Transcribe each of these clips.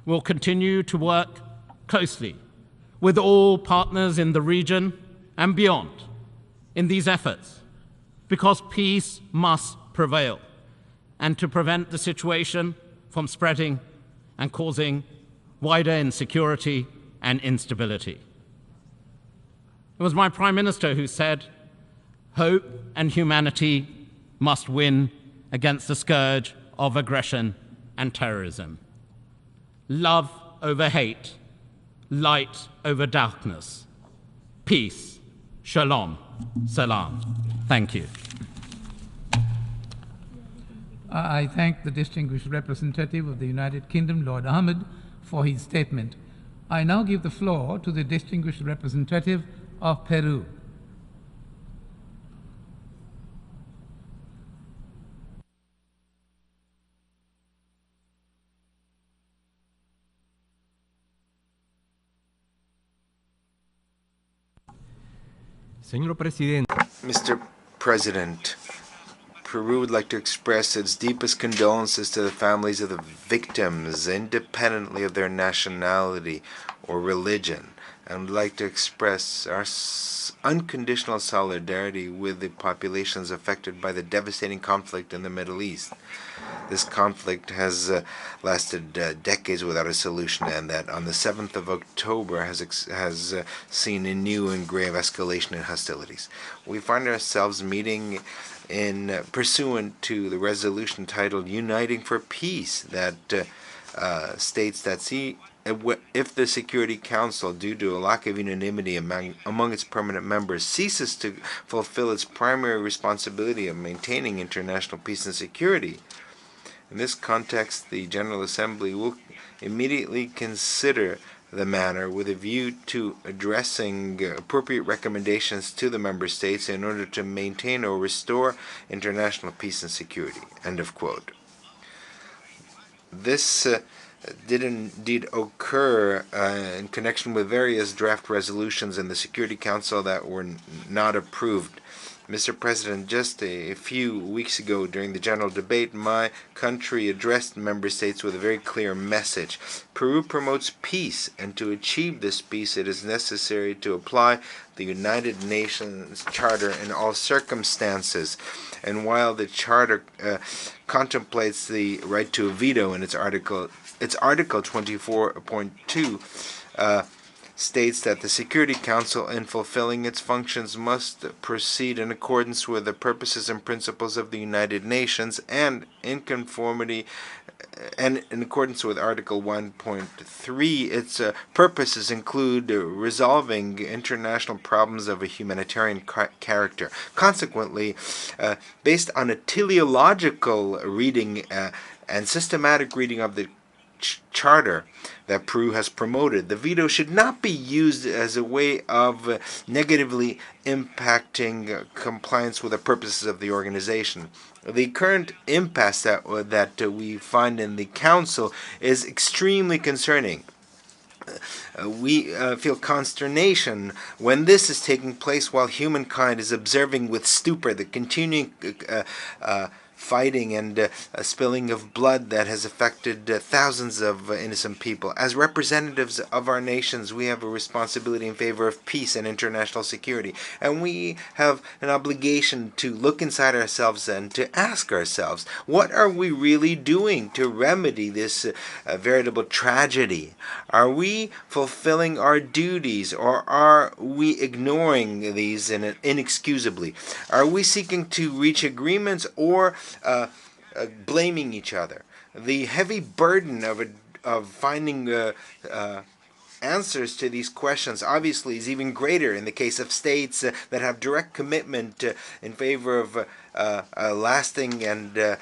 will continue to work closely with all partners in the region and beyond in these efforts, because peace must prevail, and to prevent the situation from spreading and causing wider insecurity and instability. It was my Prime Minister who said, "Hope and humanity must win against the scourge of aggression and terrorism. Love over hate, light over darkness, peace, shalom, salam." Thank you. I thank the distinguished representative of the United Kingdom, Lord Ahmed, for his statement. I now give the floor to the distinguished representative of Peru. Señor Presidente. Mr. President, Peru would like to express its deepest condolences to the families of the victims, independently of their nationality or religion, and would like to express our unconditional solidarity with the populations affected by the devastating conflict in the Middle East. This conflict has lasted decades without a solution, and that on the 7th of October has seen a new and grave escalation in hostilities. We find ourselves meeting in pursuant to the resolution titled Uniting for Peace that states that if the Security Council, due to a lack of unanimity among its permanent members, ceases to fulfill its primary responsibility of maintaining international peace and security, in this context, the General Assembly will immediately consider the matter with a view to addressing appropriate recommendations to the member states in order to maintain or restore international peace and security. End of quote. This did indeed occur in connection with various draft resolutions in the Security Council that were not approved. Mr. President, just a few weeks ago during the general debate, my country addressed member states with a very clear message. Peru promotes peace, and to achieve this peace it is necessary to apply the United Nations Charter in all circumstances. And while the Charter contemplates the right to a veto in its Article 24.2, states that the Security Council, in fulfilling its functions, must proceed in accordance with the purposes and principles of the United Nations and in conformity and in accordance with Article 1.3, its purposes include resolving international problems of a humanitarian character. Consequently, based on a teleological reading and systematic reading of the Charter that Peru has promoted, the veto should not be used as a way of negatively impacting compliance with the purposes of the organization. The current impasse that we find in the Council is extremely concerning. We feel consternation when this is taking place while humankind is observing with stupor the continuing fighting and spilling of blood that has affected thousands of innocent people. As representatives of our nations, we have a responsibility in favor of peace and international security, and we have an obligation to look inside ourselves and to ask ourselves, what are we really doing to remedy this veritable tragedy? Are we fulfilling our duties, or are we ignoring these inexcusably? Are we seeking to reach agreements or blaming each other? The heavy burden of finding answers to these questions obviously is even greater in the case of states that have direct commitment in favor of a lasting and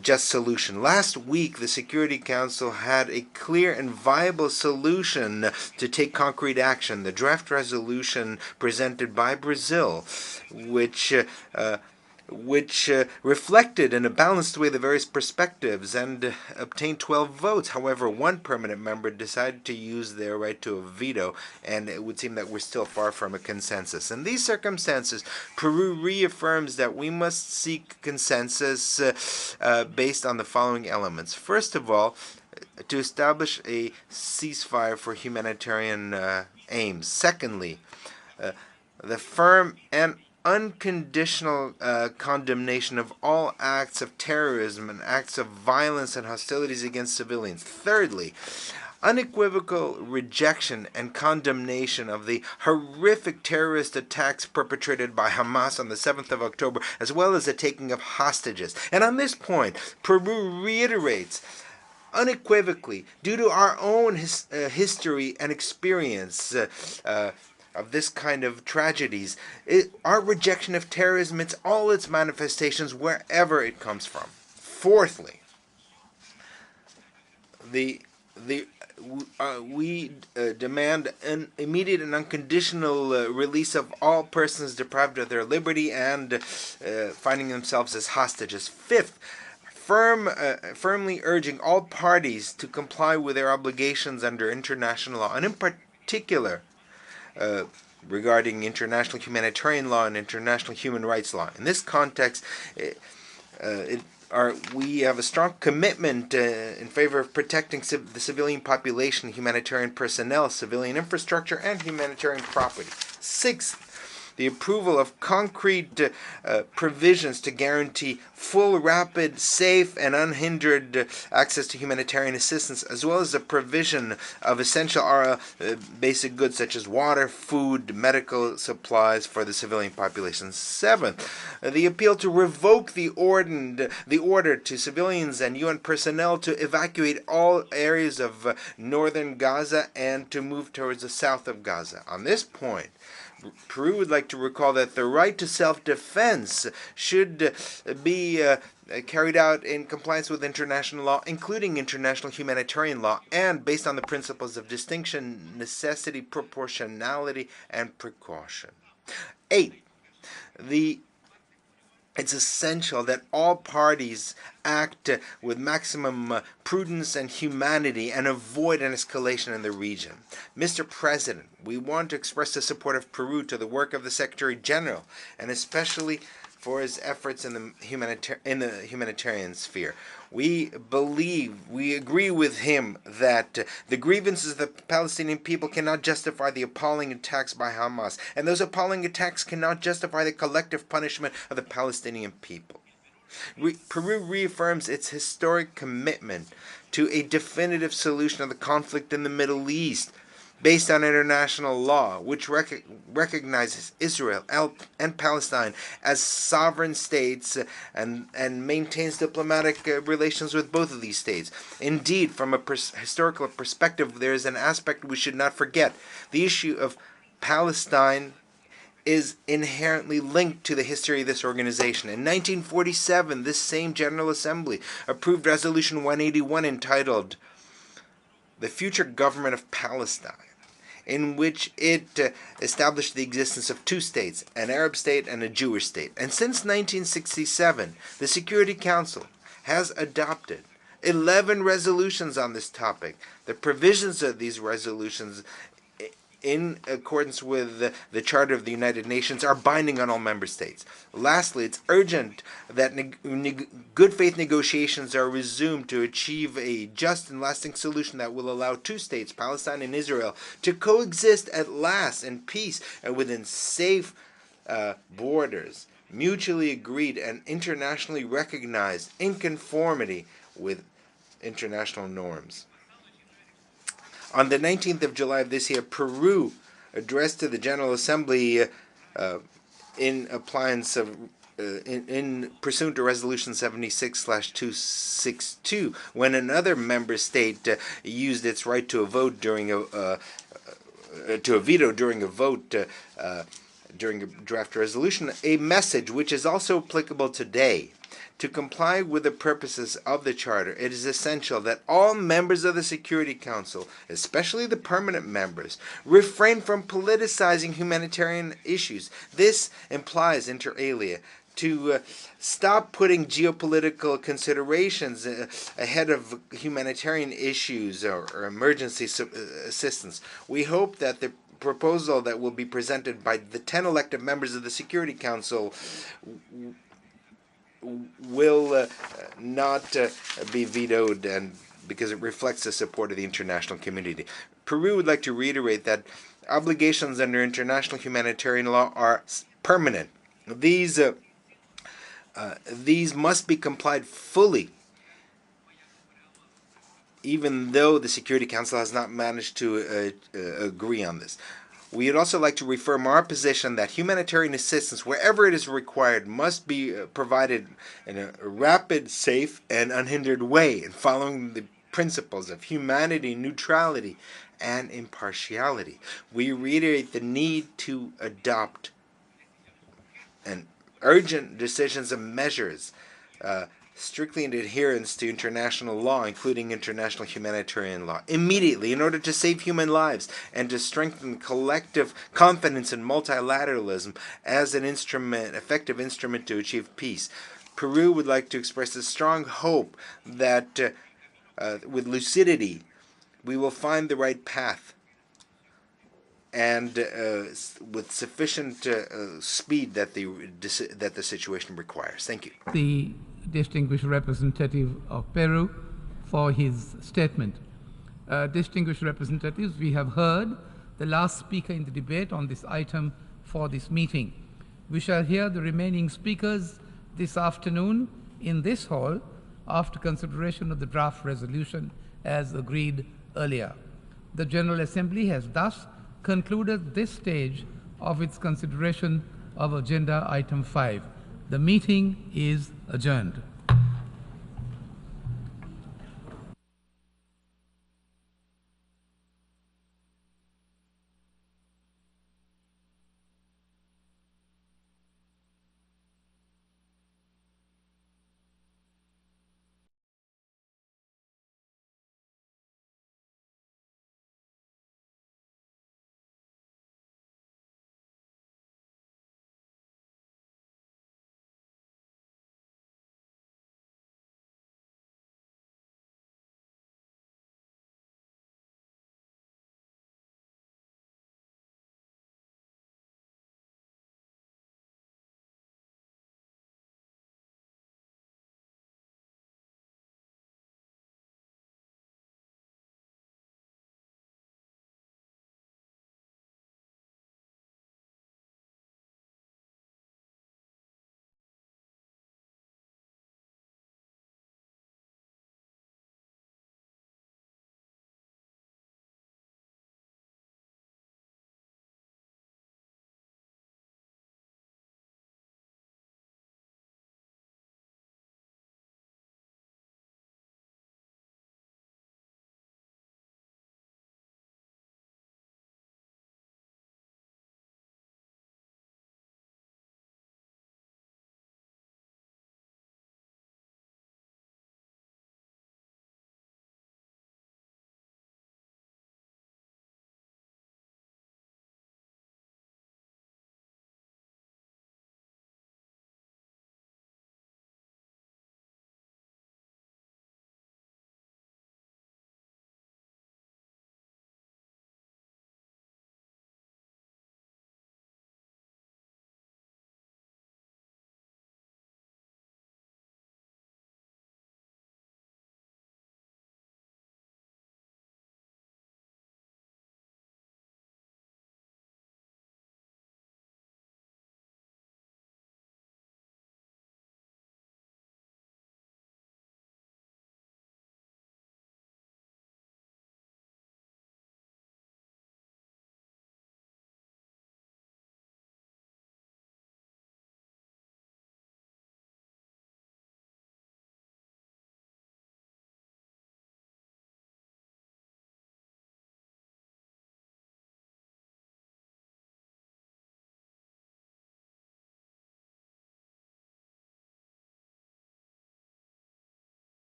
just solution. Last week, the Security Council had a clear and viable solution to take concrete action. The draft resolution presented by Brazil, which reflected in a balanced way the various perspectives and obtained 12 votes. However, one permanent member decided to use their right to a veto, and it would seem that we're still far from a consensus. In these circumstances, Peru reaffirms that we must seek consensus based on the following elements. First of all, to establish a ceasefire for humanitarian aims. Secondly, the firm and unconditional condemnation of all acts of terrorism and acts of violence and hostilities against civilians. Thirdly, unequivocal rejection and condemnation of the horrific terrorist attacks perpetrated by Hamas on the 7th of October, as well as the taking of hostages. And on this point, Peru reiterates unequivocally, due to our own history and experience of this kind of tragedies, our rejection of terrorism, it's all its manifestations wherever it comes from. Fourthly, we demand an immediate and unconditional release of all persons deprived of their liberty and finding themselves as hostages. Fifth, firmly urging all parties to comply with their obligations under international law, and in particular regarding international humanitarian law and international human rights law. In this context, we have a strong commitment in favor of protecting the civilian population, humanitarian personnel, civilian infrastructure, and humanitarian property. Sixth, the approval of concrete provisions to guarantee full, rapid, safe, and unhindered access to humanitarian assistance, as well as the provision of essential basic goods such as water, food, medical supplies for the civilian population. Seventh, the appeal to revoke the order to civilians and UN personnel to evacuate all areas of northern Gaza and to move towards the south of Gaza. On this point, Peru would like to recall that the right to self-defense should be carried out in compliance with international law, including international humanitarian law, and based on the principles of distinction, necessity, proportionality, and precaution. 8. It's essential that all parties act with maximum prudence and humanity and avoid an escalation in the region. Mr. President, we want to express the support of Peru to the work of the Secretary General, and especially for his efforts in the humanitarian sphere. We agree with him that the grievances of the Palestinian people cannot justify the appalling attacks by Hamas, and those appalling attacks cannot justify the collective punishment of the Palestinian people. Peru reaffirms its historic commitment to a definitive solution of the conflict in the Middle East, based on international law, which recognizes Israel and Palestine as sovereign states and maintains diplomatic relations with both of these states. Indeed, from a historical perspective, there is an aspect we should not forget. The issue of Palestine is inherently linked to the history of this organization. In 1947, this same General Assembly approved Resolution 181 entitled The Future Government of Palestine, in which it established the existence of two states, an Arab state and a Jewish state. And since 1967, the Security Council has adopted 11 resolutions on this topic. The provisions of these resolutions, in accordance with the Charter of the United Nations, are binding on all member states. Lastly, it's urgent that good faith negotiations are resumed to achieve a just and lasting solution that will allow two states, Palestine and Israel, to coexist at last in peace and within safe borders, mutually agreed and internationally recognized in conformity with international norms. On the 19th of July of this year, Peru addressed to the General Assembly in pursuant to Resolution 76/262, when another member state used its right to a vote during a veto during a vote during a draft resolution, a message which is also applicable today. To comply with the purposes of the Charter, it is essential that all members of the Security Council, especially the permanent members, refrain from politicizing humanitarian issues. This implies, inter alia, to stop putting geopolitical considerations ahead of humanitarian issues or emergency assistance. We hope that the proposal that will be presented by the 10 elected members of the Security Council will not be vetoed and because it reflects the support of the international community. Peru would like to reiterate that obligations under international humanitarian law are permanent. These must be complied fully, even though the Security Council has not managed to agree on this. We would also like to reaffirm our position that humanitarian assistance, wherever it is required, must be provided in a rapid, safe, and unhindered way, and following the principles of humanity, neutrality, and impartiality. We reiterate the need to adopt an urgent decisions and measures strictly in adherence to international law, including international humanitarian law, immediately, in order to save human lives and to strengthen collective confidence in multilateralism as an effective instrument to achieve peace. Peru would like to express a strong hope that with lucidity we will find the right path and with sufficient speed that the situation requires. Thank you. The distinguished representative of Peru for his statement. Distinguished representatives, we have heard the last speaker in the debate on this item for this meeting. We shall hear the remaining speakers this afternoon in this hall after consideration of the draft resolution as agreed earlier. The General Assembly has thus concluded this stage of its consideration of Agenda Item 5. The meeting is adjourned.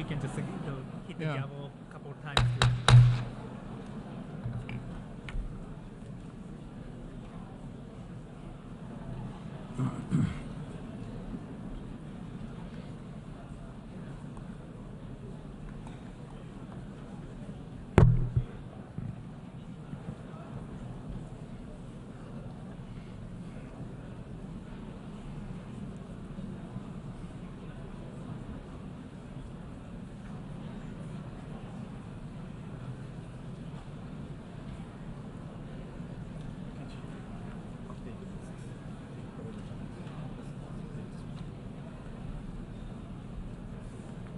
you can just hit the Yeah. gavel a couple of times.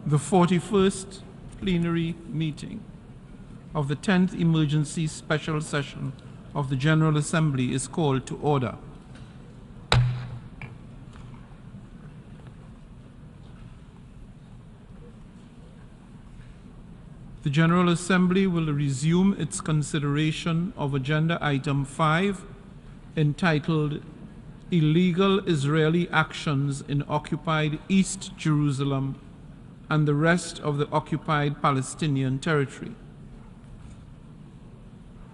The 41st plenary meeting of the 10th Emergency Special Session of the General Assembly is called to order. The General Assembly will resume its consideration of Agenda Item 5, entitled Illegal Israeli Actions in Occupied East Jerusalem and the rest of the occupied Palestinian territory.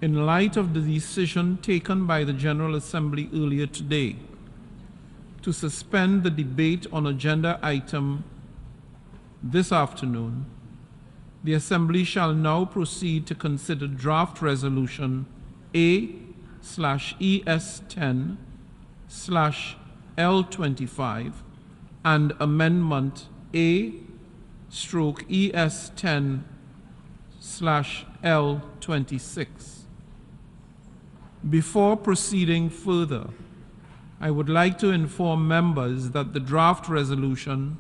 In light of the decision taken by the General Assembly earlier today to suspend the debate on agenda item this afternoon, the Assembly shall now proceed to consider draft resolution A/ES10/L25 and amendment A/ES10/L26. Before proceeding further, I would like to inform members that the draft resolution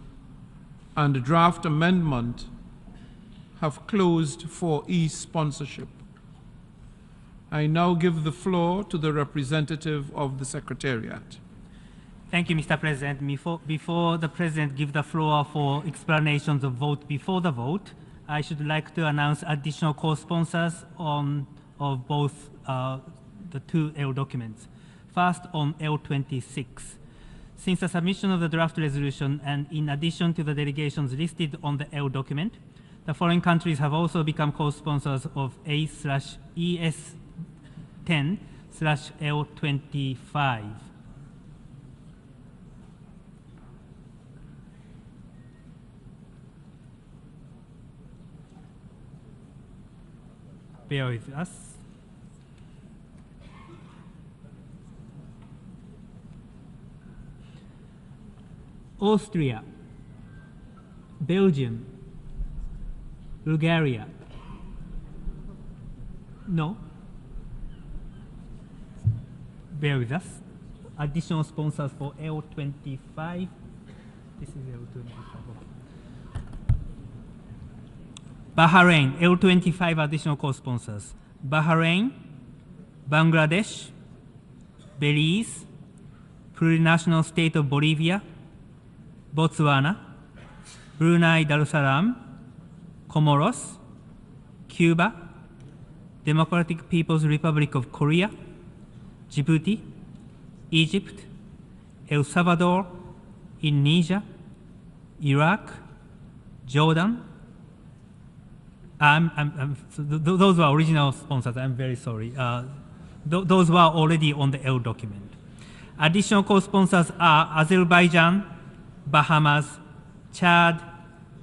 and the draft amendment have closed for e-sponsorship. I now give the floor to the representative of the Secretariat. Thank you, Mr. President. Before the President gives the floor for explanations of vote before the vote, I should like to announce additional co-sponsors of both the two L documents. First, on L26. Since the submission of the draft resolution and in addition to the delegations listed on the L document, the foreign countries have also become co-sponsors of A/ES10/L25. Bear with us. Austria, Belgium, Bulgaria. No. Bear with us. Additional sponsors for L25. This is L25. Bahrain, L25 additional co-sponsors. Bahrain, Bangladesh, Belize, Plurinational State of Bolivia, Botswana, Brunei Darussalam, Comoros, Cuba, Democratic People's Republic of Korea, Djibouti, Egypt, El Salvador, Indonesia, Iraq, Jordan. Those were original sponsors. I'm very sorry. Those were already on the L document. Additional co-sponsors are Azerbaijan, Bahamas, Chad,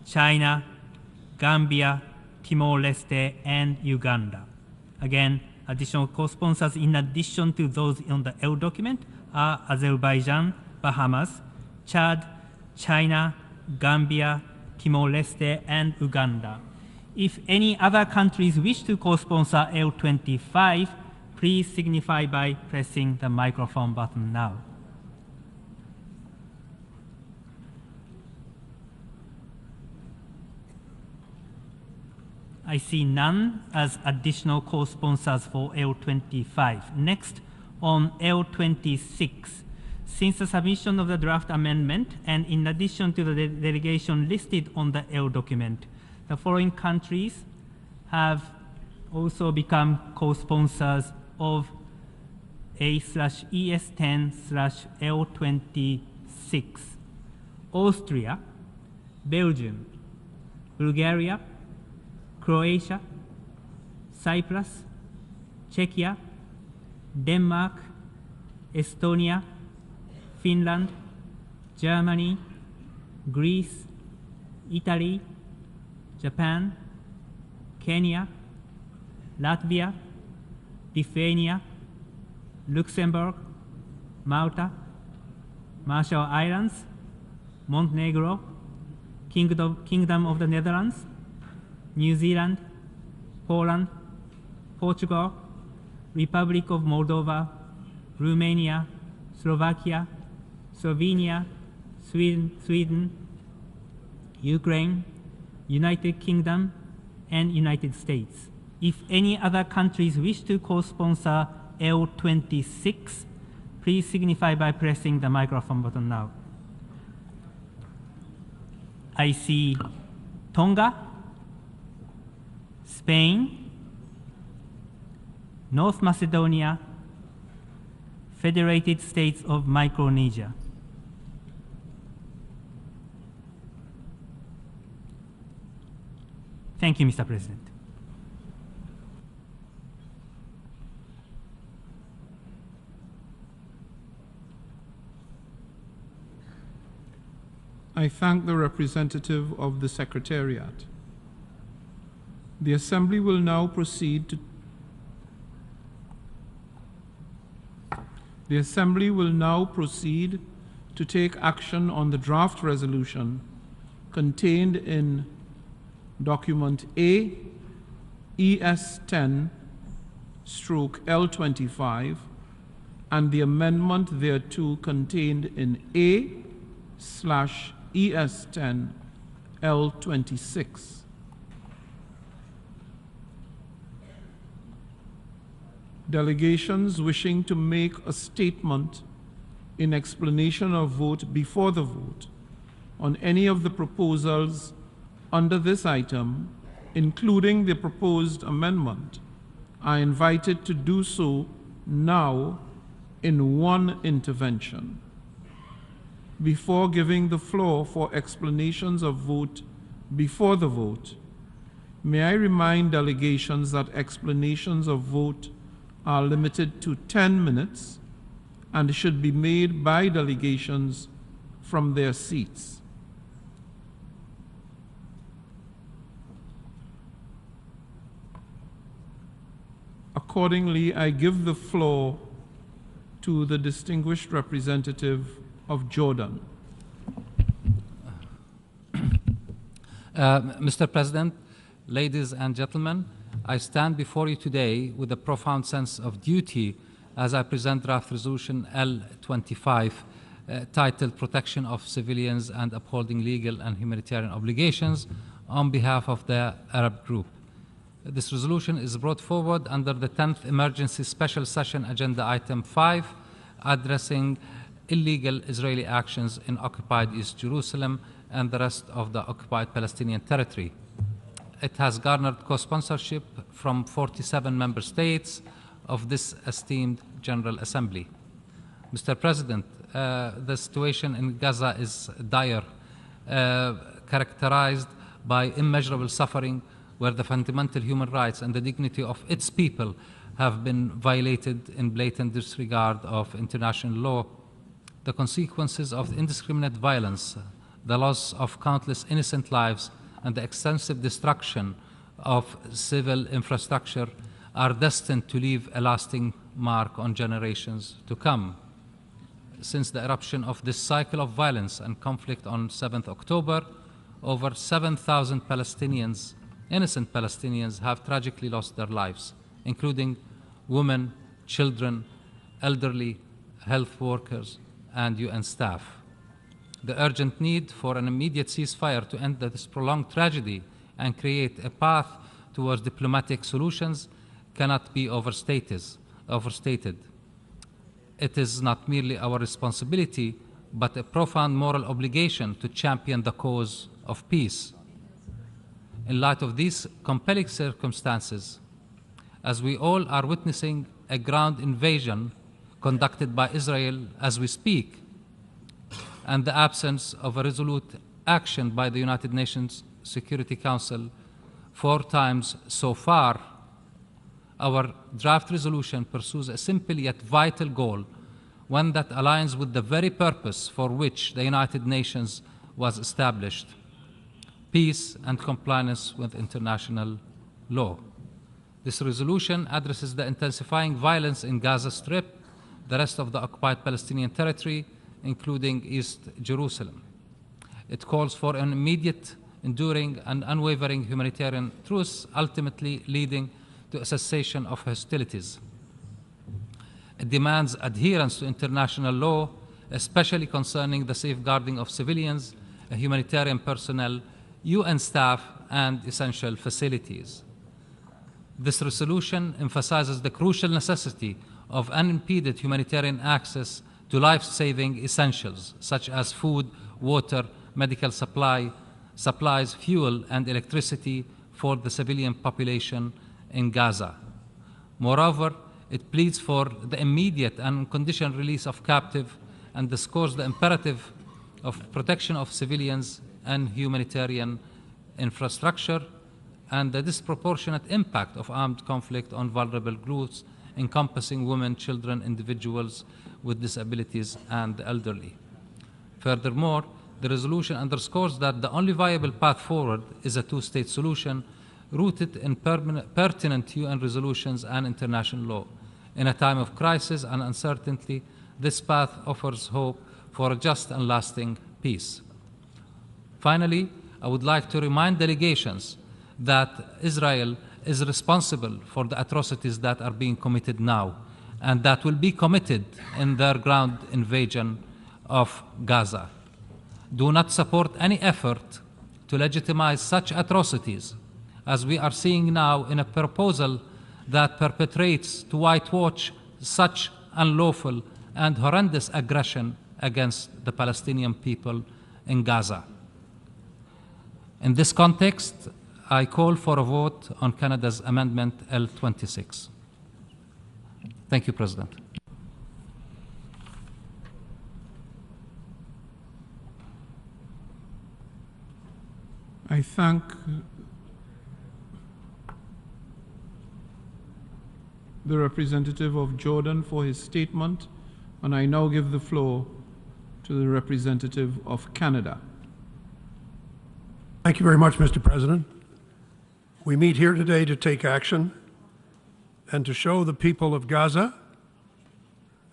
China, Gambia, Timor-Leste, and Uganda. Again, additional co-sponsors in addition to those on the L document are Azerbaijan, Bahamas, Chad, China, Gambia, Timor-Leste, and Uganda. If any other countries wish to co-sponsor L25, please signify by pressing the microphone button now. I see none as additional co-sponsors for L25. Next, on L26, since the submission of the draft amendment and in addition to the delegation listed on the L document, the foreign countries have also become co-sponsors of A/ES10/L26. Austria, Belgium, Bulgaria, Croatia, Cyprus, Czechia, Denmark, Estonia, Finland, Germany, Greece, Italy, Japan, Kenya, Latvia, Lithuania, Luxembourg, Malta, Marshall Islands, Montenegro, Kingdom of the Netherlands, New Zealand, Poland, Portugal, Republic of Moldova, Romania, Slovakia, Slovenia, Sweden, Ukraine, United Kingdom, and United States. If any other countries wish to co-sponsor L26, please signify by pressing the microphone button now. I see Tonga, Spain, North Macedonia, Federated States of Micronesia. Thank you, Mr. President. I thank the representative of the Secretariat. The Assembly will now proceed to take action on the draft resolution contained in Document A, ES10/L25, and the amendment thereto contained in A/ES10/L26. Delegations wishing to make a statement in explanation of vote before the vote on any of the proposals under this item, including the proposed amendment, are invited to do so now in one intervention. Before giving the floor for explanations of vote before the vote, may I remind delegations that explanations of vote are limited to 10 minutes and should be made by delegations from their seats. Accordingly, I give the floor to the distinguished representative of Jordan. Mr. President, ladies and gentlemen, I stand before you today with a profound sense of duty as I present draft resolution L25 titled Protection of Civilians and Upholding Legal and Humanitarian Obligations on behalf of the Arab Group. This resolution is brought forward under the 10th Emergency Special Session Agenda Item 5, addressing illegal Israeli actions in occupied East Jerusalem and the rest of the occupied Palestinian territory. It has garnered co-sponsorship from 47 member states of this esteemed General Assembly. Mr. President, the situation in Gaza is dire, characterized by immeasurable suffering, where the fundamental human rights and the dignity of its people have been violated in blatant disregard of international law. The consequences of indiscriminate violence, the loss of countless innocent lives, and the extensive destruction of civil infrastructure are destined to leave a lasting mark on generations to come. Since the eruption of this cycle of violence and conflict on 7th October, over 7,000 Palestinians, innocent Palestinians, have tragically lost their lives, including women, children, elderly, health workers, and UN staff. The urgent need for an immediate ceasefire to end this prolonged tragedy and create a path towards diplomatic solutions cannot be overstated. It is not merely our responsibility, but a profound moral obligation to champion the cause of peace. In light of these compelling circumstances, as we all are witnessing a ground invasion conducted by Israel as we speak, and the absence of a resolute action by the United Nations Security Council 4 times so far, our draft resolution pursues a simple yet vital goal, one that aligns with the very purpose for which the United Nations was established: peace and compliance with international law. This resolution addresses the intensifying violence in Gaza Strip, the rest of the occupied Palestinian territory, including East Jerusalem. It calls for an immediate, enduring, and unwavering humanitarian truce, ultimately leading to a cessation of hostilities. It demands adherence to international law, especially concerning the safeguarding of civilians, humanitarian personnel, UN staff, and essential facilities. This resolution emphasizes the crucial necessity of unimpeded humanitarian access to life-saving essentials such as food, water, medical supplies, fuel, and electricity for the civilian population in Gaza. Moreover, it pleads for the immediate and unconditional release of captives and underscores the imperative of protection of civilians and humanitarian infrastructure and the disproportionate impact of armed conflict on vulnerable groups encompassing women, children, individuals with disabilities, and the elderly. Furthermore, the resolution underscores that the only viable path forward is a two-state solution rooted in pertinent UN resolutions and international law. In a time of crisis and uncertainty, this path offers hope for a just and lasting peace. Finally, I would like to remind delegations that Israel is responsible for the atrocities that are being committed now and that will be committed in their ground invasion of Gaza. Do not support any effort to legitimize such atrocities as we are seeing now in a proposal that perpetrates to whitewash such unlawful and horrendous aggression against the Palestinian people in Gaza. In this context, I call for a vote on Canada's Amendment L26. Thank you, President. I thank the representative of Jordan for his statement, and I now give the floor to the representative of Canada. Thank you very much, Mr. President. We meet here today to take action and to show the people of Gaza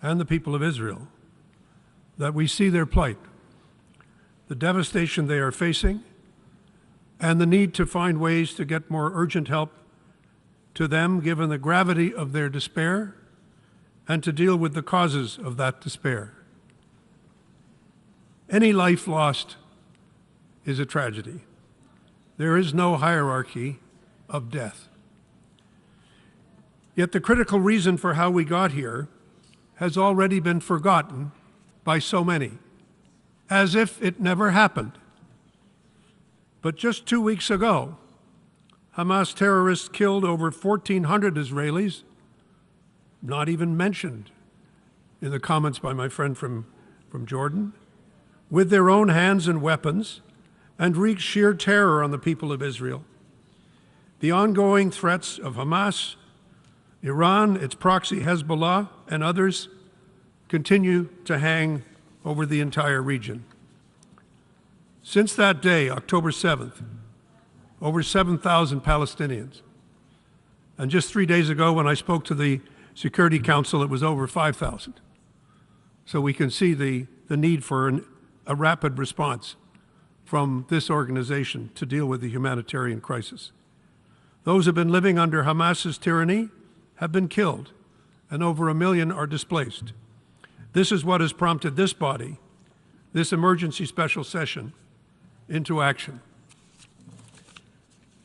and the people of Israel that we see their plight, the devastation they are facing, and the need to find ways to get more urgent help to them given the gravity of their despair and to deal with the causes of that despair. Any life lost is a tragedy. There is no hierarchy of death. Yet the critical reason for how we got here has already been forgotten by so many, as if it never happened. But just 2 weeks ago, Hamas terrorists killed over 1,400 Israelis, not even mentioned in the comments by my friend from Jordan, with their own hands and weapons, and wreaked sheer terror on the people of Israel. The ongoing threats of Hamas, Iran, its proxy Hezbollah, and others continue to hang over the entire region. Since that day, October 7th, over 7,000 Palestinians. And just 3 days ago, when I spoke to the Security Council, it was over 5,000. So we can see the need for a rapid response from this organization to deal with the humanitarian crisis. Those who have been living under Hamas's tyranny have been killed, and over 1 million are displaced. This is what has prompted this body, this emergency special session, into action.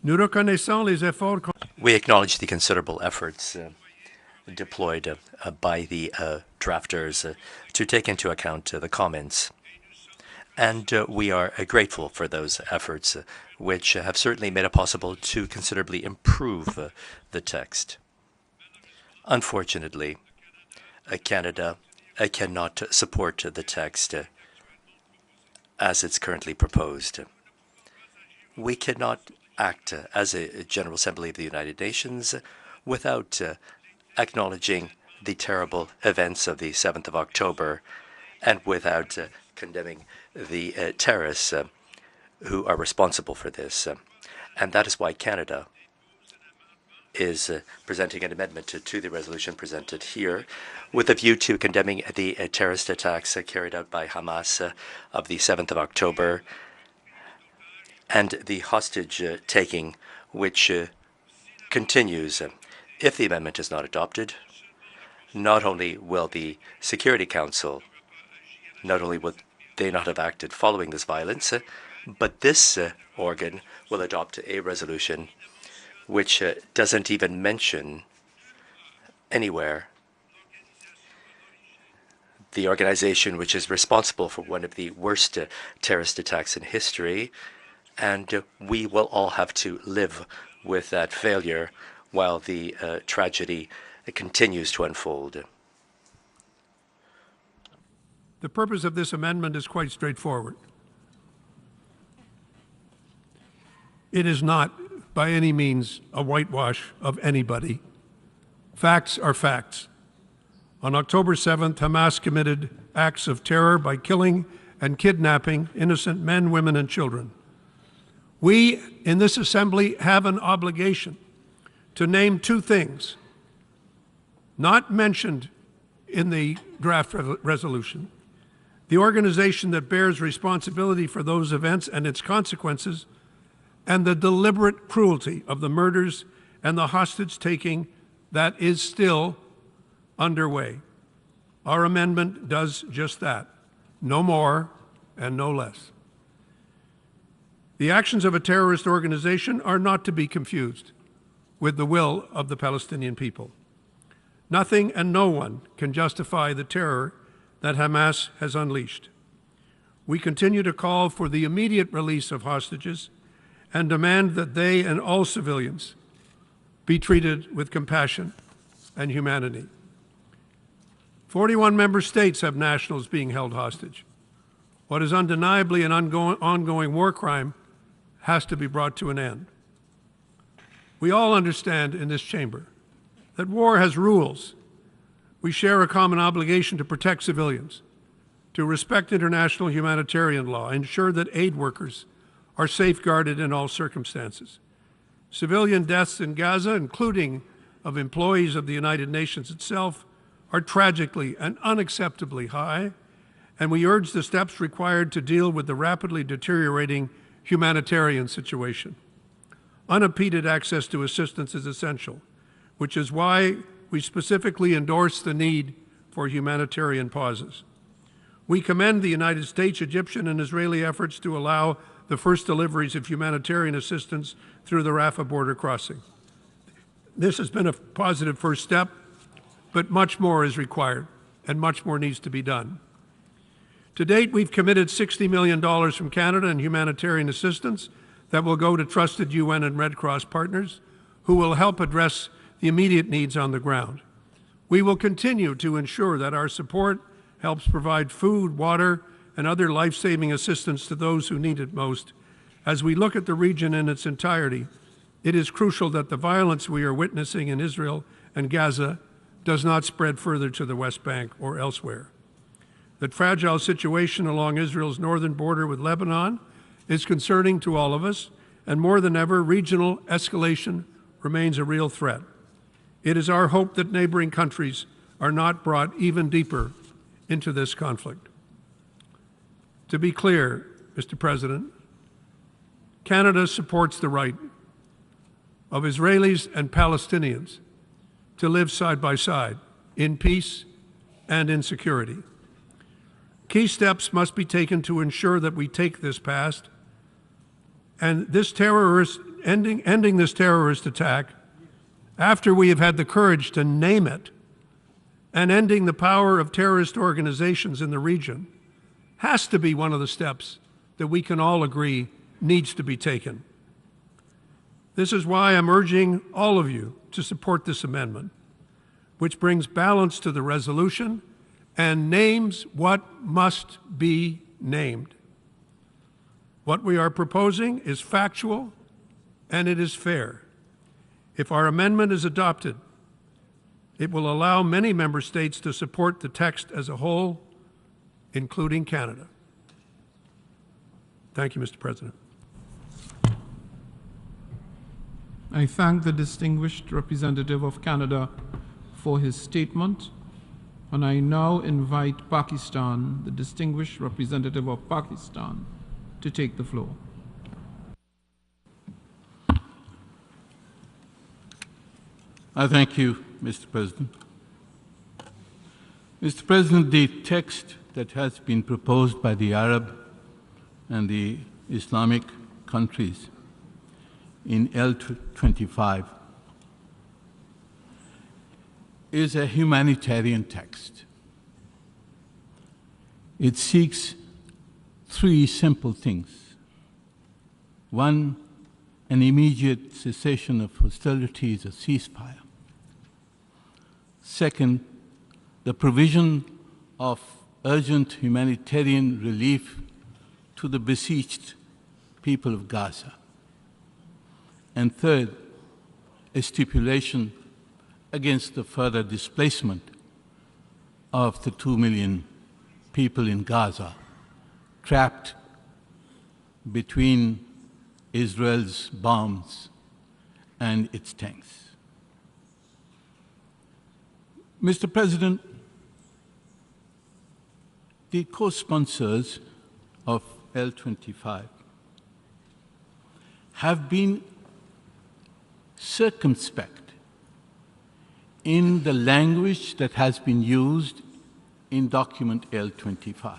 We acknowledge the considerable efforts deployed by the drafters to take into account the comments. And we are grateful for those efforts, which have certainly made it possible to considerably improve the text. Unfortunately, Canada cannot support the text as it's currently proposed. we cannot act as a General Assembly of the United Nations without acknowledging the terrible events of the 7th of October and without condemning the terrorists who are responsible for this. And that is why Canada is presenting an amendment to the resolution presented here with a view to condemning the terrorist attacks carried out by Hamas of the 7th of October and the hostage taking which continues. If the amendment is not adopted, not only will the Security Council, not only will they not have acted following this violence, but this organ will adopt a resolution which doesn't even mention anywhere the organization which is responsible for one of the worst terrorist attacks in history, and we will all have to live with that failure while the tragedy continues to unfold. The purpose of this amendment is quite straightforward. It is not by any means a whitewash of anybody. Facts are facts. On October 7th, Hamas committed acts of terror by killing and kidnapping innocent men, women, and children. We in this assembly have an obligation to name two things not mentioned in the draft resolution: the organization that bears responsibility for those events and its consequences, and the deliberate cruelty of the murders and the hostage-taking that is still underway. Our amendment does just that, no more and no less. The actions of a terrorist organization are not to be confused with the will of the Palestinian people. Nothing and no one can justify the terror that Hamas has unleashed. We continue to call for the immediate release of hostages and demand that they and all civilians be treated with compassion and humanity. 41 member states have nationals being held hostage. What is undeniably an ongoing war crime has to be brought to an end. We all understand in this chamber that war has rules. We share a common obligation to protect civilians, to respect international humanitarian law, ensure that aid workers are safeguarded in all circumstances. Civilian deaths in Gaza, including of employees of the United Nations itself, are tragically and unacceptably high, and we urge the steps required to deal with the rapidly deteriorating humanitarian situation. Unimpeded access to assistance is essential, which is why we specifically endorse the need for humanitarian pauses. We commend the United States, Egyptian, and Israeli efforts to allow the first deliveries of humanitarian assistance through the Rafah border crossing. This has been a positive first step, but much more is required, and much more needs to be done. To date, we've committed $60 million from Canada in humanitarian assistance that will go to trusted UN and Red Cross partners who will help address the immediate needs on the ground. We will continue to ensure that our support helps provide food, water, and other life-saving assistance to those who need it most. As we look at the region in its entirety, it is crucial that the violence we are witnessing in Israel and Gaza does not spread further to the West Bank or elsewhere. The fragile situation along Israel's northern border with Lebanon is concerning to all of us, and more than ever, regional escalation remains a real threat. It is our hope that neighboring countries are not brought even deeper into this conflict. To be clear, Mr. President, Canada supports the right of Israelis and Palestinians to live side by side in peace and in security. Key steps must be taken to ensure that we take this past and ending this terrorist attack after we have had the courage to name it, and ending the power of terrorist organizations in the region has to be one of the steps that we can all agree needs to be taken. This is why I'm urging all of you to support this amendment, which brings balance to the resolution and names what must be named. What we are proposing is factual and it is fair. If our amendment is adopted, it will allow many member states to support the text as a whole, including Canada. Thank you, Mr. President. I thank the distinguished representative of Canada for his statement, and I now invite Pakistan, the distinguished representative of Pakistan, to take the floor. I thank you, Mr. President. Mr. President, the text that has been proposed by the Arab and the Islamic countries in L25 is a humanitarian text. It seeks three simple things. One, an immediate cessation of hostilities, a ceasefire. Second, the provision of urgent humanitarian relief to the besieged people of Gaza. And third, a stipulation against the further displacement of the 2 million people in Gaza, trapped between Israel's bombs and its tanks. Mr. President, the co-sponsors of L25 have been circumspect in the language that has been used in document L25.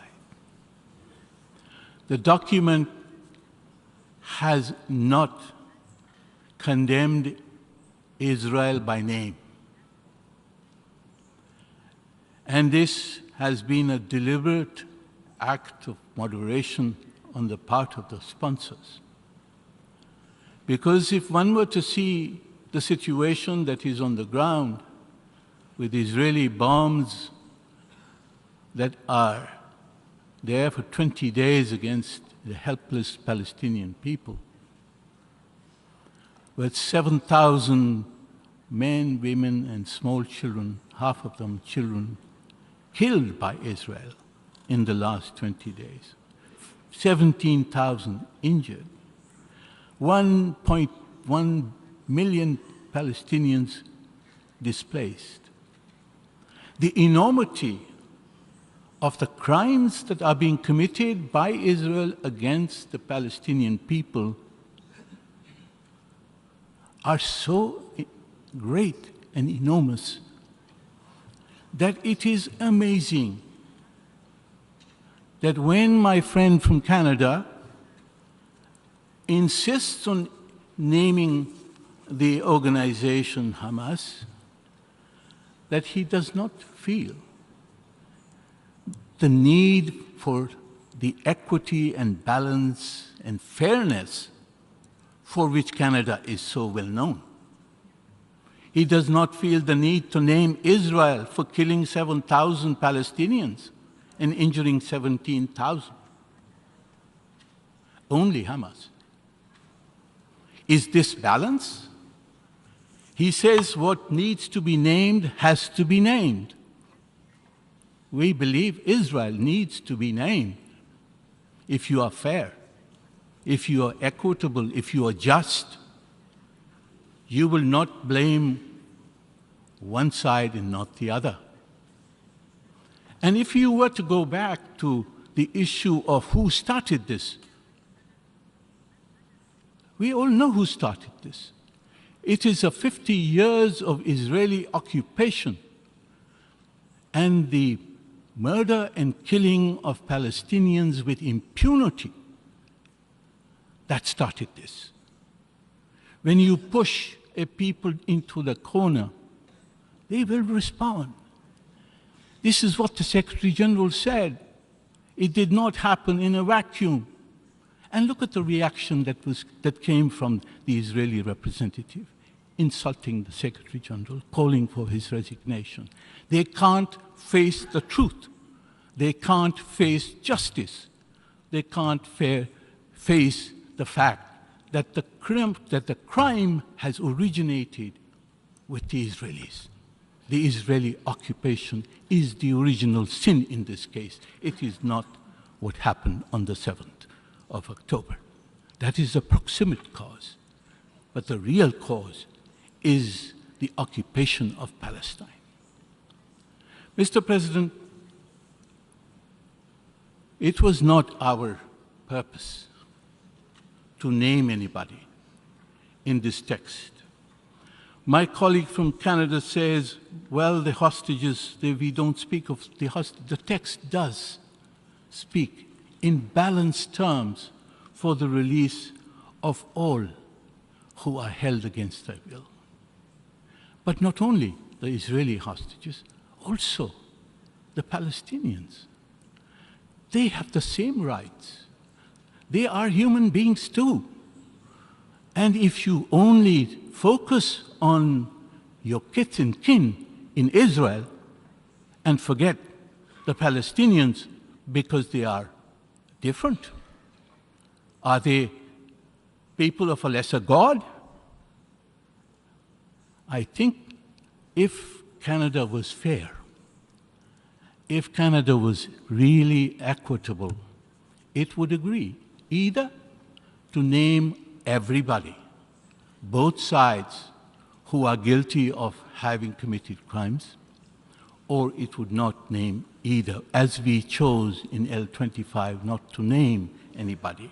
The document has not condemned Israel by name. And this has been a deliberate act of moderation on the part of the sponsors. Because if one were to see the situation that is on the ground with Israeli bombs that are there for 20 days against the helpless Palestinian people, with 7,000 men, women, and small children, half of them children, killed by Israel in the last 20 days, 17,000 injured, 1.1 million Palestinians displaced. The enormity of the crimes that are being committed by Israel against the Palestinian people are so great and enormous that it is amazing that when my friend from Canada insists on naming the organization Hamas, that he does not feel the need for the equity and balance and fairness for which Canada is so well known. He does not feel the need to name Israel for killing 7,000 Palestinians and injuring 17,000. Only Hamas. Is this balance? He says what needs to be named has to be named. We believe Israel needs to be named. If you are fair, if you are equitable, if you are just, you will not blame one side and not the other. And if you were to go back to the issue of who started this, we all know who started this. It is 50 years of Israeli occupation and the murder and killing of Palestinians with impunity that started this. When you push a people into the corner, they will respond. This is what the Secretary General said. It did not happen in a vacuum. And look at the reaction that came from the Israeli representative, insulting the Secretary General, calling for his resignation. They can't face the truth. They can't face justice. They can't face the fact that the crime has originated with the Israelis. The Israeli occupation is the original sin in this case. It is not what happened on the 7th of October. That is the proximate cause. But the real cause is the occupation of Palestine. Mr. President, it was not our purpose to name anybody in this text. My colleague from Canada says, well, the hostages, we don't speak of the hostages. The text does speak in balanced terms for the release of all who are held against their will. But not only the Israeli hostages, also the Palestinians. They have the same rights. They are human beings too. And if you only focus on your kith and kin in Israel and forget the Palestinians because they are different, are they people of a lesser God? I think if Canada was fair, if Canada was really equitable, it would agree either to name everybody, both sides who are guilty of having committed crimes, or it would not name either, as we chose in L25 not to name anybody.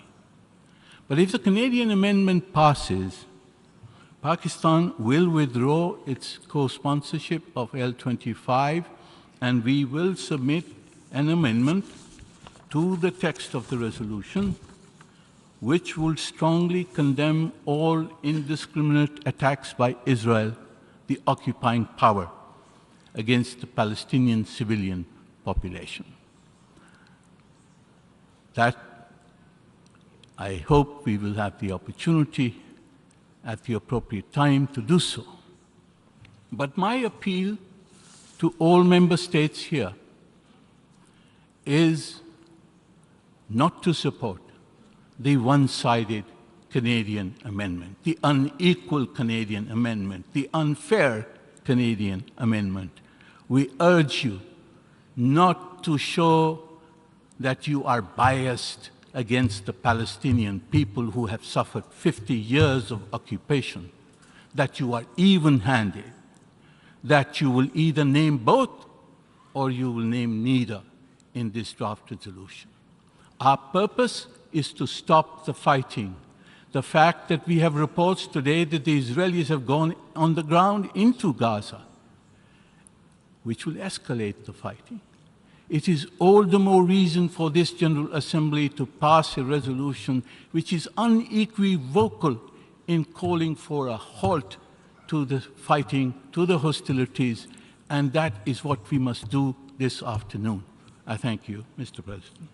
But if the Canadian amendment passes, Pakistan will withdraw its co-sponsorship of L25, and we will submit an amendment to the text of the resolution, which will strongly condemn all indiscriminate attacks by Israel, the occupying power, against the Palestinian civilian population. That, I hope we will have the opportunity at the appropriate time to do so. But my appeal to all member states here is not to support the one-sided Canadian amendment, the unequal Canadian amendment, the unfair Canadian amendment. We urge you not to show that you are biased against the Palestinian people who have suffered 50 years of occupation, that you are even-handed, that you will either name both or you will name neither in this draft resolution. Our purpose is to stop the fighting. The fact that we have reports today that the Israelis have gone on the ground into Gaza, which will escalate the fighting. It is all the more reason for this General Assembly to pass a resolution which is unequivocal in calling for a halt to the fighting, to the hostilities, and that is what we must do this afternoon. I thank you, Mr. President.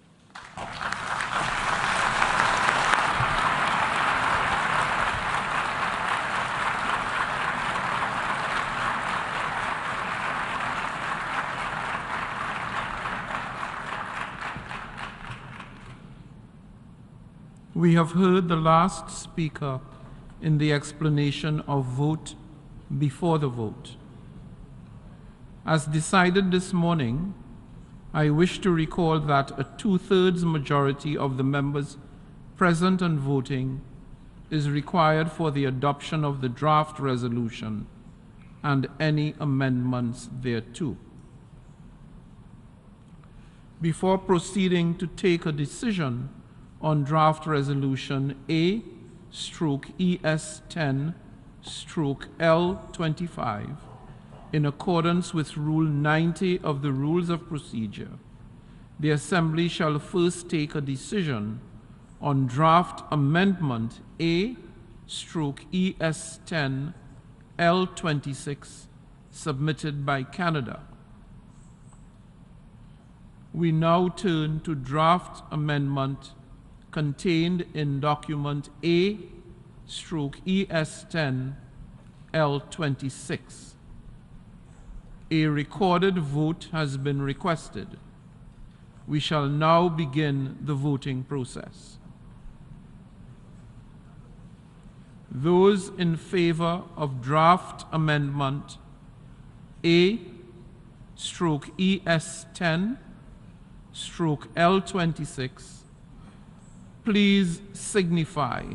We have heard the last speaker in the explanation of vote before the vote. As decided this morning, I wish to recall that a 2/3 majority of the members present and voting is required for the adoption of the draft resolution and any amendments thereto. Before proceeding to take a decision on draft resolution A/ES10/L25 in accordance with Rule 90 of the Rules of Procedure, the Assembly shall first take a decision on draft amendment A/ES10/L26 submitted by Canada. We now turn to draft amendment contained in document A/ES10/L26. A recorded vote has been requested. We shall now begin the voting process. Those in favor of draft amendment A/ES10/L26, please signify.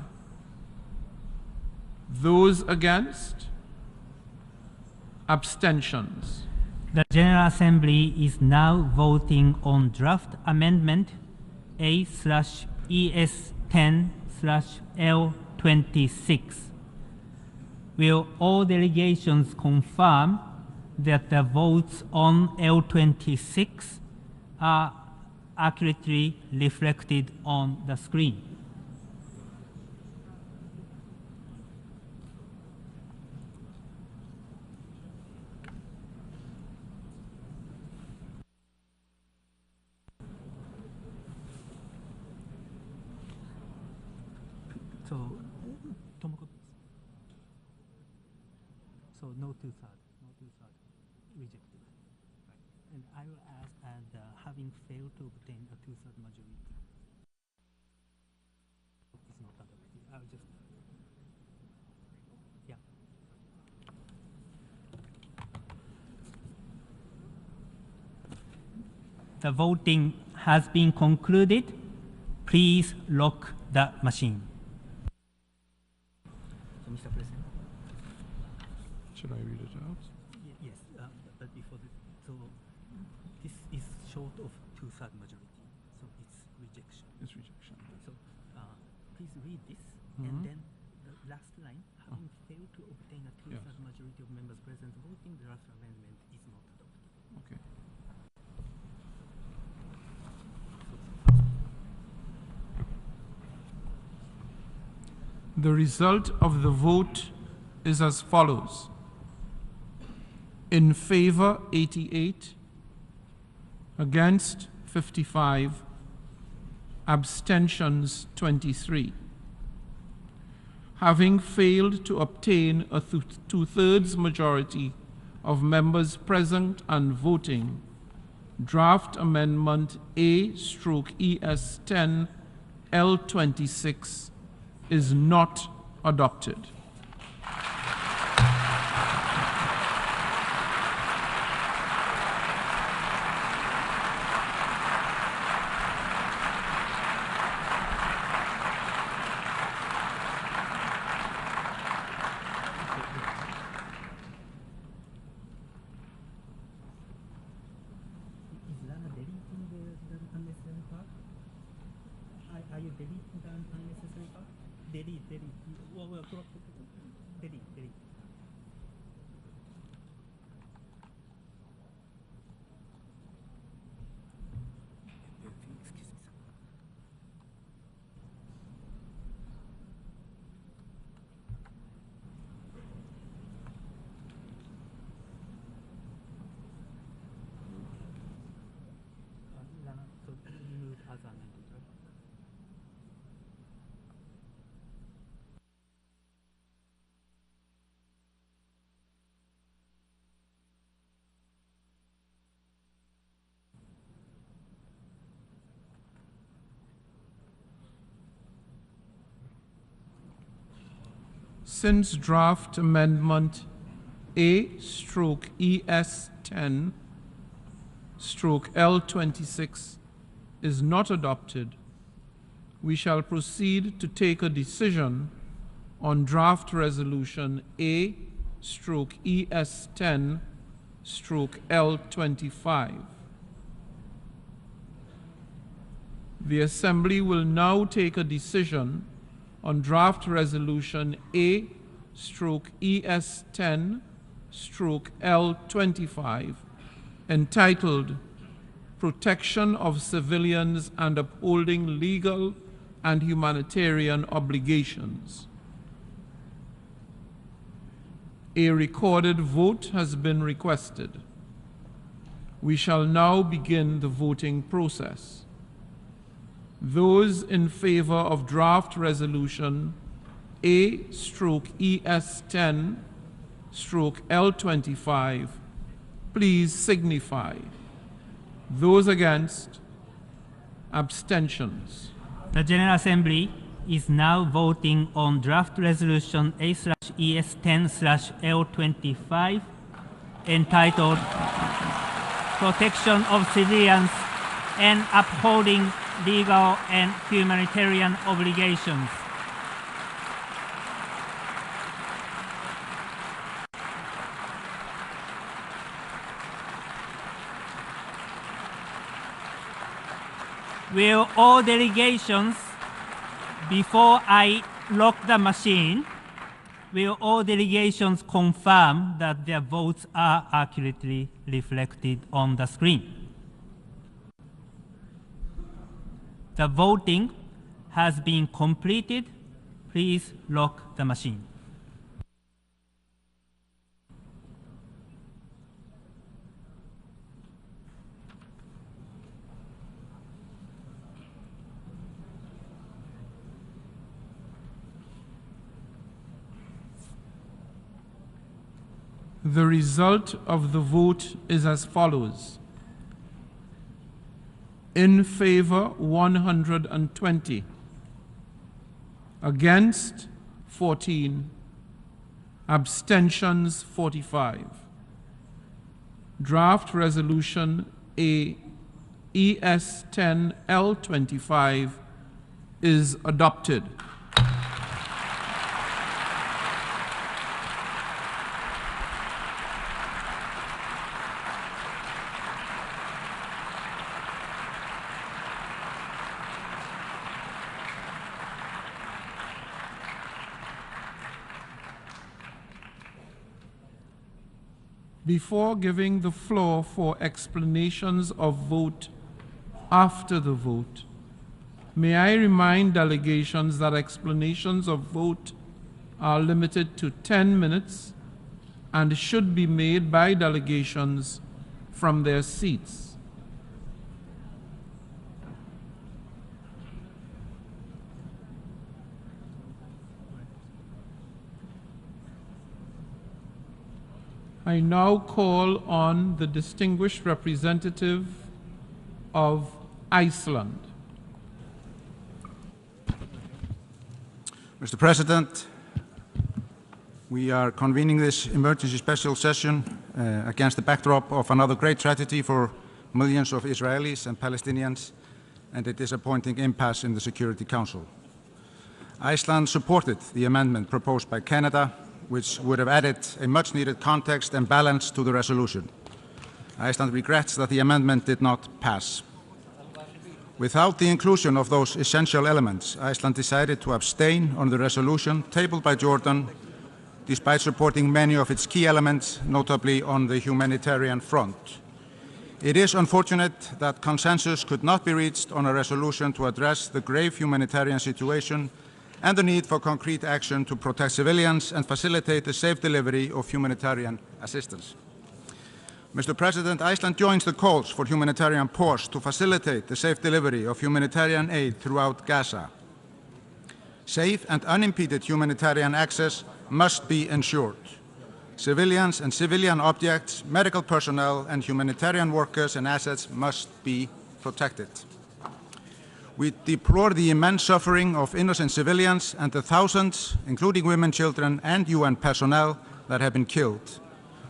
Those against? Abstentions. The General Assembly is now voting on draft amendment A/ES10/L26. Will all delegations confirm that the votes on L26 are accurately reflected on the screen? So no two-thirds rejected. Right. And I will ask, having failed to obtain a two-thirds majority, it's not adopted. I'll just, yeah. The voting has been concluded. Please lock the machine. So, Mr. President. Should I read it out? Yes, but before so this is short of two-thirds majority, so it's rejection. It's rejection. So please read this, and then the last line, having failed to obtain a two-thirds majority of members present voting, the draft amendment is not adopted. Okay. The result of the vote is as follows. In favor 88, against 55, abstentions 23. Having failed to obtain a two-thirds majority of members present and voting, draft amendment A/ES10/L26 is not adopted. Are you deleting the unnecessary part? Delete. Well, delete. Excuse me, sir. So remove as amended, right? Since draft amendment A/ES10/L26 is not adopted, we shall proceed to take a decision on draft resolution A/ES10/L25. The Assembly will now take a decision on draft resolution A/ES10/L25 entitled Protection of Civilians and Upholding Legal and Humanitarian Obligations. A recorded vote has been requested. We shall now begin the voting process. Those in favor of draft resolution A/ES10/L25, please signify. Those against, abstentions. The General Assembly is now voting on draft resolution A/ES10/L25 entitled Protection of Civilians and Upholding Legal and Humanitarian Obligations. Will all delegations, before I lock the machine, will all delegations confirm that their votes are accurately reflected on the screen? The voting has been completed. Please lock the machine. The result of the vote is as follows. In favor, 120. Against, 14. Abstentions, 45. Draft Resolution AES10L25 is adopted. Before giving the floor for explanations of vote after the vote, may I remind delegations that explanations of vote are limited to 10 minutes and should be made by delegations from their seats. I now call on the distinguished representative of Iceland. Mr. President, we are convening this emergency special session against the backdrop of another great tragedy for millions of Israelis and Palestinians and a disappointing impasse in the Security Council. Iceland supported the amendment proposed by Canada, which would have added a much-needed context and balance to the resolution. Iceland regrets that the amendment did not pass. Without the inclusion of those essential elements, Iceland decided to abstain on the resolution tabled by Jordan, despite supporting many of its key elements, notably on the humanitarian front. It is unfortunate that consensus could not be reached on a resolution to address the grave humanitarian situation and the need for concrete action to protect civilians and facilitate the safe delivery of humanitarian assistance. Mr. President, Iceland joins the calls for humanitarian pause to facilitate the safe delivery of humanitarian aid throughout Gaza. Safe and unimpeded humanitarian access must be ensured. Civilians and civilian objects, medical personnel, and humanitarian workers and assets must be protected. We deplore the immense suffering of innocent civilians and the thousands, including women, children, and UN personnel, that have been killed.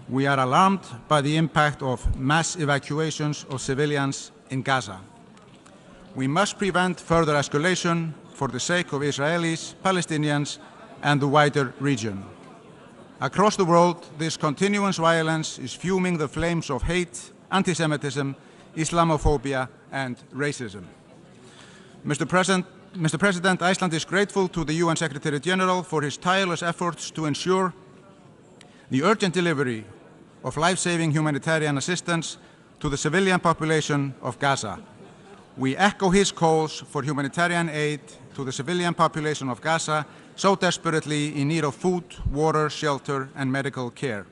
We are alarmed by the impact of mass evacuations of civilians in Gaza. We must prevent further escalation for the sake of Israelis, Palestinians, and the wider region. Across the world, this continuous violence is fuming the flames of hate, anti-Semitism, Islamophobia, and racism. Mr. President, Iceland is grateful to the UN Secretary General for his tireless efforts to ensure the urgent delivery of life-saving humanitarian assistance to the civilian population of Gaza. We echo his calls for humanitarian aid to the civilian population of Gaza, so desperately in need of food, water, shelter, and medical care.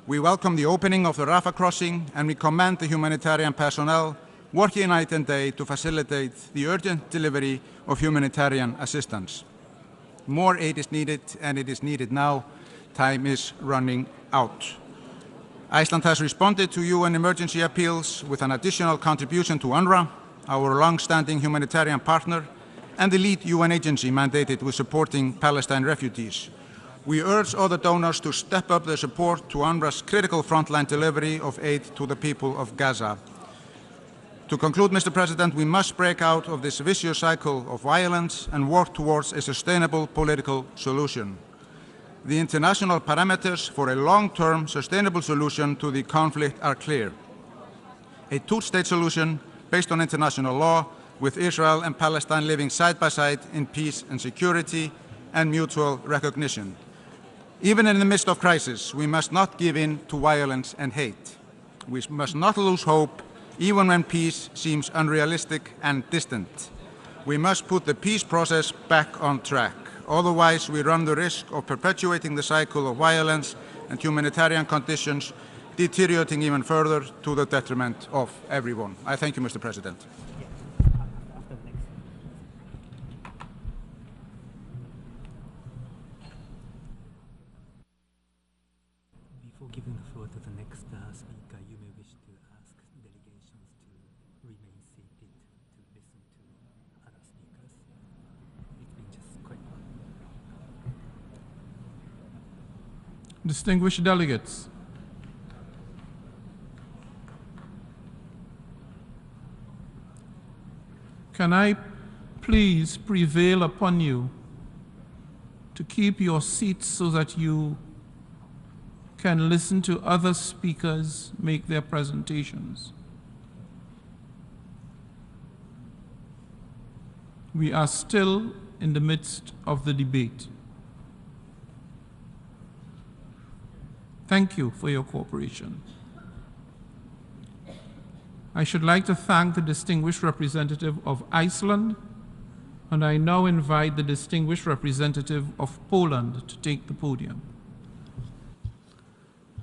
We welcome the opening of the Rafah crossing, and we commend the humanitarian personnel working night and day to facilitate the urgent delivery of humanitarian assistance. More aid is needed, and it is needed now. Time is running out. Iceland has responded to UN emergency appeals with an additional contribution to UNRWA, our long-standing humanitarian partner, and the lead UN agency mandated with supporting Palestine refugees. We urge other donors to step up their support to UNRWA's critical frontline delivery of aid to the people of Gaza. To conclude, Mr. President, we must break out of this vicious cycle of violence and work towards a sustainable political solution. The international parameters for a long-term sustainable solution to the conflict are clear. A two-state solution based on international law, with Israel and Palestine living side by side in peace and security and mutual recognition. Even in the midst of crisis, we must not give in to violence and hate. We must not lose hope, even when peace seems unrealistic and distant. We must put the peace process back on track. Otherwise, we run the risk of perpetuating the cycle of violence and humanitarian conditions deteriorating even further to the detriment of everyone. I thank you, Mr. President. Before giving the floor to the next speaker, you may wish to ask delegations to remain seated to listen to other speakers. It's been just quick. Distinguished delegates, can I please prevail upon you to keep your seats so that you can listen to other speakers make their presentations? We are still in the midst of the debate. Thank you for your cooperation. I should like to thank the distinguished representative of Iceland, and I now invite the distinguished representative of Poland to take the podium.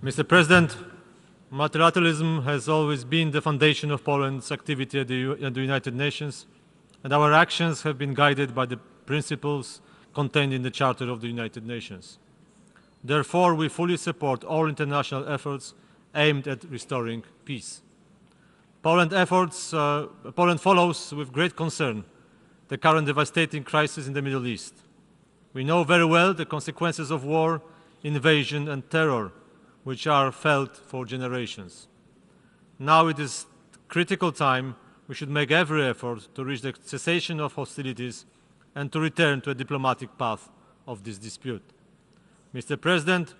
Mr. President, multilateralism has always been the foundation of Poland's activity at the United Nations, and our actions have been guided by the principles contained in the Charter of the United Nations. Therefore, we fully support all international efforts aimed at restoring peace. Poland follows with great concern the current devastating crisis in the Middle East. We know very well the consequences of war, invasion, and terror, which are felt for generations. Now it is critical time we should make every effort to reach the cessation of hostilities and to return to a diplomatic path of this dispute. Mr. President,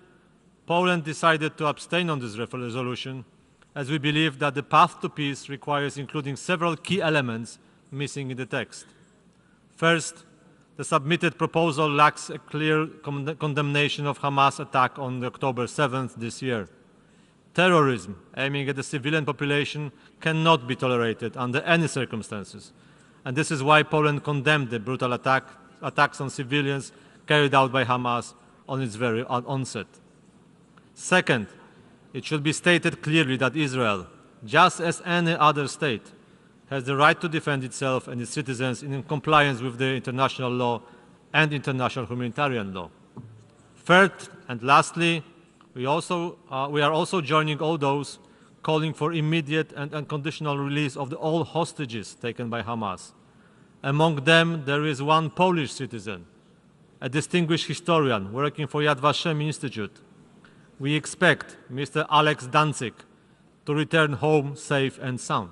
Poland decided to abstain on this resolution as we believe that the path to peace requires including several key elements missing in the text. First, the submitted proposal lacks a clear condemnation of Hamas' attack on October 7th this year. Terrorism aiming at the civilian population cannot be tolerated under any circumstances, and this is why Poland condemned the brutal attacks on civilians carried out by Hamas on its very onset. Second, it should be stated clearly that Israel, just as any other state, has the right to defend itself and its citizens in compliance with the international law and international humanitarian law. Third and lastly, we are also joining all those calling for immediate and unconditional release of all hostages taken by Hamas. Among them, there is one Polish citizen, a distinguished historian working for Yad Vashem Institute. We expect Mr. Alex Danzig to return home safe and sound.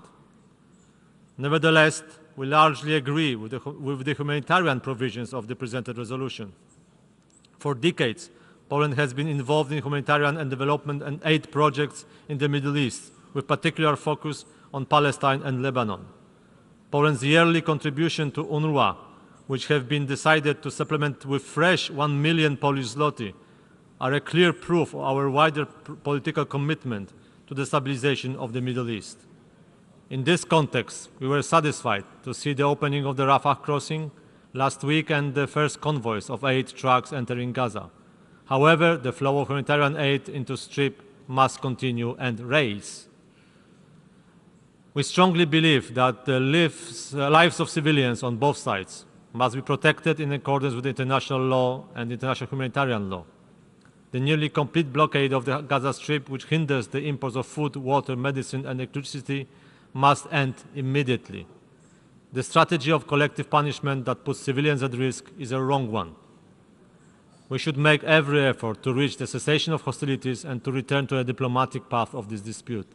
Nevertheless, we largely agree with the humanitarian provisions of the presented resolution. For decades, Poland has been involved in humanitarian and development and aid projects in the Middle East, with particular focus on Palestine and Lebanon. Poland's yearly contribution to UNRWA, which have been decided to supplement with fresh 1 million Polish zloty, are a clear proof of our wider political commitment to the stabilization of the Middle East. In this context, we were satisfied to see the opening of the Rafah crossing last week and the first convoys of aid trucks entering Gaza. However, the flow of humanitarian aid into Strip must continue and rise. We strongly believe that the lives of civilians on both sides must be protected in accordance with international law and international humanitarian law. The nearly complete blockade of the Gaza Strip, which hinders the imports of food, water, medicine, and electricity, must end immediately. The strategy of collective punishment that puts civilians at risk is a wrong one. We should make every effort to reach the cessation of hostilities and to return to a diplomatic path of this dispute.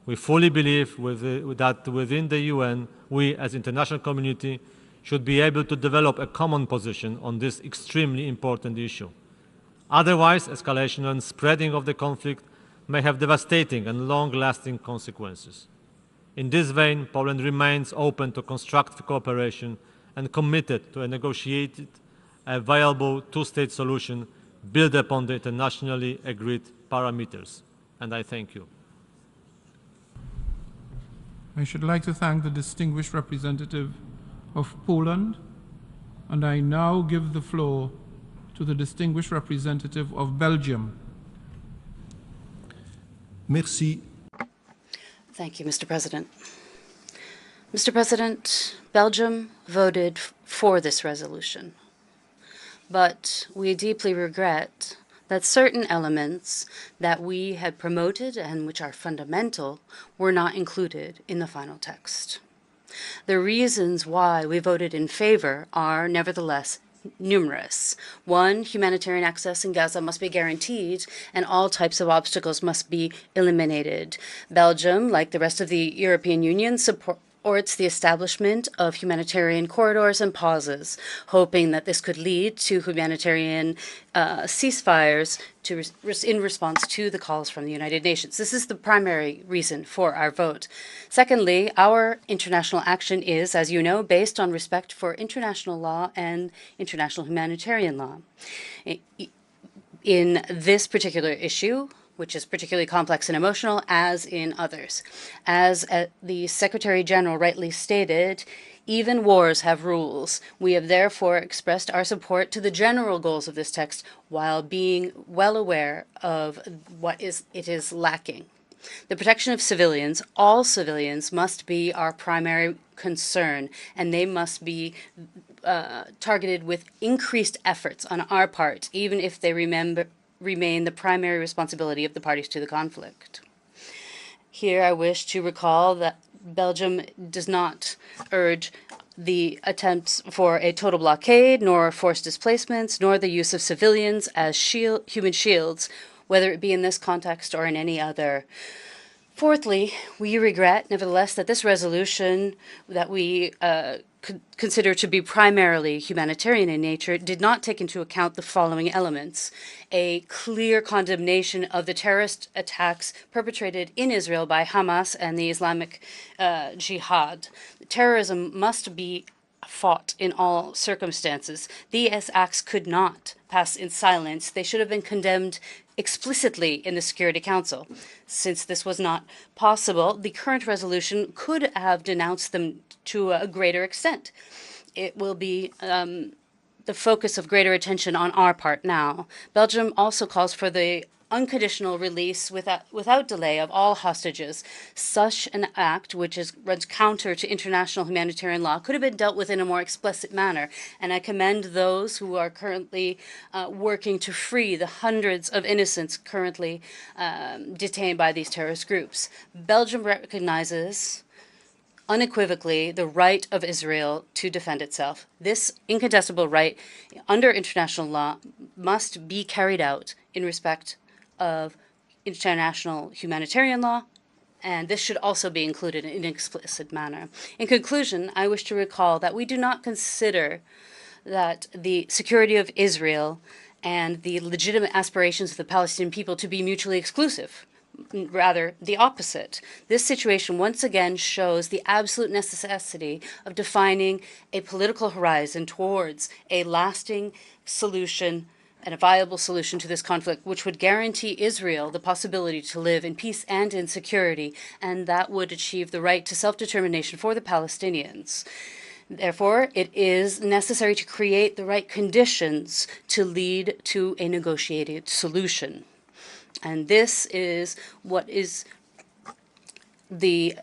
We fully believe that within the UN, we as international community should be able to develop a common position on this extremely important issue. Otherwise, escalation and spreading of the conflict may have devastating and long-lasting consequences. In this vein, Poland remains open to constructive cooperation and committed to a negotiated, a viable two-state solution built upon the internationally agreed parameters. And I thank you. I should like to thank the distinguished representative of Poland, and I now give the floor to the distinguished representative of Belgium. Merci. Thank you, Mr. President. Mr. President, Belgium voted for this resolution, but we deeply regret that certain elements that we had promoted and which are fundamental were not included in the final text. The reasons why we voted in favor are nevertheless numerous. One, humanitarian access in Gaza must be guaranteed and all types of obstacles must be eliminated. Belgium, like the rest of the European Union, supports the establishment of humanitarian corridors and pauses, hoping that this could lead to humanitarian ceasefires in response to the calls from the United Nations. This is the primary reason for our vote. Secondly, our international action is, as you know, based on respect for international law and international humanitarian law. In this particular issue, which is particularly complex and emotional, as in others. As the Secretary General rightly stated, even wars have rules. We have therefore expressed our support to the general goals of this text while being well aware of what it is lacking. The protection of civilians, all civilians, must be our primary concern, and they must be targeted with increased efforts on our part, even if they remain the primary responsibility of the parties to the conflict. Here I wish to recall that Belgium does not urge the attempts for a total blockade, nor forced displacements, nor the use of civilians as human shields, whether it be in this context or in any other. Fourthly, we regret, nevertheless, that this resolution that we consider to be primarily humanitarian in nature did not take into account the following elements: a clear condemnation of the terrorist attacks perpetrated in Israel by Hamas and the Islamic Jihad. Terrorism must be fought in all circumstances. These acts could not pass in silence. They should have been condemned explicitly in the Security Council. Since this was not possible, the current resolution could have denounced them to a greater extent. It will be the focus of greater attention on our part now. Belgium also calls for the unconditional release without delay of all hostages. Such an act, which runs counter to international humanitarian law, could have been dealt with in a more explicit manner, and I commend those who are currently working to free the hundreds of innocents currently detained by these terrorist groups. Belgium recognizes unequivocally the right of Israel to defend itself. This incontestable right under international law must be carried out in respect of international humanitarian law, and this should also be included in an explicit manner. In conclusion, I wish to recall that we do not consider that the security of Israel and the legitimate aspirations of the Palestinian people to be mutually exclusive. Rather, the opposite. This situation once again shows the absolute necessity of defining a political horizon towards a lasting solution and a viable solution to this conflict, which would guarantee Israel the possibility to live in peace and in security, and that would achieve the right to self-determination for the Palestinians. Therefore, it is necessary to create the right conditions to lead to a negotiated solution. And this is what is the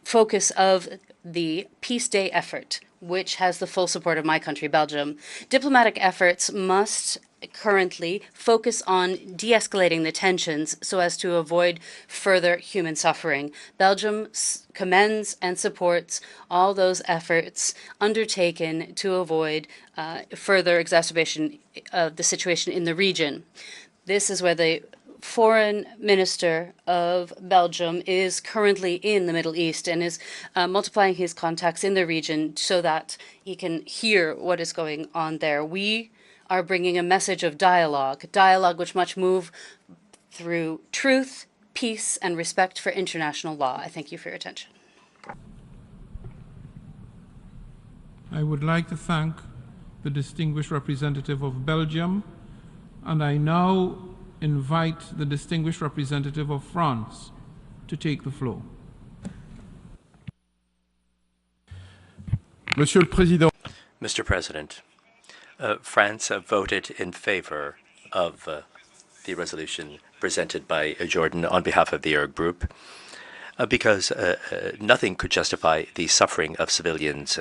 focus of the Peace Day effort, which has the full support of my country, Belgium. Diplomatic efforts must currently focus on de-escalating the tensions so as to avoid further human suffering. Belgium commends and supports all those efforts undertaken to avoid further exacerbation of the situation in the region. This is where the Foreign Minister of Belgium is currently in the Middle East and is multiplying his contacts in the region so that he can hear what is going on there. We are bringing a message of dialogue which must move through truth, peace, and respect for international law. I thank you for your attention. I would like to thank the distinguished representative of Belgium, and I now invite the distinguished representative of France to take the floor. Monsieur le Président. Mr. President, France voted in favor of the resolution presented by Jordan on behalf of the Arab group because nothing could justify the suffering of civilians.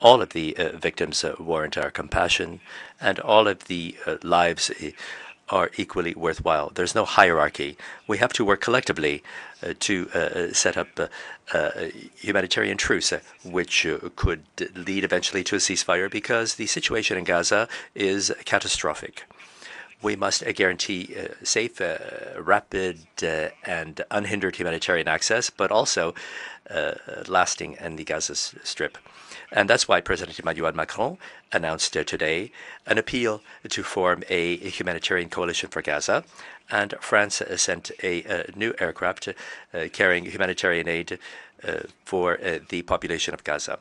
All of the victims warrant our compassion, and all of the lives are equally worthwhile. There's no hierarchy. We have to work collectively to set up humanitarian truce, which could lead eventually to a ceasefire, because the situation in Gaza is catastrophic. We must guarantee safe, rapid, and unhindered humanitarian access, but also lasting in the Gaza Strip. And that's why President Emmanuel Macron announced today an appeal to form a humanitarian coalition for Gaza. And France sent a new aircraft carrying humanitarian aid for the population of Gaza.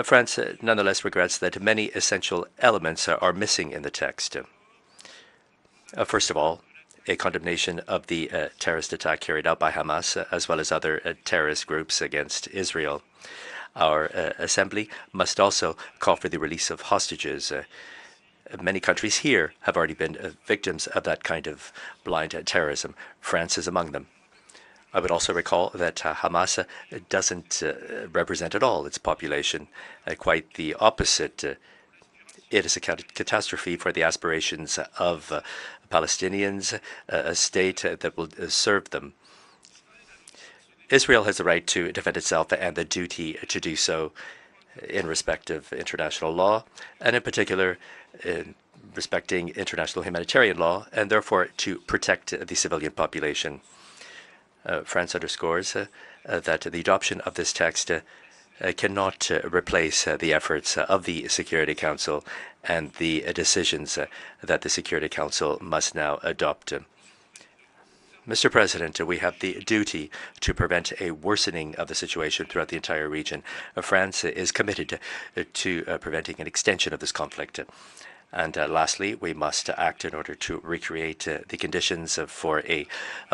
France nonetheless regrets that many essential elements are missing in the text. First of all, a condemnation of the terrorist attack carried out by Hamas, as well as other terrorist groups against Israel. Our assembly must also call for the release of hostages. Many countries here have already been victims of that kind of blind terrorism. France is among them. I would also recall that Hamas doesn't represent at all its population. Quite the opposite. It is a catastrophe for the aspirations of Palestinians, a state that will serve them. Israel has the right to defend itself and the duty to do so in respect of international law, and in particular in respecting international humanitarian law, and therefore to protect the civilian population. France underscores that the adoption of this text cannot replace the efforts of the Security Council and the decisions that the Security Council must now adopt. Mr. President, we have the duty to prevent a worsening of the situation throughout the entire region. France is committed to preventing an extension of this conflict. And lastly, we must act in order to recreate the conditions for a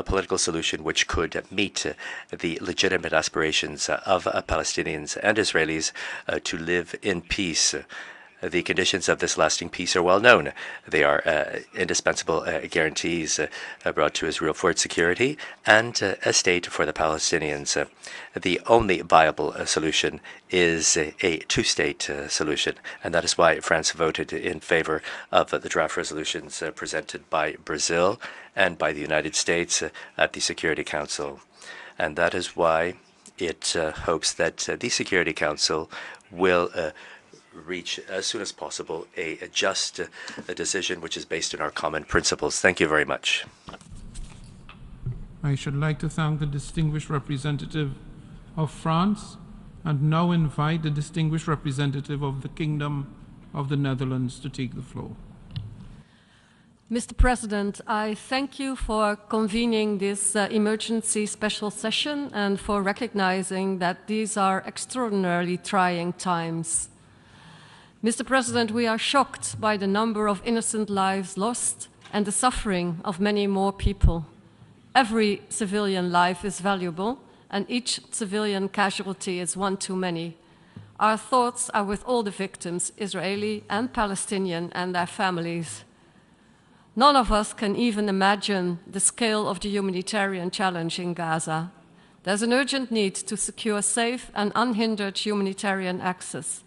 political solution which could meet the legitimate aspirations of Palestinians and Israelis to live in peace. The conditions of this lasting peace are well known. They are indispensable guarantees brought to Israel for its security and a state for the Palestinians. The only viable solution is a two-state solution, and that is why France voted in favor of the draft resolutions presented by Brazil and by the United States at the Security Council. And that is why it hopes that the Security Council will reach as soon as possible a just decision which is based on our common principles. Thank you very much. I should like to thank the distinguished representative of France and now invite the distinguished representative of the Kingdom of the Netherlands to take the floor. Mr. President, I thank you for convening this emergency special session and for recognizing that these are extraordinarily trying times. Mr. President, we are shocked by the number of innocent lives lost and the suffering of many more people. Every civilian life is valuable, and each civilian casualty is one too many. Our thoughts are with all the victims, Israeli and Palestinian, and their families. None of us can even imagine the scale of the humanitarian challenge in Gaza. There's an urgent need to secure safe and unhindered humanitarian access.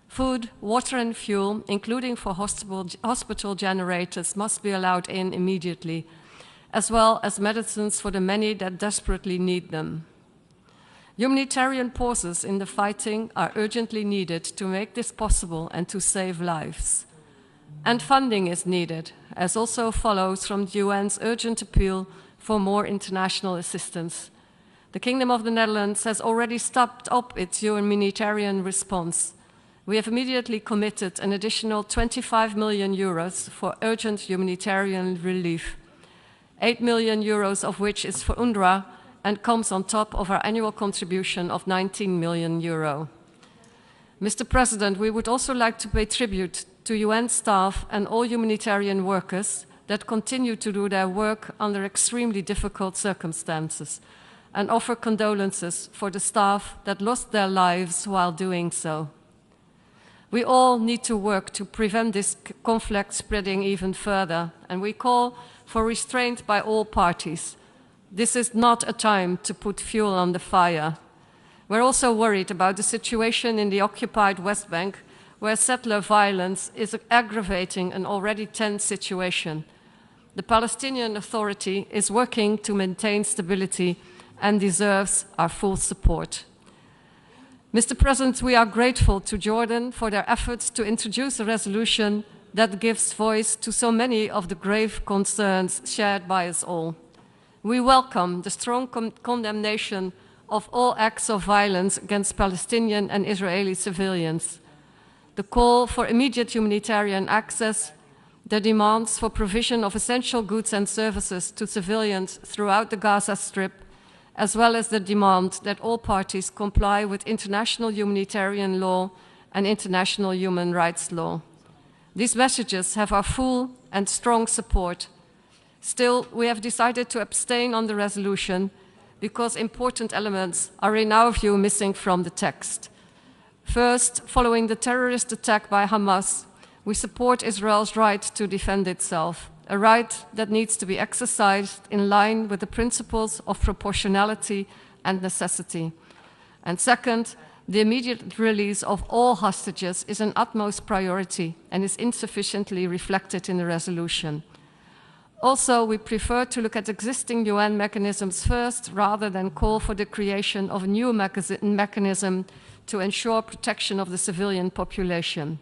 Food, water and fuel, including for hospital generators, must be allowed in immediately, as well as medicines for the many that desperately need them. Humanitarian pauses in the fighting are urgently needed to make this possible and to save lives. And funding is needed, as also follows from the UN's urgent appeal for more international assistance. The Kingdom of the Netherlands has already stepped up its humanitarian response. We have immediately committed an additional 25 million euros for urgent humanitarian relief, 8 million euros of which is for UNRWA and comes on top of our annual contribution of 19 million euro. Mr. President, we would also like to pay tribute to UN staff and all humanitarian workers that continue to do their work under extremely difficult circumstances, and offer condolences for the staff that lost their lives while doing so. We all need to work to prevent this conflict spreading even further, and we call for restraint by all parties. This is not a time to put fuel on the fire. We're also worried about the situation in the occupied West Bank, where settler violence is aggravating an already tense situation. The Palestinian Authority is working to maintain stability and deserves our full support. Mr. President, we are grateful to Jordan for their efforts to introduce a resolution that gives voice to so many of the grave concerns shared by us all. We welcome the strong condemnation of all acts of violence against Palestinian and Israeli civilians, the call for immediate humanitarian access, the demands for provision of essential goods and services to civilians throughout the Gaza Strip, as well as the demand that all parties comply with international humanitarian law and international human rights law. These messages have our full and strong support. Still, we have decided to abstain on the resolution because important elements are in our view missing from the text. First, following the terrorist attack by Hamas, we support Israel's right to defend itself, a right that needs to be exercised in line with the principles of proportionality and necessity. And second, the immediate release of all hostages is an utmost priority and is insufficiently reflected in the resolution. Also, we prefer to look at existing UN mechanisms first rather than call for the creation of a new mechanism to ensure protection of the civilian population.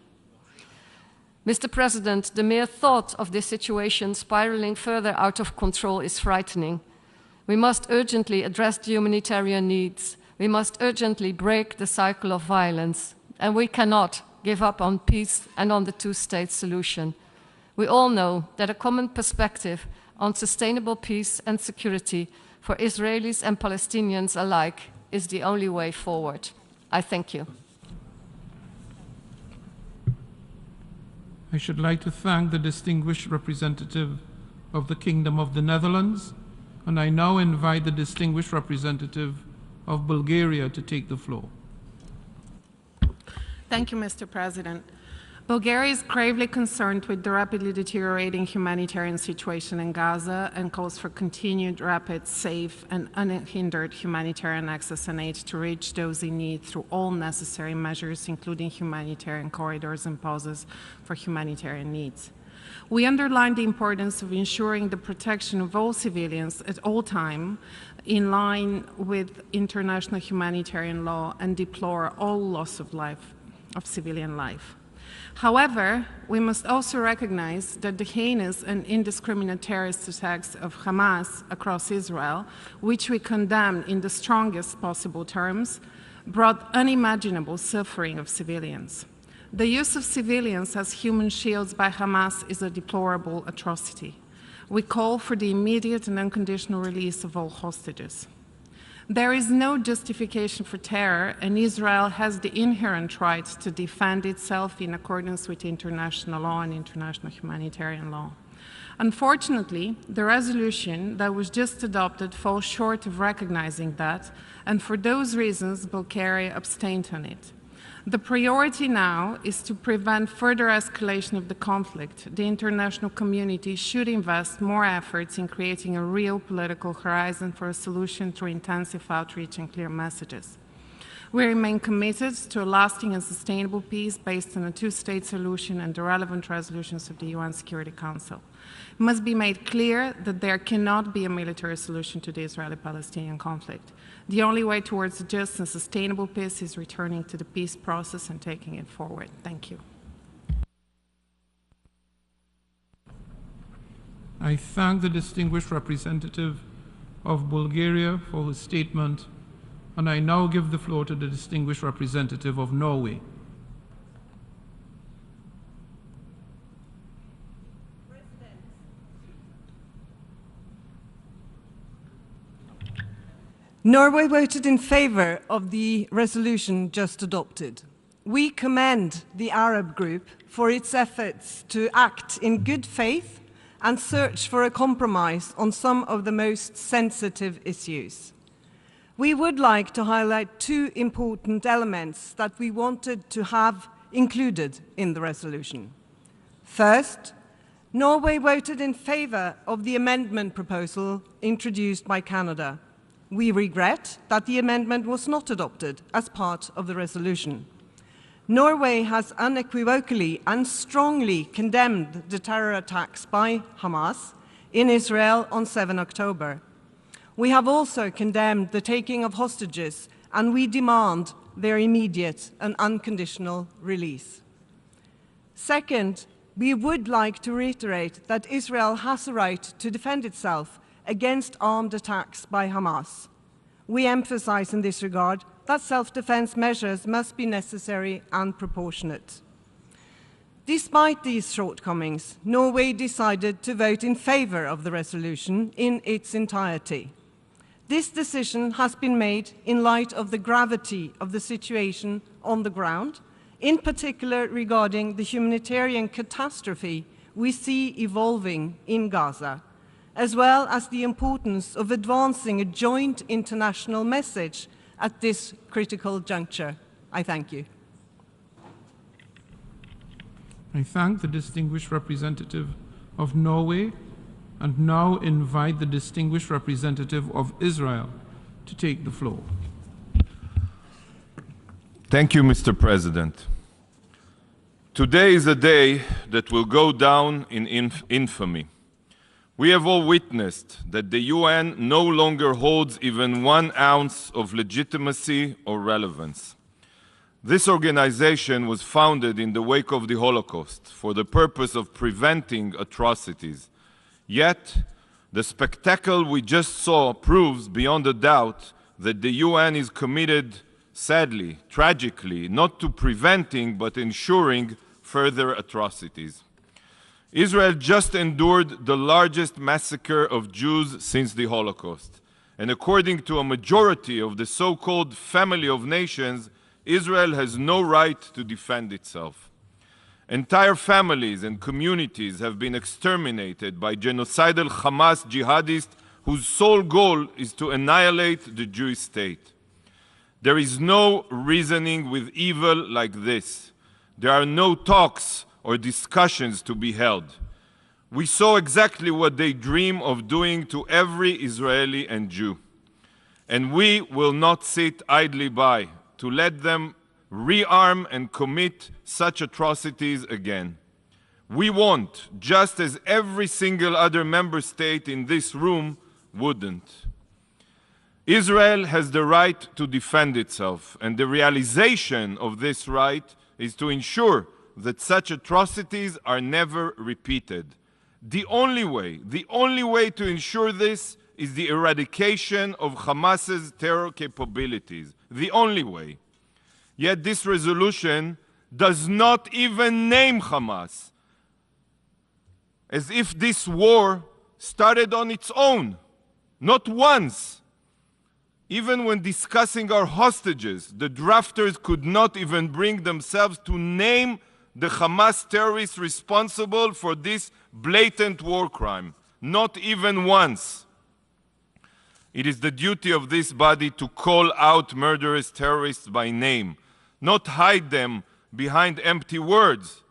Mr. President, the mere thought of this situation spiraling further out of control is frightening. We must urgently address the humanitarian needs. We must urgently break the cycle of violence. And we cannot give up on peace and on the two-state solution. We all know that a common perspective on sustainable peace and security for Israelis and Palestinians alike is the only way forward. I thank you. I should like to thank the distinguished representative of the Kingdom of the Netherlands, and I now invite the distinguished representative of Bulgaria to take the floor. Thank you, Mr. President. Bulgaria is gravely concerned with the rapidly deteriorating humanitarian situation in Gaza and calls for continued, rapid, safe, and unhindered humanitarian access and aid to reach those in need through all necessary measures, including humanitarian corridors and pauses for humanitarian needs. We underline the importance of ensuring the protection of all civilians at all times, in line with international humanitarian law, and deplore all loss of life, of civilian life. However, we must also recognize that the heinous and indiscriminate terrorist attacks of Hamas across Israel, which we condemn in the strongest possible terms, brought unimaginable suffering of civilians. The use of civilians as human shields by Hamas is a deplorable atrocity. We call for the immediate and unconditional release of all hostages. There is no justification for terror, and Israel has the inherent right to defend itself in accordance with international law and international humanitarian law. Unfortunately, the resolution that was just adopted falls short of recognizing that, and for those reasons, Bulgaria abstained on it. The priority now is to prevent further escalation of the conflict. The international community should invest more efforts in creating a real political horizon for a solution through intensive outreach and clear messages. We remain committed to a lasting and sustainable peace based on a two-state solution and the relevant resolutions of the UN Security Council. It must be made clear that there cannot be a military solution to the Israeli-Palestinian conflict. The only way towards a just and sustainable peace is returning to the peace process and taking it forward. Thank you. I thank the distinguished representative of Bulgaria for his statement, and I now give the floor to the distinguished representative of Norway. Norway voted in favor of the resolution just adopted. We commend the Arab group for its efforts to act in good faith and search for a compromise on some of the most sensitive issues. We would like to highlight two important elements that we wanted to have included in the resolution. First, Norway voted in favor of the amendment proposal introduced by Canada. We regret that the amendment was not adopted as part of the resolution. Norway has unequivocally and strongly condemned the terror attacks by Hamas in Israel on 7 October. We have also condemned the taking of hostages, and we demand their immediate and unconditional release. Second, we would like to reiterate that Israel has a right to defend itself against armed attacks by Hamas. We emphasize in this regard that self-defense measures must be necessary and proportionate. Despite these shortcomings, Norway decided to vote in favor of the resolution in its entirety. This decision has been made in light of the gravity of the situation on the ground, in particular regarding the humanitarian catastrophe we see evolving in Gaza, as well as the importance of advancing a joint international message at this critical juncture. I thank you. I thank the distinguished representative of Norway and now invite the distinguished representative of Israel to take the floor. Thank you, Mr. President. Today is a day that will go down in infamy. We have all witnessed that the UN no longer holds even 1 ounce of legitimacy or relevance. This organization was founded in the wake of the Holocaust for the purpose of preventing atrocities. Yet, the spectacle we just saw proves beyond a doubt that the UN is committed, sadly, tragically, not to preventing but ensuring further atrocities. Israel just endured the largest massacre of Jews since the Holocaust. And according to a majority of the so-called family of nations, Israel has no right to defend itself. Entire families and communities have been exterminated by genocidal Hamas jihadists whose sole goal is to annihilate the Jewish state. There is no reasoning with evil like this. There are no talks or discussions to be held. We saw exactly what they dream of doing to every Israeli and Jew. And we will not sit idly by to let them rearm and commit such atrocities again. We won't, just as every single other member state in this room wouldn't. Israel has the right to defend itself, and the realization of this right is to ensure that such atrocities are never repeated. The only way to ensure this is the eradication of Hamas's terror capabilities. The only way. Yet this resolution does not even name Hamas, as if this war started on its own. Not once. Even when discussing our hostages, the drafters could not even bring themselves to name the Hamas terrorists responsible for this blatant war crime. Not even once. It is the duty of this body to call out murderous terrorists by name, not hide them behind empty words.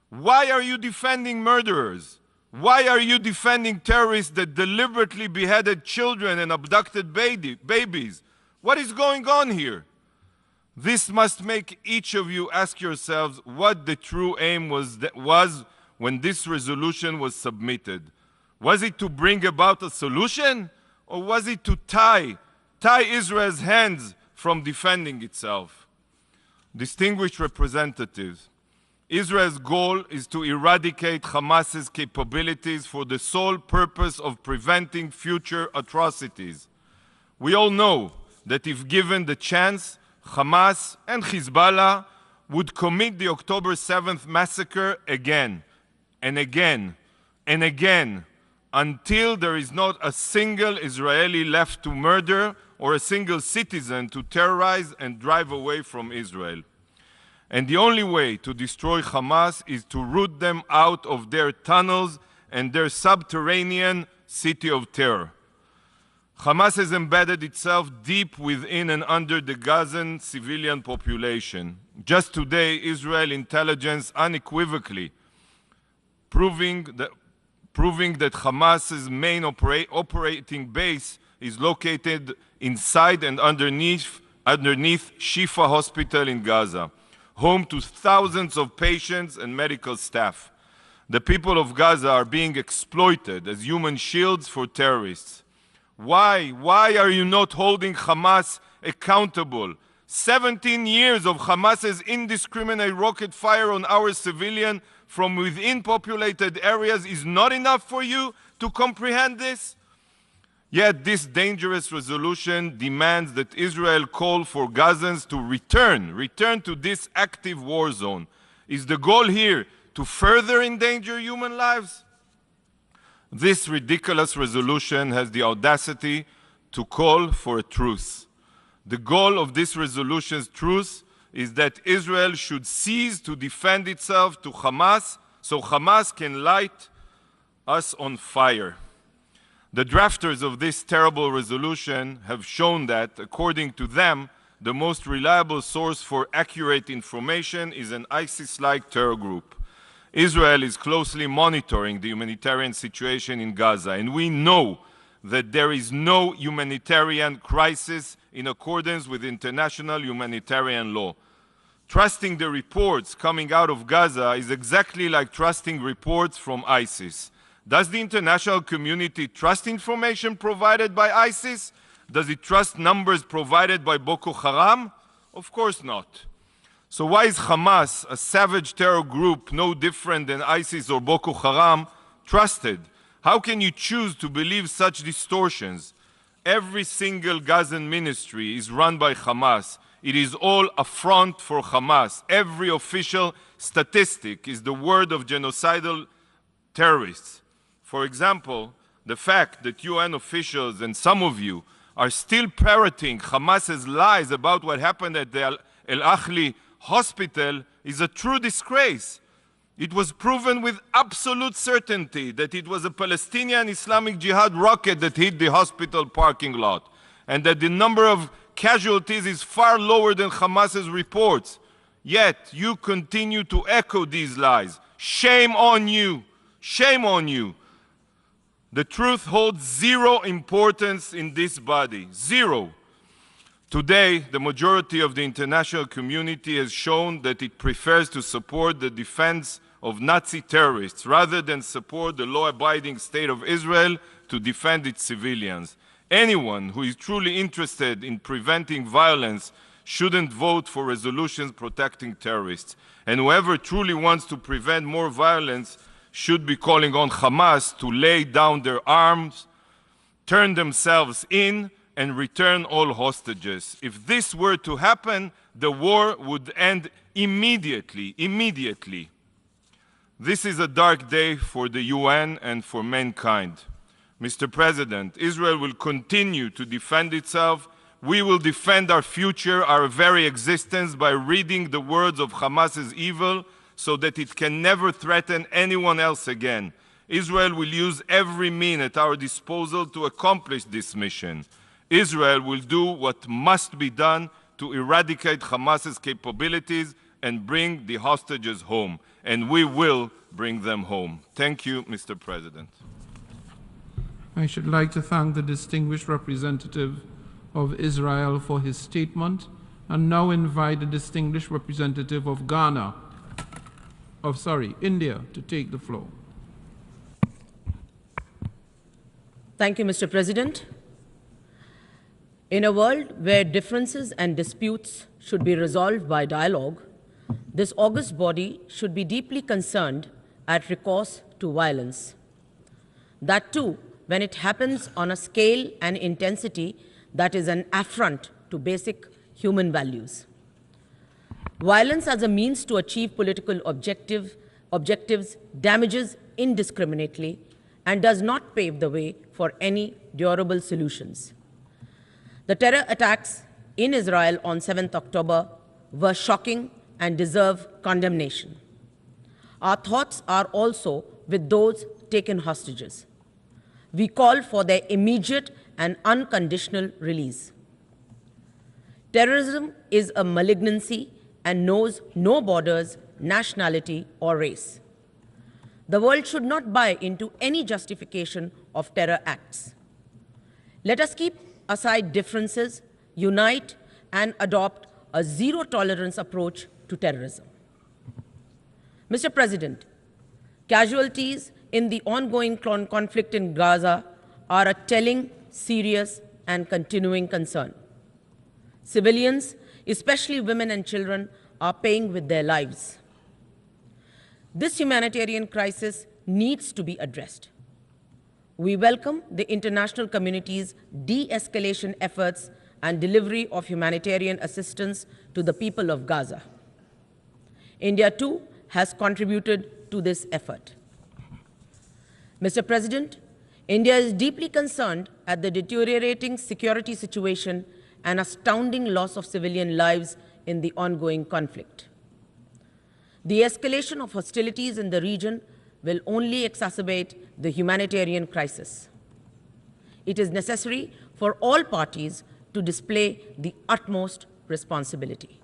Why are you defending murderers? Why are you defending terrorists that deliberately beheaded children and abducted babies? What is going on here? This must make each of you ask yourselves what the true aim was when this resolution was submitted. Was it to bring about a solution, or was it to tie Israel's hands from defending itself? Distinguished representatives, Israel's goal is to eradicate Hamas's capabilities for the sole purpose of preventing future atrocities. We all know that if given the chance, Hamas and Hezbollah would commit the October 7th massacre again and again and again until there is not a single Israeli left to murder or a single citizen to terrorize and drive away from Israel. And the only way to destroy Hamas is to root them out of their tunnels and their subterranean city of terror. Hamas has embedded itself deep within and under the Gazan civilian population. Just today, Israel intelligence unequivocally proving that Hamas's main operating base is located inside and underneath Shifa Hospital in Gaza, home to thousands of patients and medical staff. The people of Gaza are being exploited as human shields for terrorists. Why are you not holding Hamas accountable? 17 years of Hamas's indiscriminate rocket fire on our civilians from within populated areas is not enough for you to comprehend this? Yet this dangerous resolution demands that Israel call for Gazans to return to this active war zone. Is the goal here to further endanger human lives? This ridiculous resolution has the audacity to call for a truce. The goal of this resolution's truce is that Israel should cease to defend itself to Hamas so Hamas can light us on fire. The drafters of this terrible resolution have shown that, according to them, the most reliable source for accurate information is an ISIS-like terror group. Israel is closely monitoring the humanitarian situation in Gaza, and we know that there is no humanitarian crisis in accordance with international humanitarian law. Trusting the reports coming out of Gaza is exactly like trusting reports from ISIS. Does the international community trust information provided by ISIS? Does it trust numbers provided by Boko Haram? Of course not. So why is Hamas, a savage terror group no different than ISIS or Boko Haram, trusted? How can you choose to believe such distortions? Every single Gazan ministry is run by Hamas. It is all a front for Hamas. Every official statistic is the word of genocidal terrorists. For example, the fact that UN officials and some of you are still parroting Hamas's lies about what happened at the Al-Ahli hospital is a true disgrace. It was proven with absolute certainty that it was a Palestinian Islamic Jihad rocket that hit the hospital parking lot, and that the number of casualties is far lower than Hamas's reports. Yet you continue to echo these lies. Shame on you. Shame on you. The truth holds zero importance in this body. Zero. Today, the majority of the international community has shown that it prefers to support the defense of Nazi terrorists rather than support the law-abiding state of Israel to defend its civilians. Anyone who is truly interested in preventing violence shouldn't vote for resolutions protecting terrorists. And whoever truly wants to prevent more violence should be calling on Hamas to lay down their arms, turn themselves in, and return all hostages. If this were to happen, the war would end immediately. This is a dark day for the UN and for mankind. Mr. President, Israel will continue to defend itself. We will defend our future, our very existence, by reading the words of Hamas's evil so that it can never threaten anyone else again. Israel will use every means at our disposal to accomplish this mission. Israel will do what must be done to eradicate Hamas's capabilities and bring the hostages home. And we will bring them home. Thank you, Mr. President. I should like to thank the distinguished representative of Israel for his statement, and now invite the distinguished representative of India, to take the floor. Thank you, Mr. President. In a world where differences and disputes should be resolved by dialogue, this august body should be deeply concerned at recourse to violence. That too, when it happens on a scale and intensity that is an affront to basic human values. Violence as a means to achieve political objectives damages indiscriminately and does not pave the way for any durable solutions. The terror attacks in Israel on 7th October were shocking and deserve condemnation. Our thoughts are also with those taken hostages. We call for their immediate and unconditional release. Terrorism is a malignancy and knows no borders, nationality, or race. The world should not buy into any justification of terror acts. Let us keep aside differences, unite, and adopt a zero-tolerance approach to terrorism. Mr. President, casualties in the ongoing conflict in Gaza are a telling, serious, and continuing concern. Civilians, especially women and children, are paying with their lives. This humanitarian crisis needs to be addressed. We welcome the international community's de-escalation efforts and delivery of humanitarian assistance to the people of Gaza. India, too, has contributed to this effort. Mr. President, India is deeply concerned at the deteriorating security situation and astounding loss of civilian lives in the ongoing conflict. The escalation of hostilities in the region will only exacerbate the humanitarian crisis. It is necessary for all parties to display the utmost responsibility.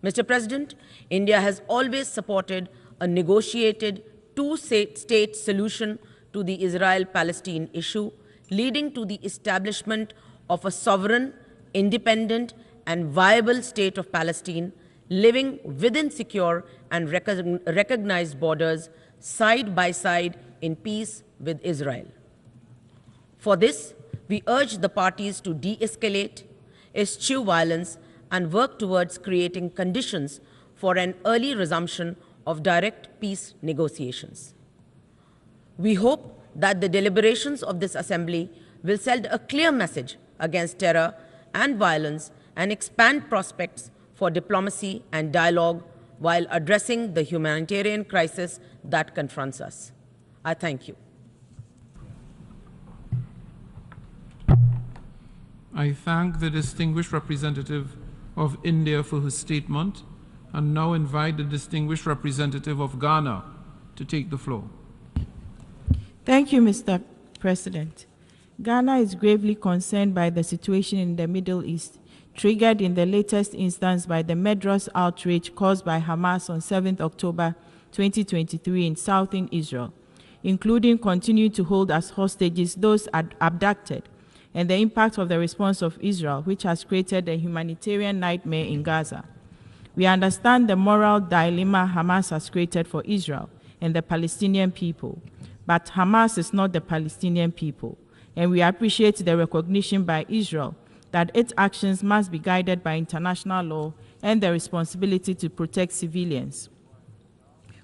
Mr. President, India has always supported a negotiated two-state solution to the Israel-Palestine issue, leading to the establishment of a sovereign, independent, and viable state of Palestine, living within secure and recognized borders, side by side in peace with Israel. For this, we urge the parties to de-escalate, eschew violence, and work towards creating conditions for an early resumption of direct peace negotiations. We hope that the deliberations of this Assembly will send a clear message against terror and violence and expand prospects for diplomacy and dialogue while addressing the humanitarian crisis that confronts us. I thank you. I thank the distinguished representative of India for his statement, and now invite the distinguished representative of Ghana to take the floor. Thank you, Mr. President. Ghana is gravely concerned by the situation in the Middle East, triggered in the latest instance by the murderous outrage caused by Hamas on 7th October 2023 in southern Israel, including continuing to hold as hostages those abducted, and the impact of the response of Israel, which has created a humanitarian nightmare in Gaza. We understand the moral dilemma Hamas has created for Israel and the Palestinian people, but Hamas is not the Palestinian people, and we appreciate the recognition by Israel that its actions must be guided by international law and the responsibility to protect civilians.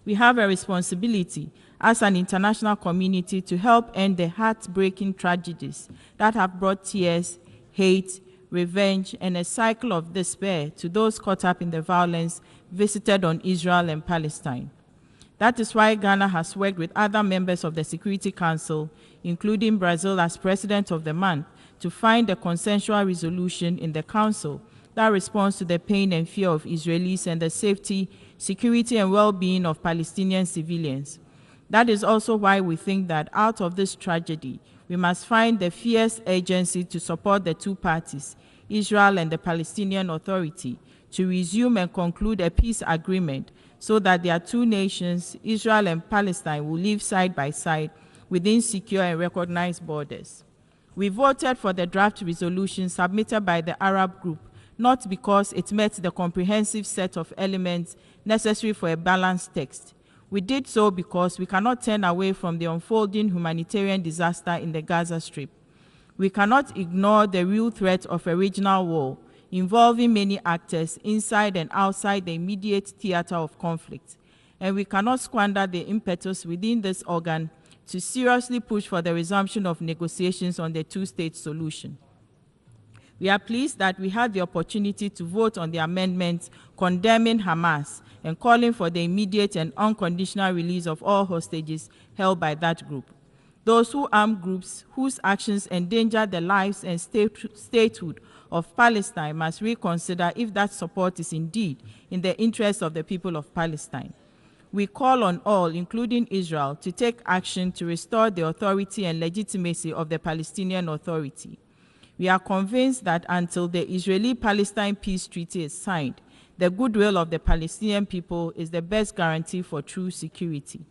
We have a responsibility as an international community to help end the heartbreaking tragedies that have brought tears, hate, revenge, and a cycle of despair to those caught up in the violence visited on Israel and Palestine. That is why Ghana has worked with other members of the Security Council, including Brazil as President of the month, to find a consensual resolution in the Council that responds to the pain and fear of Israelis and the safety, security, and well-being of Palestinian civilians. That is also why we think that out of this tragedy, we must find the fierce urgency to support the two parties Israel and the Palestinian Authority, to resume and conclude a peace agreement so that their two nations, Israel and Palestine, will live side by side within secure and recognized borders. We voted for the draft resolution submitted by the Arab group, not because it met the comprehensive set of elements necessary for a balanced text. We did so because we cannot turn away from the unfolding humanitarian disaster in the Gaza Strip. We cannot ignore the real threat of a regional war involving many actors inside and outside the immediate theater of conflict. And we cannot squander the impetus within this organ to seriously push for the resumption of negotiations on the two-state solution. We are pleased that we had the opportunity to vote on the amendments condemning Hamas and calling for the immediate and unconditional release of all hostages held by that group. Those who arm groups whose actions endanger the lives and statehood of Palestine must reconsider if that support is indeed in the interest of the people of Palestine. We call on all, including Israel, to take action to restore the authority and legitimacy of the Palestinian Authority. We are convinced that until the Israeli-Palestine peace treaty is signed, the goodwill of the Palestinian people is the best guarantee for true security.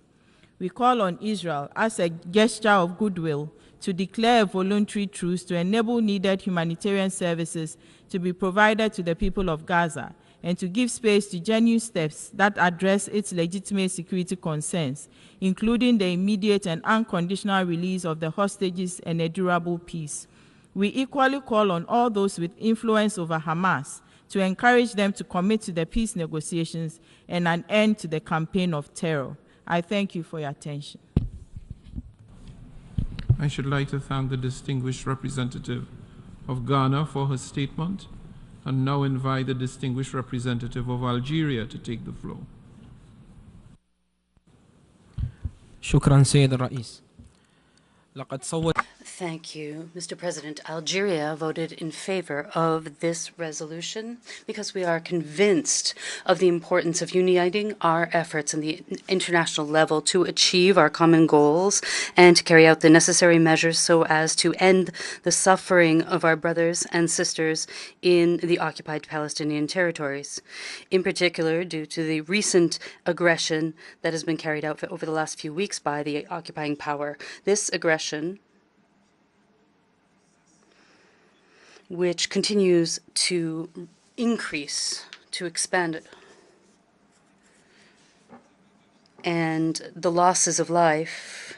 We call on Israel, as a gesture of goodwill, to declare a voluntary truce to enable needed humanitarian services to be provided to the people of Gaza and to give space to genuine steps that address its legitimate security concerns, including the immediate and unconditional release of the hostages and a durable peace. We equally call on all those with influence over Hamas to encourage them to commit to the peace negotiations and an end to the campaign of terror. I thank you for your attention. I should like to thank the distinguished representative of Ghana for her statement, and now invite the distinguished representative of Algeria to take the floor. شكرا سيد الرئيس. لقد صوت Thank you, Mr. President. Algeria voted in favor of this resolution because we are convinced of the importance of uniting our efforts on the international level to achieve our common goals and to carry out the necessary measures so as to end the suffering of our brothers and sisters in the occupied Palestinian territories, in particular due to the recent aggression that has been carried out over the last few weeks by the occupying power. This aggression, which continues to increase, to expand, and the losses of life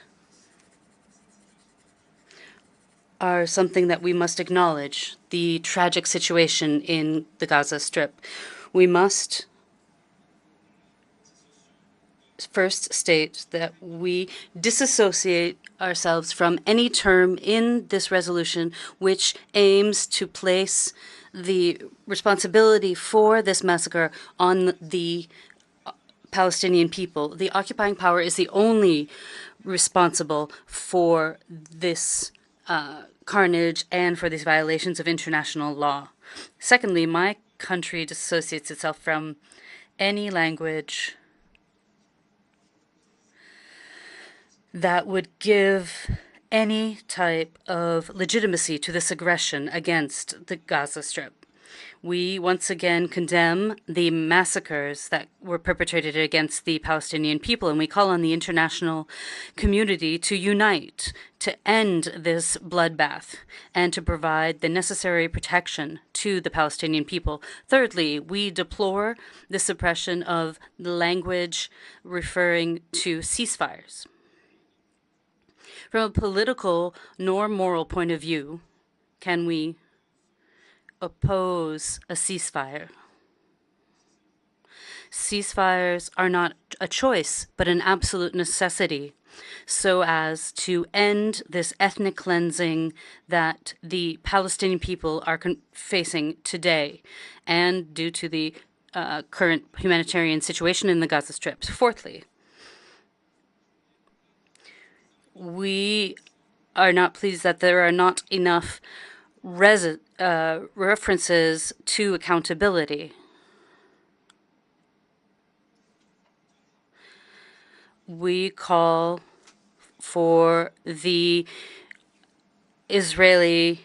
are something that we must acknowledge, the tragic situation in the Gaza Strip. We must first state that we disassociate ourselves from any term in this resolution which aims to place the responsibility for this massacre on the Palestinian people. The occupying power is the only responsible for this carnage and for these violations of international law. Secondly, my country dissociates itself from any language that would give any type of legitimacy to this aggression against the Gaza Strip. We once again condemn the massacres that were perpetrated against the Palestinian people, and we call on the international community to unite, to end this bloodbath, and to provide the necessary protection to the Palestinian people. Thirdly, we deplore the suppression of the language referring to ceasefires. From a political nor moral point of view, can we oppose a ceasefire? Ceasefires are not a choice, but an absolute necessity, so as to end this ethnic cleansing that the Palestinian people are facing today, and due to the current humanitarian situation in the Gaza Strip. Fourthly, we are not pleased that there are not enough references to accountability. We call for the Israeli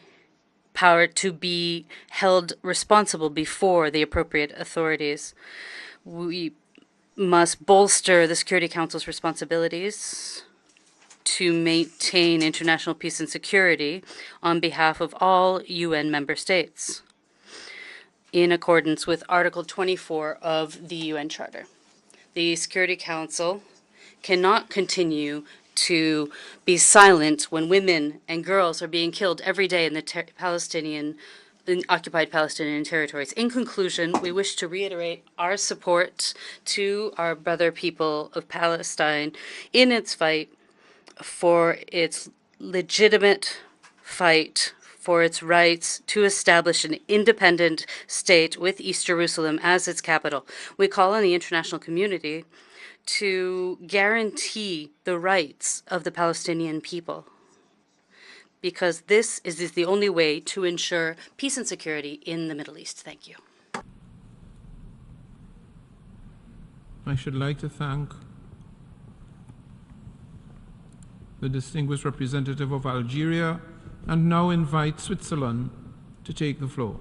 power to be held responsible before the appropriate authorities. We must bolster the Security Council's responsibilities to maintain international peace and security on behalf of all UN member states, in accordance with Article 24 of the UN Charter. The Security Council cannot continue to be silent when women and girls are being killed every day in the occupied Palestinian territories. In conclusion, we wish to reiterate our support to our brother people of Palestine in its fight for its legitimate fight for its rights to establish an independent state with East Jerusalem as its capital. We call on the international community to guarantee the rights of the Palestinian people, because this is the only way to ensure peace and security in the Middle East. Thank you. I should like to thank the distinguished representative of Algeria and now invite Switzerland to take the floor.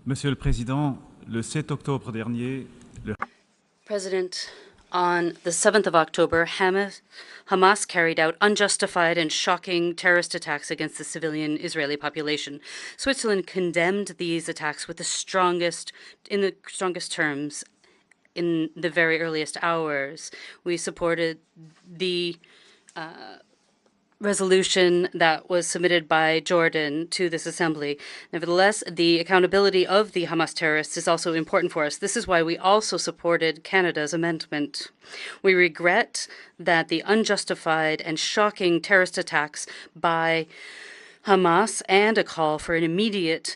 Monsieur le Président, le 7 octobre dernier, President, on the 7th of October, Hamas carried out unjustified and shocking terrorist attacks against the civilian Israeli population. Switzerland condemned these attacks in the strongest terms in the very earliest hours. We supported the resolution that was submitted by Jordan to this assembly. Nevertheless, the accountability of the Hamas terrorists is also important for us. This is why we also supported Canada's amendment. We regret that the unjustified and shocking terrorist attacks by Hamas and a call for an immediate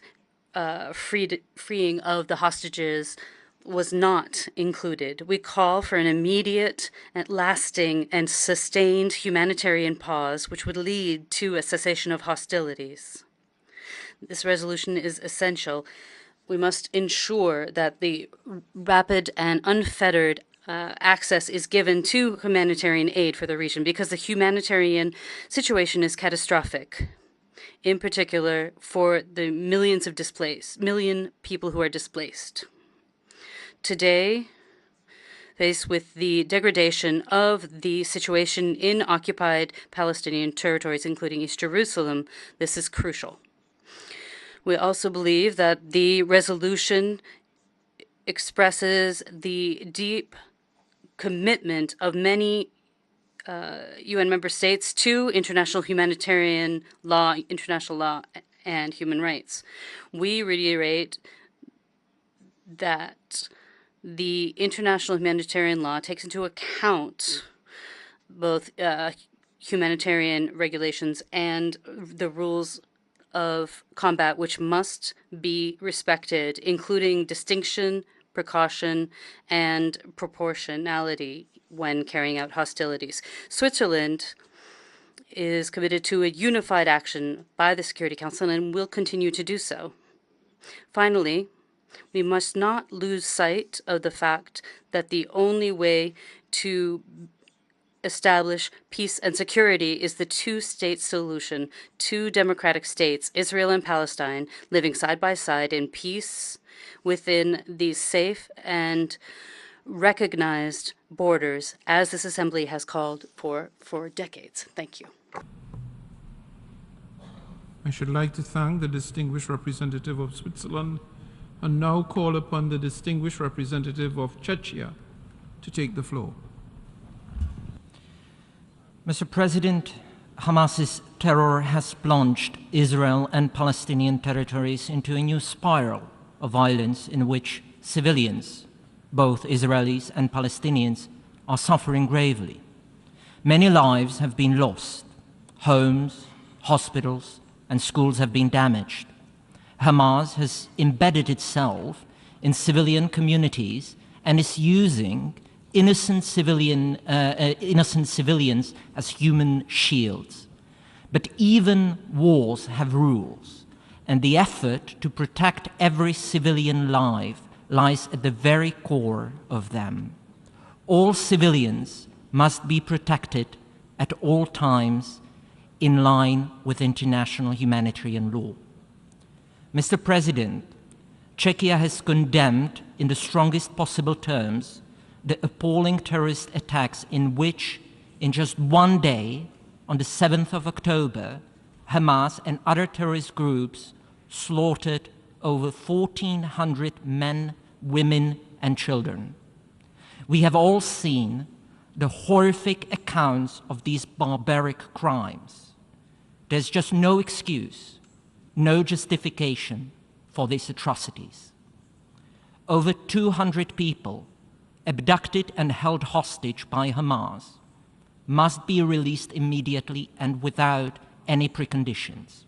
freeing of the hostages was not included. We call for an immediate and lasting and sustained humanitarian pause, which would lead to a cessation of hostilities. This resolution is essential. We must ensure that the rapid and unfettered access is given to humanitarian aid for the region, because the humanitarian situation is catastrophic, in particular for the million people who are displaced. Today, faced with the degradation of the situation in occupied Palestinian territories, including East Jerusalem, this is crucial. We also believe that the resolution expresses the deep commitment of many UN member states to international humanitarian law, international law, and human rights. We reiterate that the international humanitarian law takes into account both humanitarian regulations and the rules of combat, which must be respected, including distinction, precaution, and proportionality when carrying out hostilities. Switzerland is committed to a unified action by the Security Council and will continue to do so. Finally, we must not lose sight of the fact that the only way to establish peace and security is the two-state solution, two democratic states, Israel and Palestine, living side by side in peace within these safe and recognized borders, as this assembly has called for decades. Thank you. I should like to thank the distinguished representative of Switzerland and now call upon the distinguished representative of Czechia to take the floor. Mr. President, Hamas's terror has plunged Israel and Palestinian territories into a new spiral of violence in which civilians, both Israelis and Palestinians, are suffering gravely. Many lives have been lost. Homes, hospitals, and schools have been damaged. Hamas has embedded itself in civilian communities and is using innocent civilians as human shields. But even wars have rules, and the effort to protect every civilian life lies at the very core of them. All civilians must be protected at all times in line with international humanitarian law. Mr. President, Czechia has condemned in the strongest possible terms the appalling terrorist attacks in which, in just one day, on the 7th of October, Hamas and other terrorist groups slaughtered over 1,400 men, women, and children. We have all seen the horrific accounts of these barbaric crimes. There's just no excuse, no justification for these atrocities. Over 200 people abducted and held hostage by Hamas must be released immediately and without any preconditions.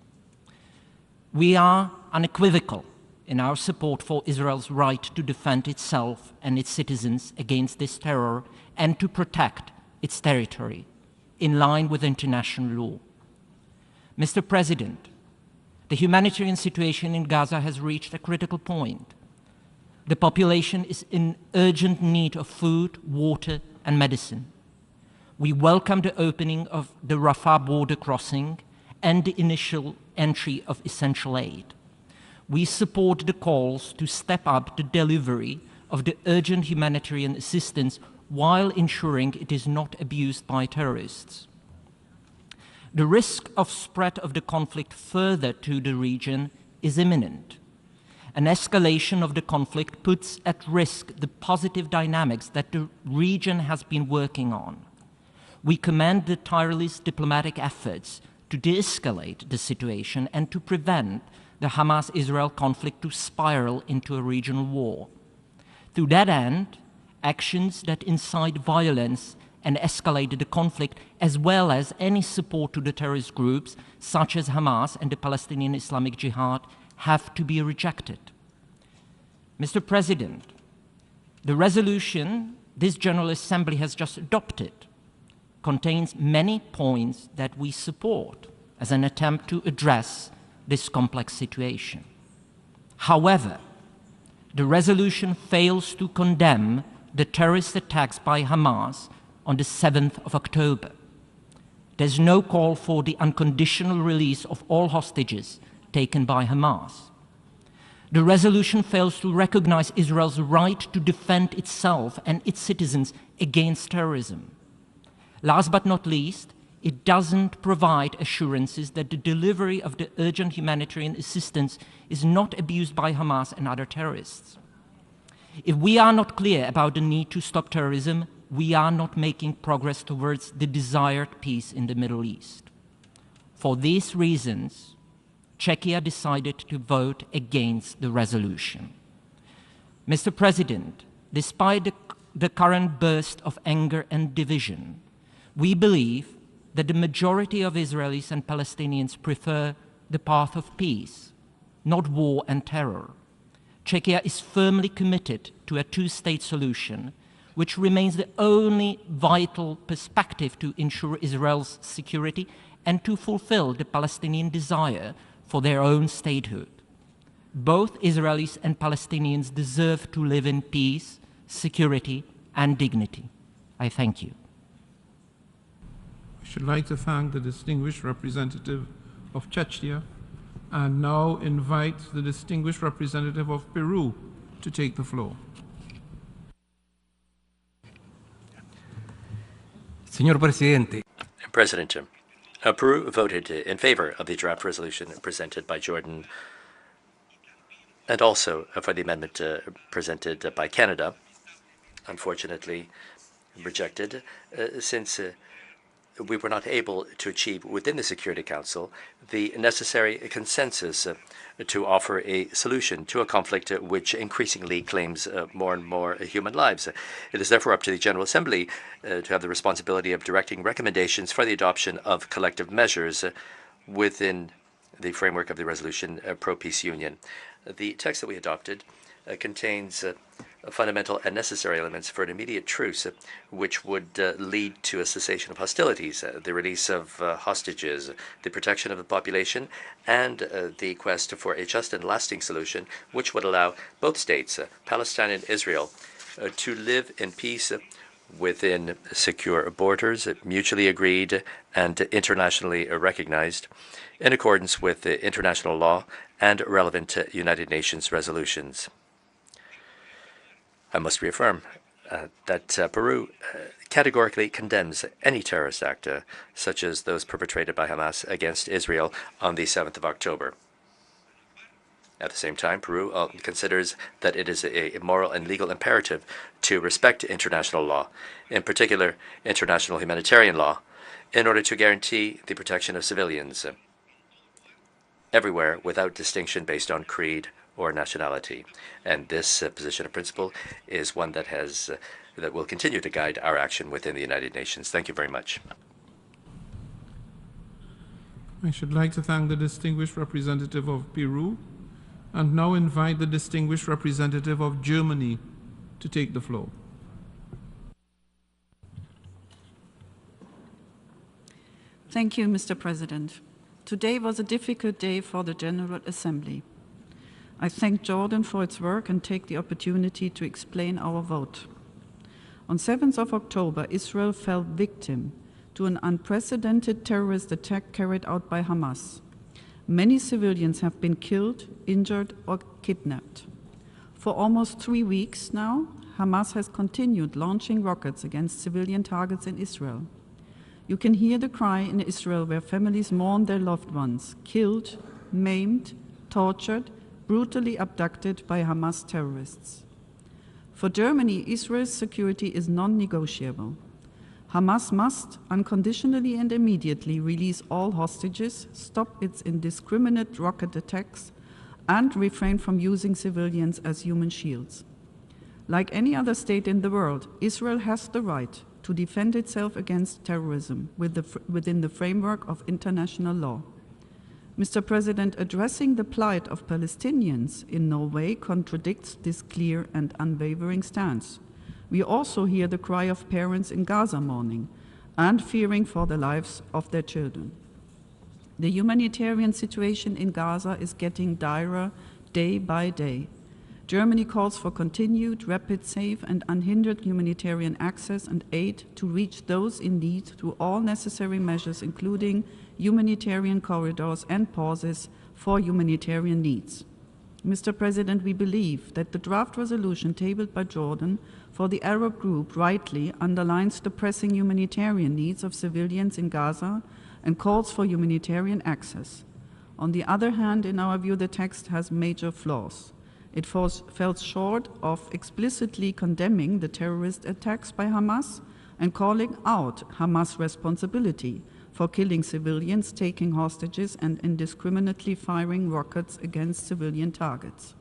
We are unequivocal in our support for Israel's right to defend itself and its citizens against this terror and to protect its territory in line with international law. Mr. President, the humanitarian situation in Gaza has reached a critical point. The population is in urgent need of food, water, and medicine. We welcome the opening of the Rafah border crossing and the initial entry of essential aid. We support the calls to step up the delivery of the urgent humanitarian assistance while ensuring it is not abused by terrorists. The risk of spread of the conflict further to the region is imminent. An escalation of the conflict puts at risk the positive dynamics that the region has been working on. We commend the tireless diplomatic efforts to de-escalate the situation and to prevent the Hamas-Israel conflict to spiral into a regional war. To that end, actions that incite violence and escalate the conflict, as well as any support to the terrorist groups such as Hamas and the Palestinian Islamic Jihad, have to be rejected. Mr. President, the resolution this General Assembly has just adopted contains many points that we support as an attempt to address this complex situation. However, the resolution fails to condemn the terrorist attacks by Hamas on the 7th of October. There's no call for the unconditional release of all hostages taken by Hamas. The resolution fails to recognize Israel's right to defend itself and its citizens against terrorism. Last but not least, it doesn't provide assurances that the delivery of the urgent humanitarian assistance is not abused by Hamas and other terrorists. If we are not clear about the need to stop terrorism, we are not making progress towards the desired peace in the Middle East. For these reasons, Czechia decided to vote against the resolution. Mr. President, despite the current burst of anger and division, we believe that the majority of Israelis and Palestinians prefer the path of peace, not war and terror. Czechia is firmly committed to a two-state solution, which remains the only vital perspective to ensure Israel's security and to fulfill the Palestinian desire for their own statehood. Both Israelis and Palestinians deserve to live in peace, security, and dignity. I thank you. I should like to thank the distinguished representative of Chechnya and now invite the distinguished representative of Peru to take the floor. Señor Presidente. President, Peru voted in favor of the draft resolution presented by Jordan and also for the amendment presented by Canada. Unfortunately, rejected since we were not able to achieve within the Security Council the necessary consensus to offer a solution to a conflict which increasingly claims more and more human lives. It is therefore up to the General Assembly to have the responsibility of directing recommendations for the adoption of collective measures within the framework of the resolution pro-peace union. The text that we adopted contains fundamental and necessary elements for an immediate truce, which would lead to a cessation of hostilities, the release of hostages, the protection of the population, and the quest for a just and lasting solution, which would allow both states, Palestine and Israel, to live in peace within secure borders, mutually agreed and internationally recognized in accordance with international law and relevant United Nations resolutions. I must reaffirm that Peru categorically condemns any terrorist act such as those perpetrated by Hamas against Israel on the 7th of October. At the same time, Peru considers that it is a moral and legal imperative to respect international law, in particular international humanitarian law, in order to guarantee the protection of civilians everywhere without distinction based on creed or nationality. And this position of principle is one that will continue to guide our action within the United Nations. Thank you very much. I should like to thank the distinguished representative of Peru and now invite the distinguished representative of Germany to take the floor. Thank you, Mr. President. Today was a difficult day for the General Assembly. I thank Jordan for its work and take the opportunity to explain our vote. On 7th of October, Israel fell victim to an unprecedented terrorist attack carried out by Hamas. Many civilians have been killed, injured, or kidnapped. For almost 3 weeks now, Hamas has continued launching rockets against civilian targets in Israel. You can hear the cry in Israel where families mourn their loved ones, killed, maimed, tortured, brutally abducted by Hamas terrorists. For Germany, Israel's security is non-negotiable. Hamas must unconditionally and immediately release all hostages, stop its indiscriminate rocket attacks, and refrain from using civilians as human shields. Like any other state in the world, Israel has the right to defend itself against terrorism within the framework of international law. Mr. President, addressing the plight of Palestinians in no way contradicts this clear and unwavering stance. We also hear the cry of parents in Gaza mourning and fearing for the lives of their children. The humanitarian situation in Gaza is getting direr day by day. Germany calls for continued, rapid, safe, and unhindered humanitarian access and aid to reach those in need through all necessary measures, including humanitarian corridors and pauses for humanitarian needs. Mr. President, we believe that the draft resolution tabled by Jordan for the Arab group rightly underlines the pressing humanitarian needs of civilians in Gaza and calls for humanitarian access. On the other hand, in our view, the text has major flaws. It fell short of explicitly condemning the terrorist attacks by Hamas and calling out Hamas' responsibility for killing civilians, taking hostages, and indiscriminately firing rockets against civilian targets.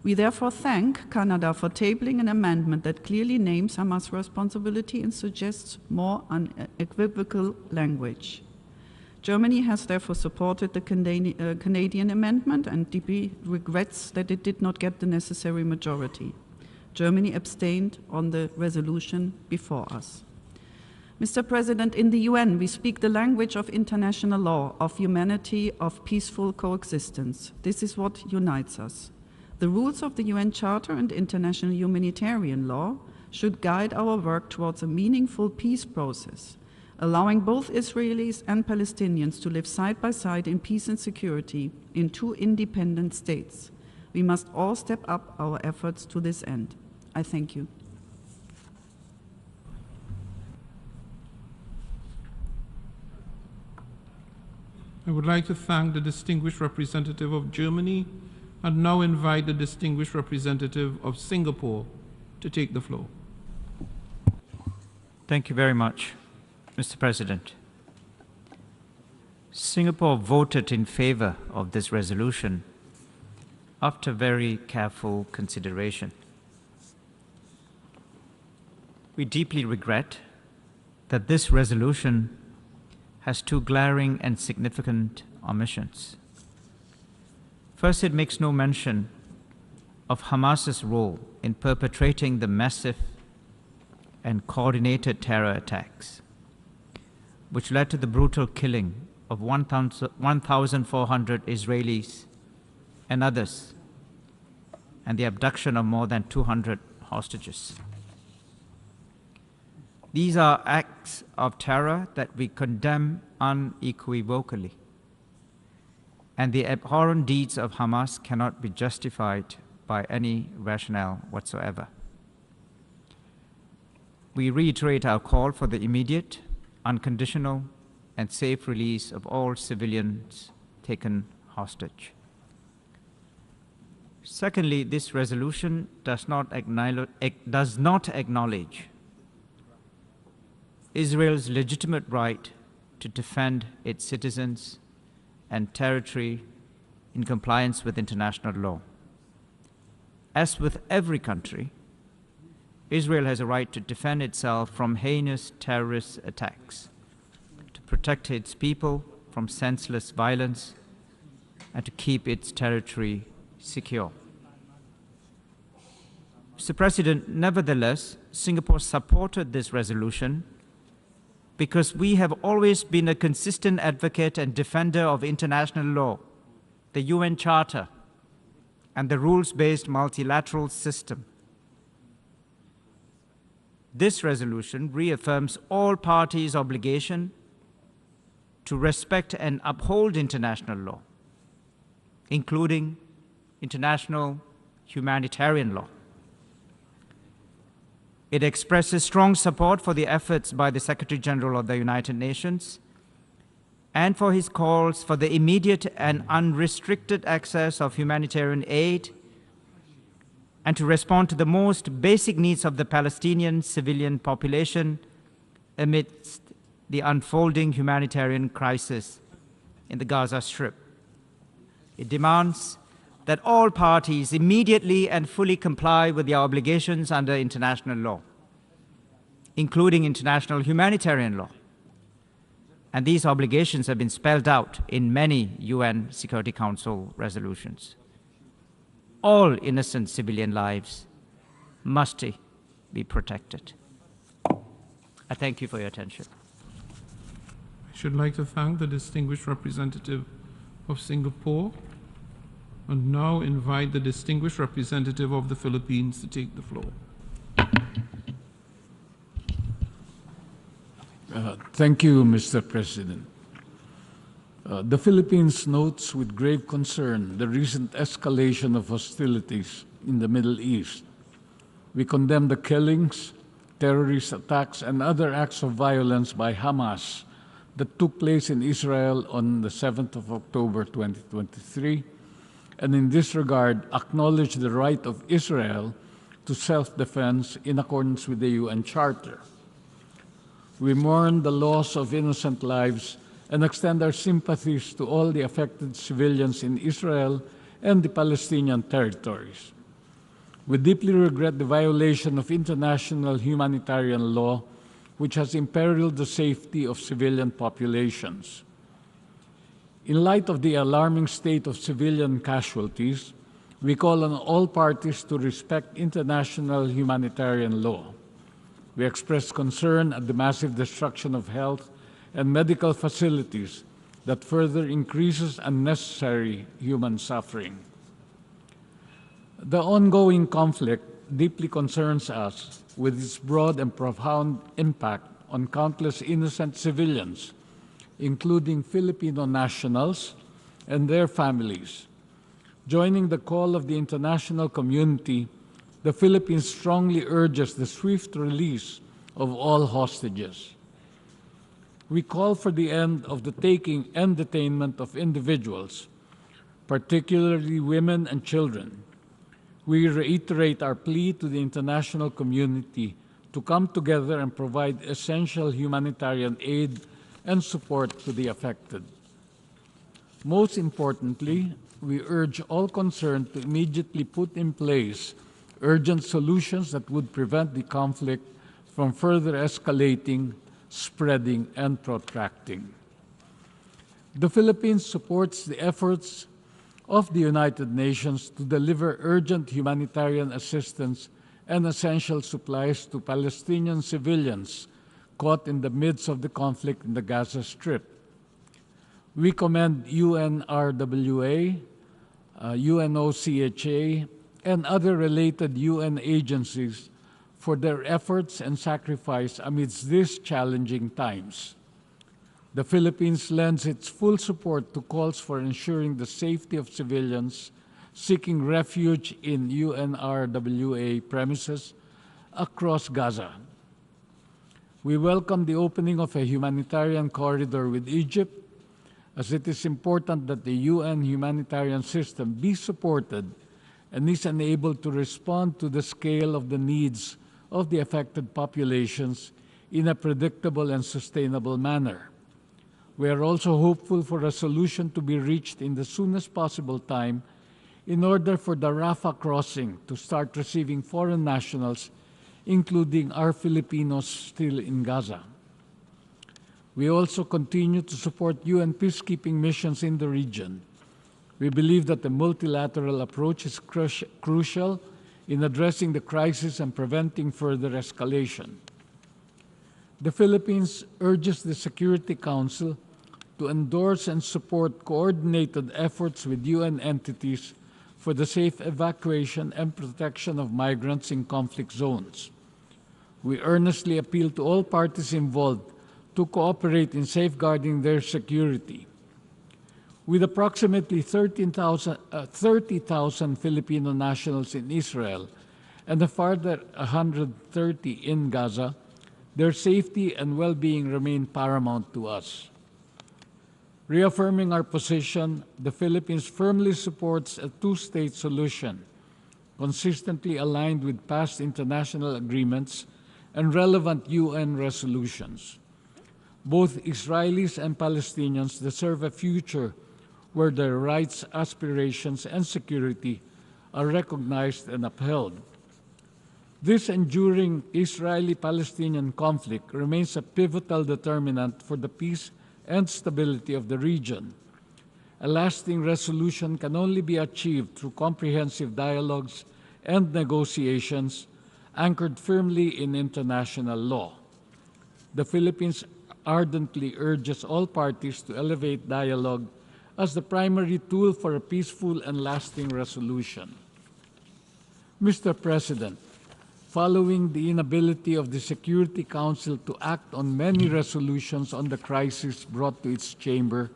We therefore thank Canada for tabling an amendment that clearly names Hamas' responsibility and suggests more unequivocal language. Germany has therefore supported the Canadian amendment and deeply regrets that it did not get the necessary majority. Germany abstained on the resolution before us. Mr. President, in the UN, we speak the language of international law, of humanity, of peaceful coexistence. This is what unites us. The rules of the UN Charter and international humanitarian law should guide our work towards a meaningful peace process, allowing both Israelis and Palestinians to live side by side in peace and security in two independent states. We must all step up our efforts to this end. I thank you. I would like to thank the distinguished representative of Germany and now invite the distinguished representative of Singapore to take the floor. Thank you very much, Mr. President. Singapore voted in favor of this resolution after very careful consideration. We deeply regret that this resolution has two glaring and significant omissions. First, it makes no mention of Hamas's role in perpetrating the massive and coordinated terror attacks, which led to the brutal killing of 1,400 Israelis and others, and the abduction of more than 200 hostages. These are acts of terror that we condemn unequivocally. And the abhorrent deeds of Hamas cannot be justified by any rationale whatsoever. We reiterate our call for the immediate, unconditional, and safe release of all civilians taken hostage. Secondly, this resolution does not acknowledge Israel's legitimate right to defend its citizens and territory in compliance with international law. As with every country, Israel has a right to defend itself from heinous terrorist attacks, to protect its people from senseless violence, and to keep its territory secure. Mr. President, nevertheless, Singapore supported this resolution because we have always been a consistent advocate and defender of international law, the UN Charter, and the rules-based multilateral system. This resolution reaffirms all parties' obligation to respect and uphold international law, including international humanitarian law. It expresses strong support for the efforts by the Secretary General of the United Nations and for his calls for the immediate and unrestricted access of humanitarian aid and to respond to the most basic needs of the Palestinian civilian population amidst the unfolding humanitarian crisis in the Gaza Strip. It demands that all parties immediately and fully comply with their obligations under international law, including international humanitarian law. And these obligations have been spelled out in many UN Security Council resolutions. All innocent civilian lives must be protected. I thank you for your attention. I should like to thank the distinguished representative of Singapore and now invite the distinguished representative of the Philippines to take the floor. Thank you, Mr. President. The Philippines notes with grave concern the recent escalation of hostilities in the Middle East. We condemn the killings, terrorist attacks, and other acts of violence by Hamas that took place in Israel on the 7th of October 2023, and in this regard acknowledge the right of Israel to self-defense in accordance with the UN Charter. We mourn the loss of innocent lives and extend our sympathies to all the affected civilians in Israel and the Palestinian territories. We deeply regret the violation of international humanitarian law, which has imperiled the safety of civilian populations. In light of the alarming state of civilian casualties, we call on all parties to respect international humanitarian law. We express concern at the massive destruction of health and medical facilities that further increases unnecessary human suffering. The ongoing conflict deeply concerns us with its broad and profound impact on countless innocent civilians, including Filipino nationals and their families. Joining the call of the international community, the Philippines strongly urges the swift release of all hostages. We call for the end of the taking and detainment of individuals, particularly women and children. We reiterate our plea to the international community to come together and provide essential humanitarian aid and support to the affected. Most importantly, we urge all concerned to immediately put in place urgent solutions that would prevent the conflict from further escalating, spreading, and protracting. The Philippines supports the efforts of the United Nations to deliver urgent humanitarian assistance and essential supplies to Palestinian civilians caught in the midst of the conflict in the Gaza Strip. We commend UNRWA, UNOCHA, and other related UN agencies for their efforts and sacrifice amidst these challenging times. The Philippines lends its full support to calls for ensuring the safety of civilians seeking refuge in UNRWA premises across Gaza. We welcome the opening of a humanitarian corridor with Egypt, as it is important that the UN humanitarian system be supported and is enabled to respond to the scale of the needs of the affected populations in a predictable and sustainable manner. We are also hopeful for a solution to be reached in the soonest possible time in order for the Rafah crossing to start receiving foreign nationals, including our Filipinos still in Gaza. We also continue to support UN peacekeeping missions in the region. We believe that the multilateral approach is crucial in addressing the crisis and preventing further escalation. The Philippines urges the Security Council to endorse and support coordinated efforts with UN entities for the safe evacuation and protection of migrants in conflict zones. We earnestly appeal to all parties involved to cooperate in safeguarding their security. With approximately 30,000 Filipino nationals in Israel and a further 130 in Gaza, their safety and well-being remain paramount to us. Reaffirming our position, the Philippines firmly supports a two-state solution, consistently aligned with past international agreements and relevant UN resolutions. Both Israelis and Palestinians deserve a future where their rights, aspirations, and security are recognized and upheld. This enduring Israeli-Palestinian conflict remains a pivotal determinant for the peace and stability of the region. A lasting resolution can only be achieved through comprehensive dialogues and negotiations anchored firmly in international law. The Philippines ardently urges all parties to elevate dialogue as the primary tool for a peaceful and lasting resolution. Mr. President, following the inability of the Security Council to act on many resolutions on the crisis brought to its chamber,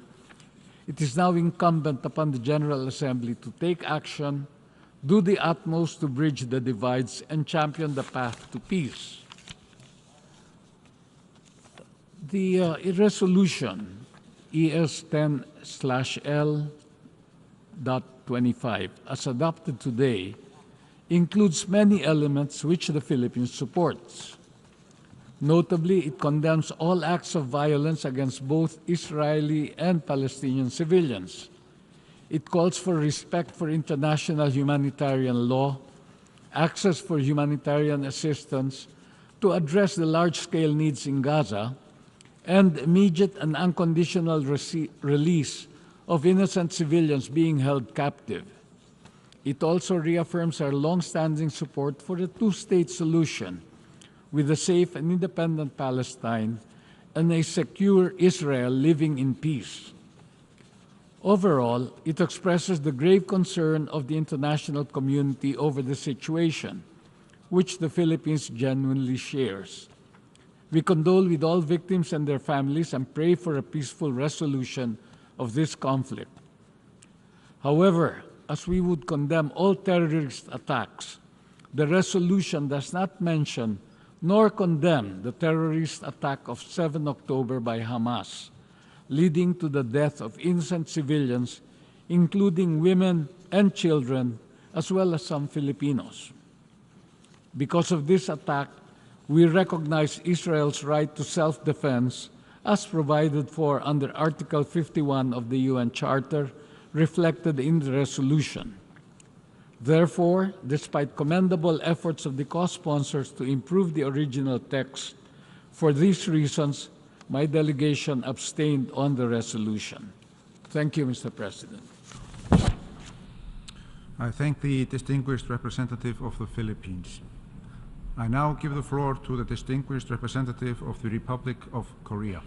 it is now incumbent upon the General Assembly to take action, do the utmost to bridge the divides, and champion the path to peace. The resolution ES10/L.25, as adopted today, includes many elements which the Philippines supports. Notably, it condemns all acts of violence against both Israeli and Palestinian civilians. It calls for respect for international humanitarian law, access for humanitarian assistance to address the large-scale needs in Gaza, and immediate and unconditional release of innocent civilians being held captive. It also reaffirms our long-standing support for a two-state solution with a safe and independent Palestine and a secure Israel living in peace. Overall, it expresses the grave concern of the international community over the situation, which the Philippines genuinely shares. We condole with all victims and their families and pray for a peaceful resolution of this conflict. However, as we would condemn all terrorist attacks, the resolution does not mention nor condemn the terrorist attack of 7 October by Hamas, leading to the death of innocent civilians, including women and children, as well as some Filipinos. Because of this attack, we recognize Israel's right to self-defense as provided for under Article 51 of the UN Charter, reflected in the resolution. Therefore, despite commendable efforts of the co-sponsors to improve the original text, for these reasons, my delegation abstained on the resolution. Thank you, Mr. President. I thank the distinguished representative of the Philippines. I now give the floor to the distinguished representative of the Republic of Korea.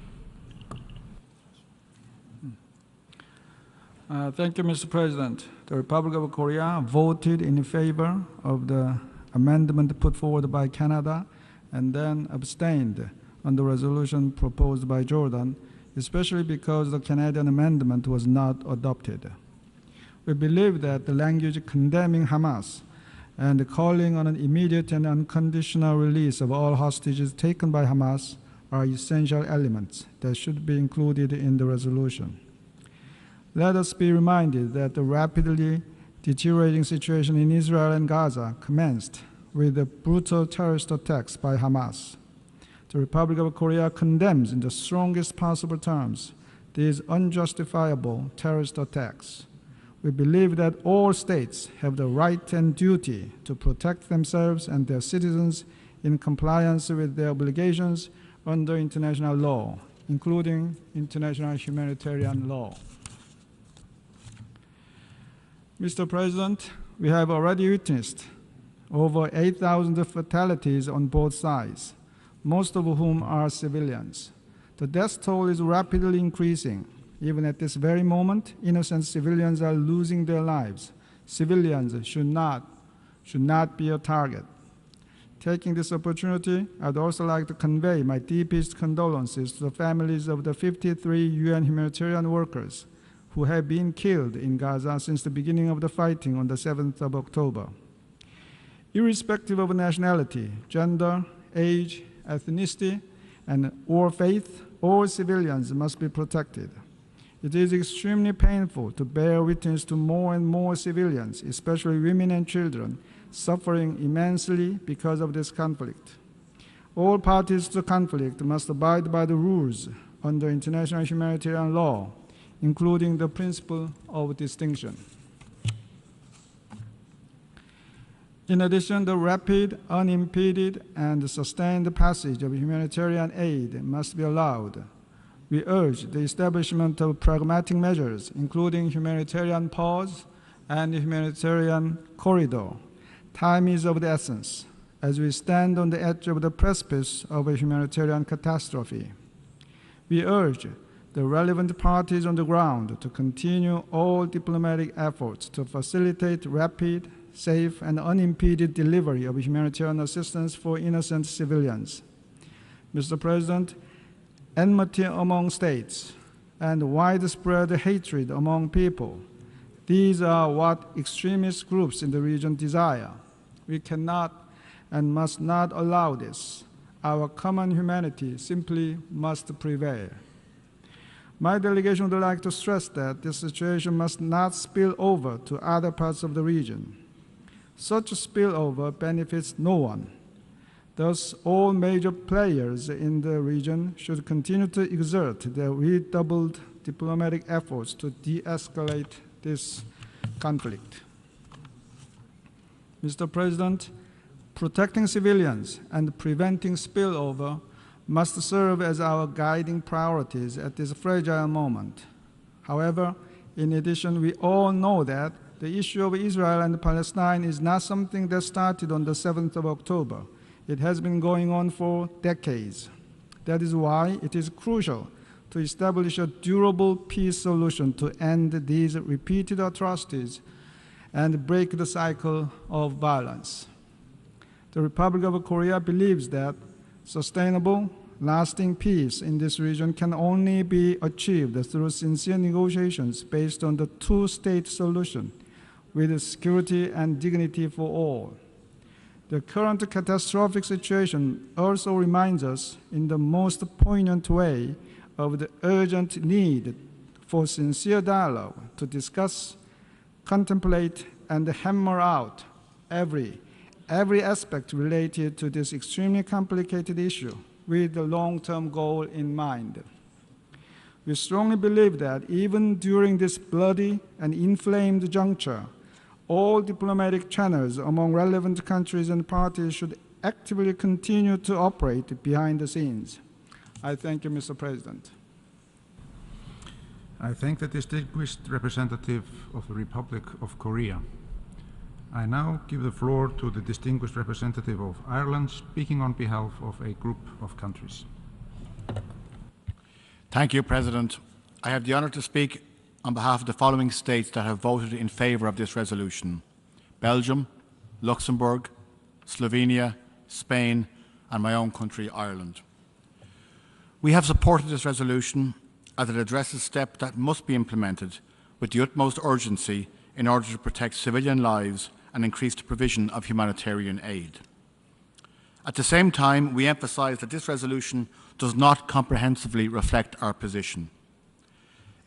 Thank you, Mr. President. The Republic of Korea voted in favor of the amendment put forward by Canada and then abstained on the resolution proposed by Jordan, especially because the Canadian amendment was not adopted. We believe that the language condemning Hamas and calling on an immediate and unconditional release of all hostages taken by Hamas are essential elements that should be included in the resolution. Let us be reminded that the rapidly deteriorating situation in Israel and Gaza commenced with the brutal terrorist attacks by Hamas. The Republic of Korea condemns in the strongest possible terms these unjustifiable terrorist attacks. We believe that all states have the right and duty to protect themselves and their citizens in compliance with their obligations under international law, including international humanitarian law. Mr. President, we have already witnessed over 8,000 fatalities on both sides, most of whom are civilians. The death toll is rapidly increasing. Even at this very moment, innocent civilians are losing their lives. Civilians should not be a target. Taking this opportunity, I'd also like to convey my deepest condolences to the families of the 53 UN humanitarian workers who have been killed in Gaza since the beginning of the fighting on the 7th of October. Irrespective of nationality, gender, age, ethnicity, or faith, all civilians must be protected. It is extremely painful to bear witness to more and more civilians, especially women and children, suffering immensely because of this conflict. All parties to the conflict must abide by the rules under international humanitarian law, including the principle of distinction. In addition, the rapid, unimpeded, and sustained passage of humanitarian aid must be allowed. We urge the establishment of pragmatic measures, including humanitarian pause and humanitarian corridor. Time is of the essence, as we stand on the edge of the precipice of a humanitarian catastrophe. We urge the relevant parties on the ground to continue all diplomatic efforts to facilitate rapid, safe, and unimpeded delivery of humanitarian assistance for innocent civilians. Mr. President, enmity among states and widespread hatred among people, these are what extremist groups in the region desire. We cannot and must not allow this. Our common humanity simply must prevail. My delegation would like to stress that this situation must not spill over to other parts of the region. Such a spillover benefits no one. Thus, all major players in the region should continue to exert their redoubled diplomatic efforts to de-escalate this conflict. Mr. President, protecting civilians and preventing spillover must serve as our guiding priorities at this fragile moment. However, in addition, we all know that the issue of Israel and Palestine is not something that started on the 7th of October. It has been going on for decades. That is why it is crucial to establish a durable peace solution to end these repeated atrocities and break the cycle of violence. The Republic of Korea believes that sustainable, lasting peace in this region can only be achieved through sincere negotiations based on the two-state solution with security and dignity for all. The current catastrophic situation also reminds us in the most poignant way of the urgent need for sincere dialogue to discuss, contemplate, and hammer out every aspect related to this extremely complicated issue with the long-term goal in mind. We strongly believe that even during this bloody and inflamed juncture, all diplomatic channels among relevant countries and parties should actively continue to operate behind the scenes. I thank you, Mr. President. I thank the distinguished representative of the Republic of Korea. I now give the floor to the distinguished representative of Ireland, speaking on behalf of a group of countries. Thank you, President. I have the honour to speak on behalf of the following states that have voted in favour of this resolution: Belgium, Luxembourg, Slovenia, Spain, and my own country, Ireland. We have supported this resolution as it addresses steps that must be implemented with the utmost urgency in order to protect civilian lives and increase the provision of humanitarian aid. At the same time, we emphasise that this resolution does not comprehensively reflect our position.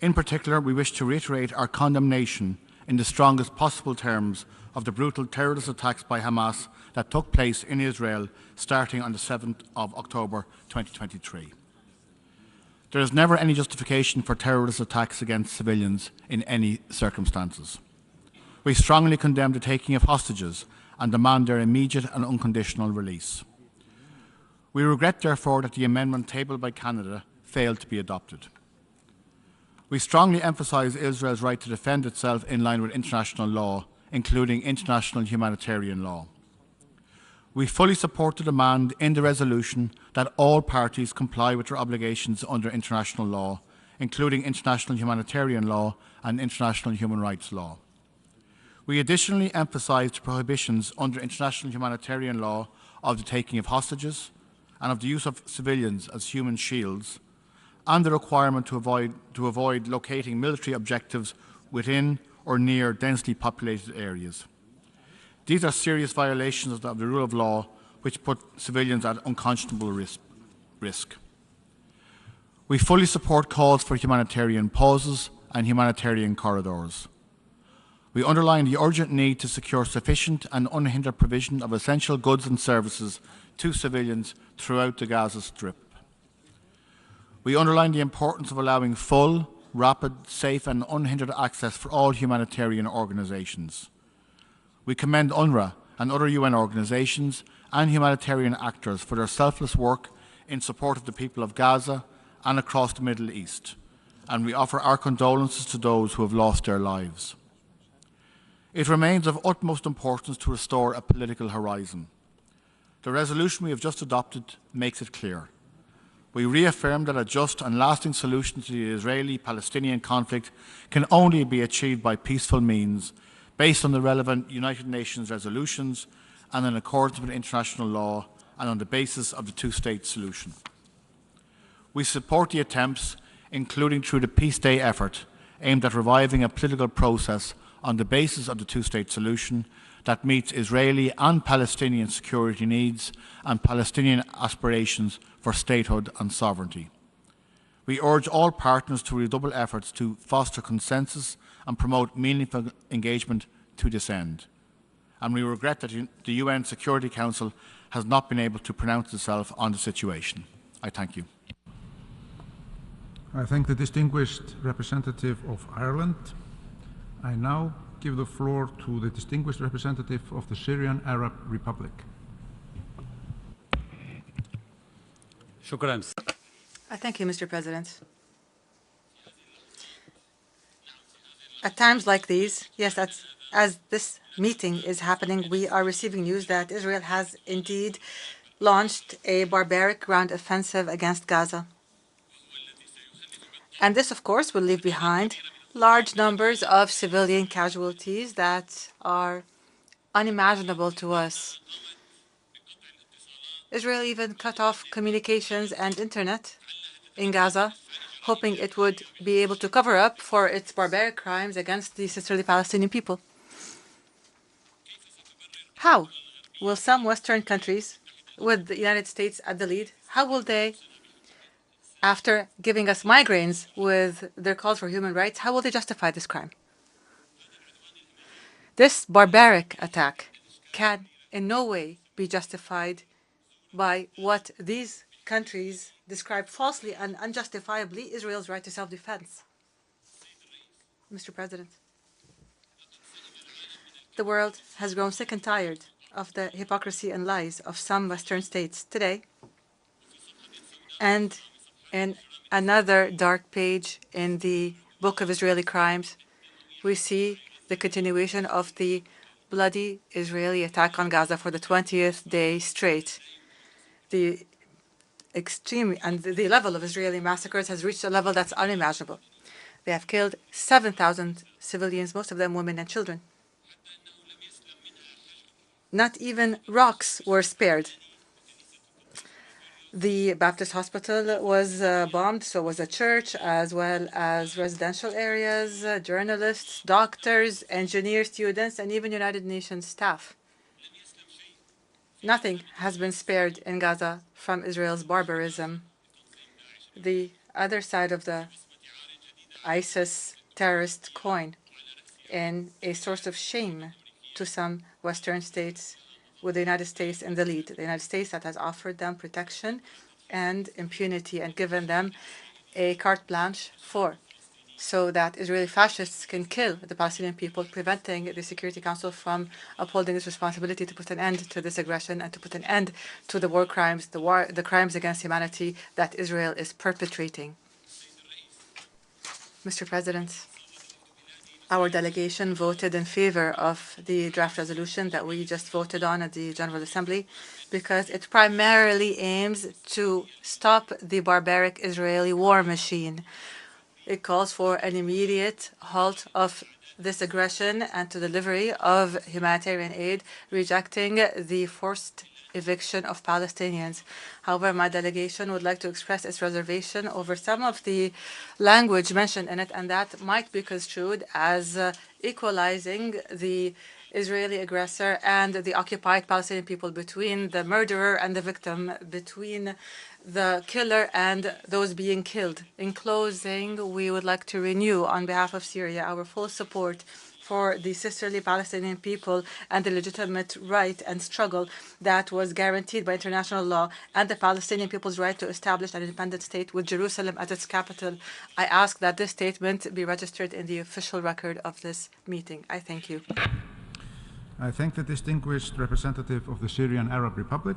In particular, we wish to reiterate our condemnation in the strongest possible terms of the brutal terrorist attacks by Hamas that took place in Israel starting on the 7th of October 2023. There is never any justification for terrorist attacks against civilians in any circumstances. We strongly condemn the taking of hostages and demand their immediate and unconditional release. We regret, therefore, that the amendment tabled by Canada failed to be adopted. We strongly emphasise Israel's right to defend itself in line with international law, including international humanitarian law. We fully support the demand in the resolution that all parties comply with their obligations under international law, including international humanitarian law and international human rights law. We additionally emphasise the prohibitions under international humanitarian law of the taking of hostages and of the use of civilians as human shields, and the requirement to avoid locating military objectives within or near densely populated areas. These are serious violations of the rule of law which put civilians at unconscionable risk. We fully support calls for humanitarian pauses and humanitarian corridors. We underline the urgent need to secure sufficient and unhindered provision of essential goods and services to civilians throughout the Gaza Strip. We underline the importance of allowing full, rapid, safe and unhindered access for all humanitarian organisations. We commend UNRWA and other UN organisations and humanitarian actors for their selfless work in support of the people of Gaza and across the Middle East, and we offer our condolences to those who have lost their lives. It remains of utmost importance to restore a political horizon. The resolution we have just adopted makes it clear. We reaffirm that a just and lasting solution to the Israeli-Palestinian conflict can only be achieved by peaceful means, based on the relevant United Nations resolutions and in accordance with international law and on the basis of the two-state solution. We support the attempts, including through the Peace Day effort, aimed at reviving a political process on the basis of the two-state solution that meets Israeli and Palestinian security needs and Palestinian aspirations for statehood and sovereignty. We urge all partners to redouble efforts to foster consensus and promote meaningful engagement to this end. And we regret that the UN Security Council has not been able to pronounce itself on the situation. I thank you. I thank the distinguished representative of Ireland. I now give the floor to the distinguished representative of the Syrian Arab Republic. Thank you, Mr. President. At times like these, yes, as this meeting is happening, we are receiving news that Israel has indeed launched a barbaric ground offensive against Gaza. And this, of course, will leave behind large numbers of civilian casualties that are unimaginable to us. Israel even cut off communications and internet in Gaza, hoping it would be able to cover up for its barbaric crimes against the sisterly Palestinian people. How will some Western countries, with the United States at the lead, how will they, after giving us migraines with their calls for human rights, how will they justify this crime? This barbaric attack can in no way be justified by what these countries describe falsely and unjustifiably Israel's right to self-defense. Mr. President, the world has grown sick and tired of the hypocrisy and lies of some Western states today. And in another dark page in the book of Israeli crimes, we see the continuation of the bloody Israeli attack on Gaza for the 20th day straight. The extreme and the level of Israeli massacres has reached a level that's unimaginable. They have killed 7,000 civilians, most of them women and children. Not even rocks were spared. The Baptist hospital was bombed, so was a church, as well as residential areas, journalists, doctors, engineers, students, and even United Nations staff. Nothing has been spared in Gaza from Israel's barbarism. The other side of the ISIS terrorist coin, and a source of shame to some Western states, with the United States in the lead. The United States that has offered them protection and impunity and given them a carte blanche so that Israeli fascists can kill the Palestinian people, preventing the Security Council from upholding its responsibility to put an end to this aggression and to put an end to the war crimes, the crimes against humanity that Israel is perpetrating. Mr. President, our delegation voted in favor of the draft resolution that we just voted on at the General Assembly because it primarily aims to stop the barbaric Israeli war machine. It calls for an immediate halt of this aggression and to delivery of humanitarian aid, rejecting the forced eviction of Palestinians. However, my delegation would like to express its reservation over some of the language mentioned in it, and that might be construed as equalizing the Israeli aggressor and the occupied Palestinian people, between the murderer and the victim, between the killer and those being killed. In closing, we would like to renew on behalf of Syria our full support for the sisterly Palestinian people and the legitimate right and struggle that was guaranteed by international law, and the Palestinian people's right to establish an independent state with Jerusalem as its capital. I ask that this statement be registered in the official record of this meeting. I thank you. I thank the distinguished representative of the Syrian Arab Republic.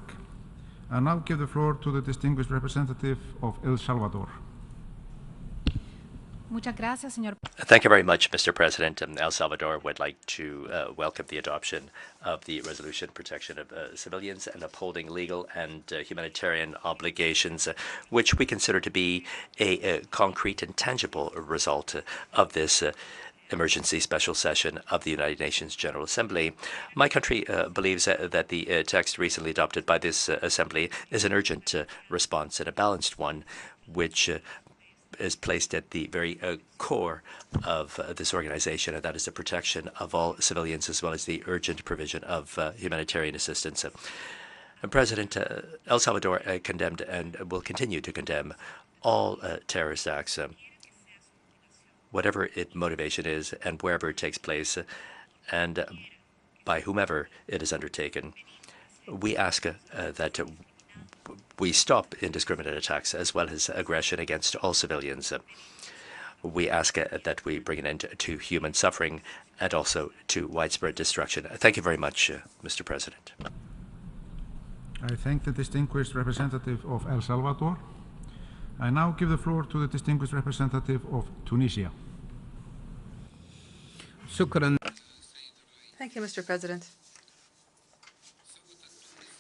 I now give the floor to the distinguished representative of El Salvador. Thank you very much, Mr. President. El Salvador would like to welcome the adoption of the resolution protection of civilians and upholding legal and humanitarian obligations, which we consider to be a concrete and tangible result of this emergency special session of the United Nations General Assembly. My country believes that the text recently adopted by this Assembly is an urgent response and a balanced one, which is placed at the very core of this organization, and that is the protection of all civilians as well as the urgent provision of humanitarian assistance. President, El Salvador condemned and will continue to condemn all terrorist acts, whatever its motivation is and wherever it takes place, and by whomever it is undertaken. We ask that we stop indiscriminate attacks as well as aggression against all civilians. We ask that we bring an end to human suffering and also to widespread destruction. Thank you very much, Mr. President. I thank the distinguished representative of El Salvador. I now give the floor to the distinguished representative of Tunisia. Thank you, Mr. President.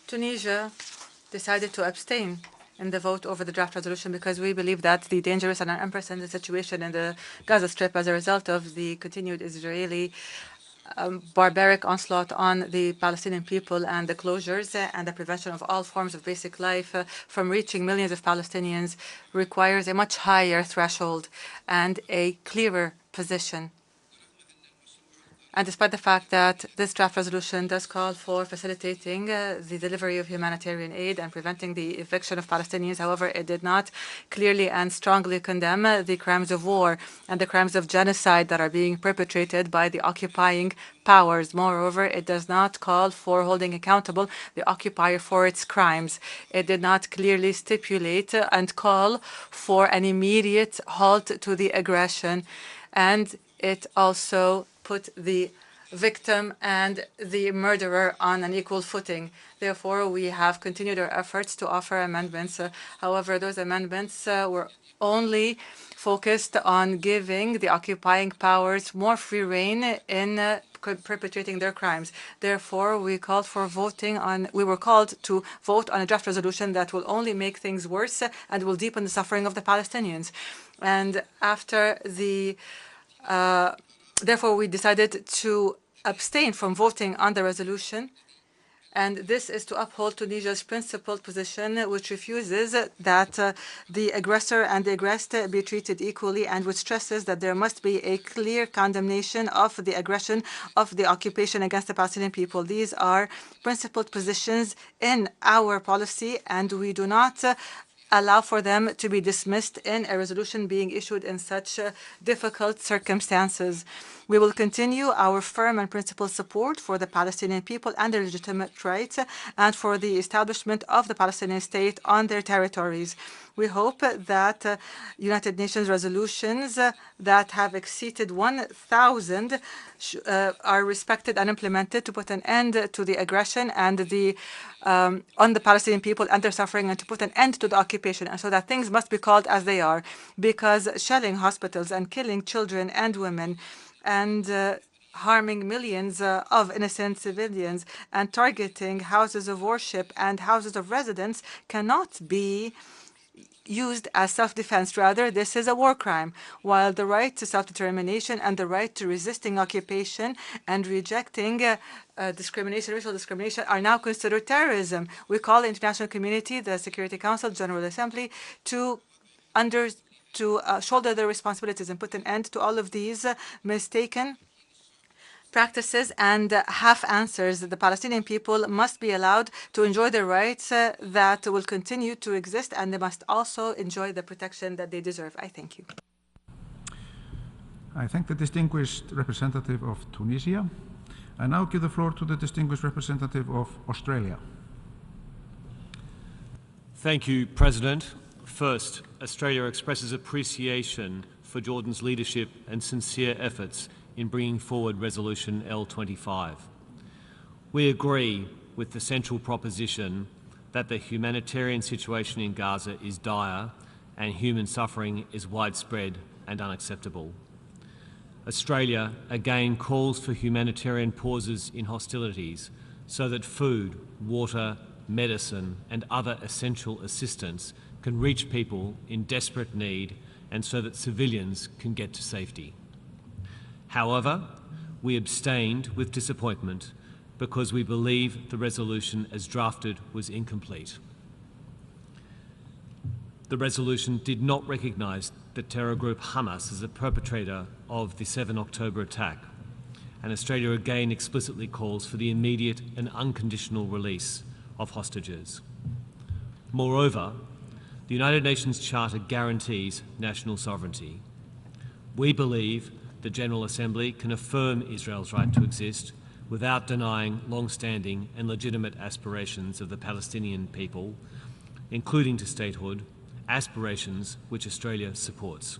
Tunisia decided to abstain in the vote over the draft resolution because we believe that the dangerous and unprecedented situation in the Gaza Strip as a result of the continued Israeli barbaric onslaught on the Palestinian people and the closures and the prevention of all forms of basic life from reaching millions of Palestinians requires a much higher threshold and a clearer position. And despite the fact that this draft resolution does call for facilitating the delivery of humanitarian aid and preventing the eviction of Palestinians, however, it did not clearly and strongly condemn the crimes of war and the crimes of genocide that are being perpetrated by the occupying powers. Moreover, it does not call for holding accountable the occupier for its crimes. It did not clearly stipulate and call for an immediate halt to the aggression, and it also put the victim and the murderer on an equal footing. Therefore, we have continued our efforts to offer amendments. However, those amendments were only focused on giving the occupying powers more free rein in perpetrating their crimes. Therefore, we were called to vote on a draft resolution that will only make things worse and will deepen the suffering of the Palestinians. And after the therefore, we decided to abstain from voting on the resolution And this is to uphold Tunisia's principled position, which refuses that the aggressor and the aggressed be treated equally, and which stresses that there must be a clear condemnation of the aggression of the occupation against the Palestinian people. These are principled positions in our policy, and we do not allow for them to be dismissed in a resolution being issued in such difficult circumstances. We will continue our firm and principled support for the Palestinian people and their legitimate rights and for the establishment of the Palestinian state on their territories. We hope that United Nations resolutions that have exceeded 1,000 are respected and implemented to put an end to the aggression and on the Palestinian people and their suffering, and to put an end to the occupation, and so that things must be called as they are, because shelling hospitals and killing children and women and harming millions of innocent civilians and targeting houses of worship and houses of residence cannot be used as self-defense. Rather, this is a war crime, while the right to self-determination and the right to resisting occupation and rejecting discrimination, racial discrimination, are now considered terrorism. We call the international community, the Security Council, General Assembly, to shoulder their responsibilities and put an end to all of these mistaken practices and half answers. The Palestinian people must be allowed to enjoy their rights that will continue to exist, and they must also enjoy the protection that they deserve. I thank you. I thank the distinguished representative of Tunisia. I now give the floor to the distinguished representative of Australia. Thank you, President. First, Australia expresses appreciation for Jordan's leadership and sincere efforts in bringing forward Resolution L25. We agree with the central proposition that the humanitarian situation in Gaza is dire and human suffering is widespread and unacceptable. Australia again calls for humanitarian pauses in hostilities so that food, water, medicine and other essential assistance can reach people in desperate need and so that civilians can get to safety. However, we abstained with disappointment because we believe the resolution as drafted was incomplete. The resolution did not recognise the terror group Hamas as a perpetrator of the 7 October attack, and Australia again explicitly calls for the immediate and unconditional release of hostages. Moreover, the United Nations Charter guarantees national sovereignty. We believe the General Assembly can affirm Israel's right to exist without denying long-standing and legitimate aspirations of the Palestinian people, including to statehood, aspirations which Australia supports.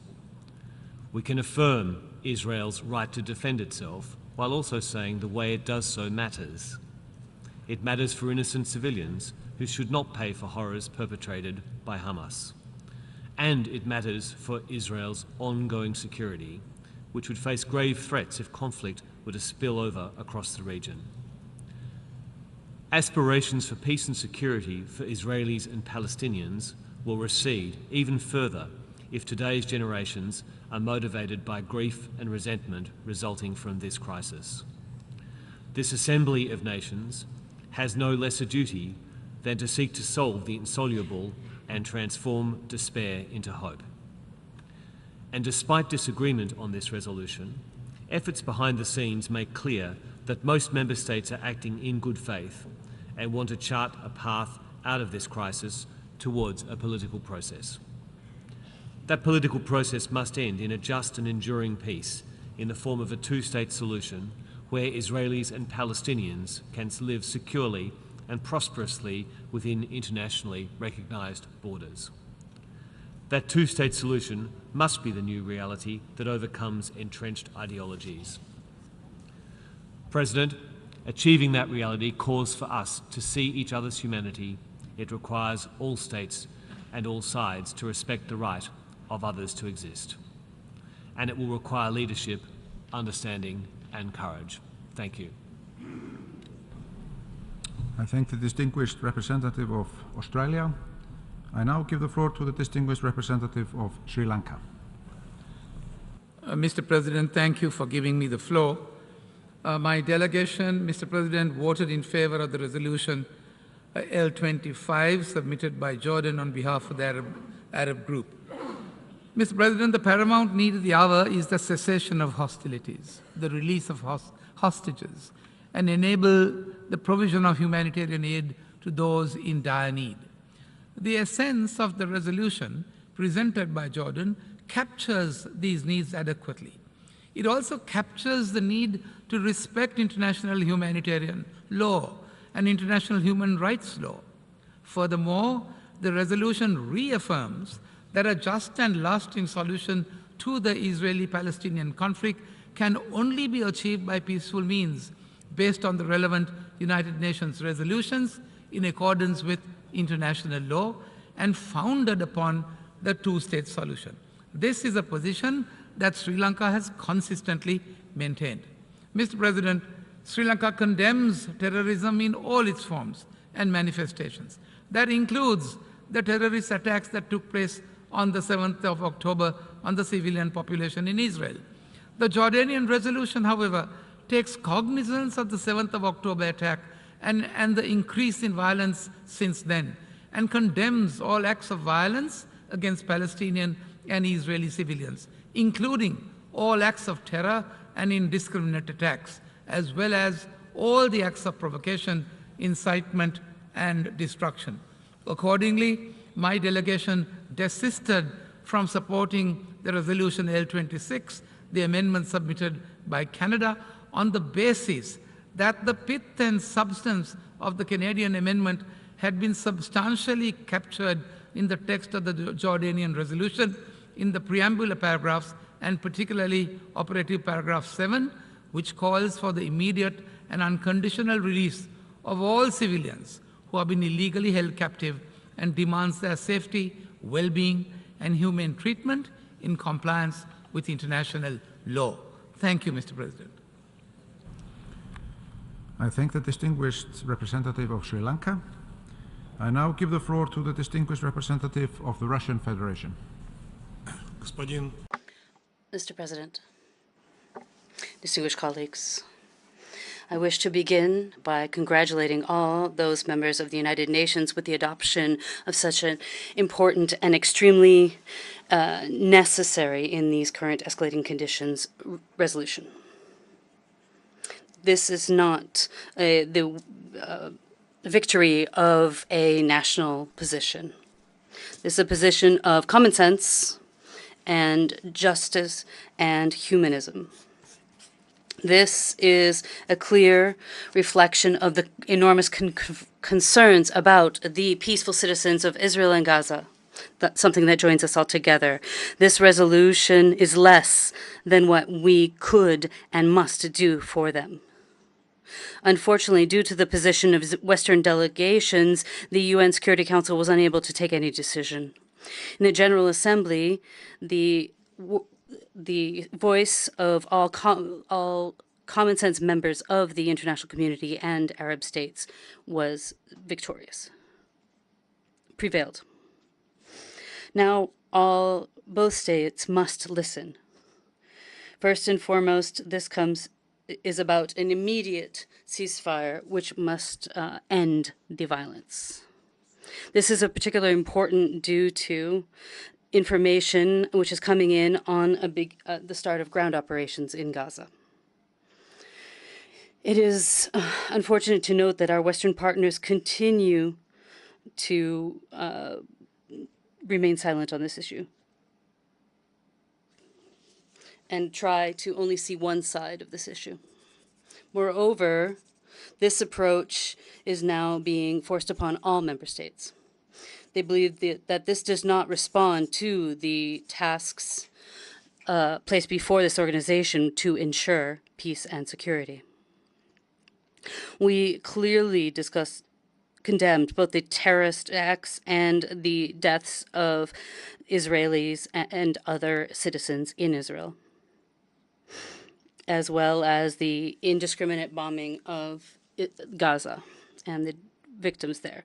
We can affirm Israel's right to defend itself while also saying the way it does so matters. It matters for innocent civilians who should not pay for horrors perpetrated by Hamas. And it matters for Israel's ongoing security, which would face grave threats if conflict were to spill over across the region. Aspirations for peace and security for Israelis and Palestinians will recede even further if today's generations are motivated by grief and resentment resulting from this crisis. This Assembly of Nations has no less a duty than to seek to solve the insoluble and transform despair into hope. And despite disagreement on this resolution, efforts behind the scenes make clear that most member states are acting in good faith and want to chart a path out of this crisis towards a political process. That political process must end in a just and enduring peace in the form of a two-state solution where Israelis and Palestinians can live securely and prosperously within internationally recognised borders. That two-state solution must be the new reality that overcomes entrenched ideologies. President, achieving that reality calls for us to see each other's humanity. It requires all states and all sides to respect the right of others to exist. And it will require leadership, understanding and courage. Thank you. I thank the distinguished representative of Australia. I now give the floor to the distinguished representative of Sri Lanka. Mr. President, thank you for giving me the floor. My delegation, Mr. President, voted in favor of the resolution L25 submitted by Jordan on behalf of the Arab group. Mr. President, the paramount need of the hour is the cessation of hostilities, the release of hostages, and enable the provision of humanitarian aid to those in dire need. The essence of the resolution presented by Jordan captures these needs adequately. It also captures the need to respect international humanitarian law and international human rights law. Furthermore, the resolution reaffirms that a just and lasting solution to the Israeli-Palestinian conflict can only be achieved by peaceful means based on the relevant United Nations resolutions in accordance with international law and founded upon the two-state solution. This is a position that Sri Lanka has consistently maintained. Mr. President, Sri Lanka condemns terrorism in all its forms and manifestations. That includes the terrorist attacks that took place on the 7th of October on the civilian population in Israel. The Jordanian resolution, however, takes cognizance of the 7th of October attack and the increase in violence since then, and condemns all acts of violence against Palestinian and Israeli civilians, including all acts of terror and indiscriminate attacks, as well as all the acts of provocation, incitement, and destruction. Accordingly, my delegation desisted from supporting the resolution L26, the amendment submitted by Canada, on the basis that the pith and substance of the Canadian amendment had been substantially captured in the text of the Jordanian resolution in the preamble paragraphs, and particularly operative paragraph 7, which calls for the immediate and unconditional release of all civilians who have been illegally held captive and demands their safety, well-being, and humane treatment in compliance with international law. Thank you, Mr. President. I thank the distinguished representative of Sri Lanka. I now give the floor to the distinguished representative of the Russian Federation. Mr. President, distinguished colleagues, I wish to begin by congratulating all those members of the United Nations with the adoption of such an important and extremely necessary in these current escalating conditions resolution. This is not the victory of a national position. This is a position of common sense and justice and humanism. This is a clear reflection of the enormous concerns about the peaceful citizens of Israel and Gaza. That's something that joins us all together. This resolution is less than what we could and must do for them. Unfortunately, due to the position of Western delegations, the UN Security Council was unable to take any decision. In the General Assembly, the voice of all common sense members of the international community and Arab states was victorious, prevailed. Now, both states must listen. First and foremost, this is about an immediate ceasefire which must end the violence. This is particularly important due to information which is coming in on the start of ground operations in Gaza. It is unfortunate to note that our Western partners continue to remain silent on this issue and try to only see one side of this issue. Moreover, this approach is now being forced upon all member states. They believe that this does not respond to the tasks placed before this organization to ensure peace and security. We clearly condemned both the terrorist acts and the deaths of Israelis and other citizens in Israel, as well as the indiscriminate bombing of Gaza and the victims there.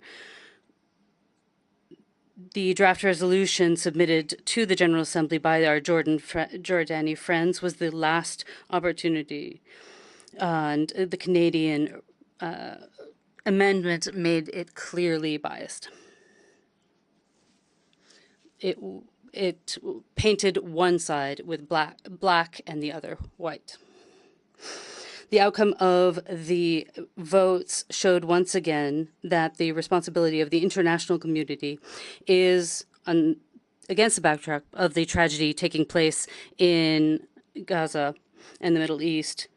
The draft resolution submitted to the General Assembly by our Jordani friends was the last opportunity And the Canadian amendment made it clearly biased. It painted one side with black and the other white. The outcome of the votes showed once again that the responsibility of the international community is against the backdrop of the tragedy taking place in Gaza and the Middle East.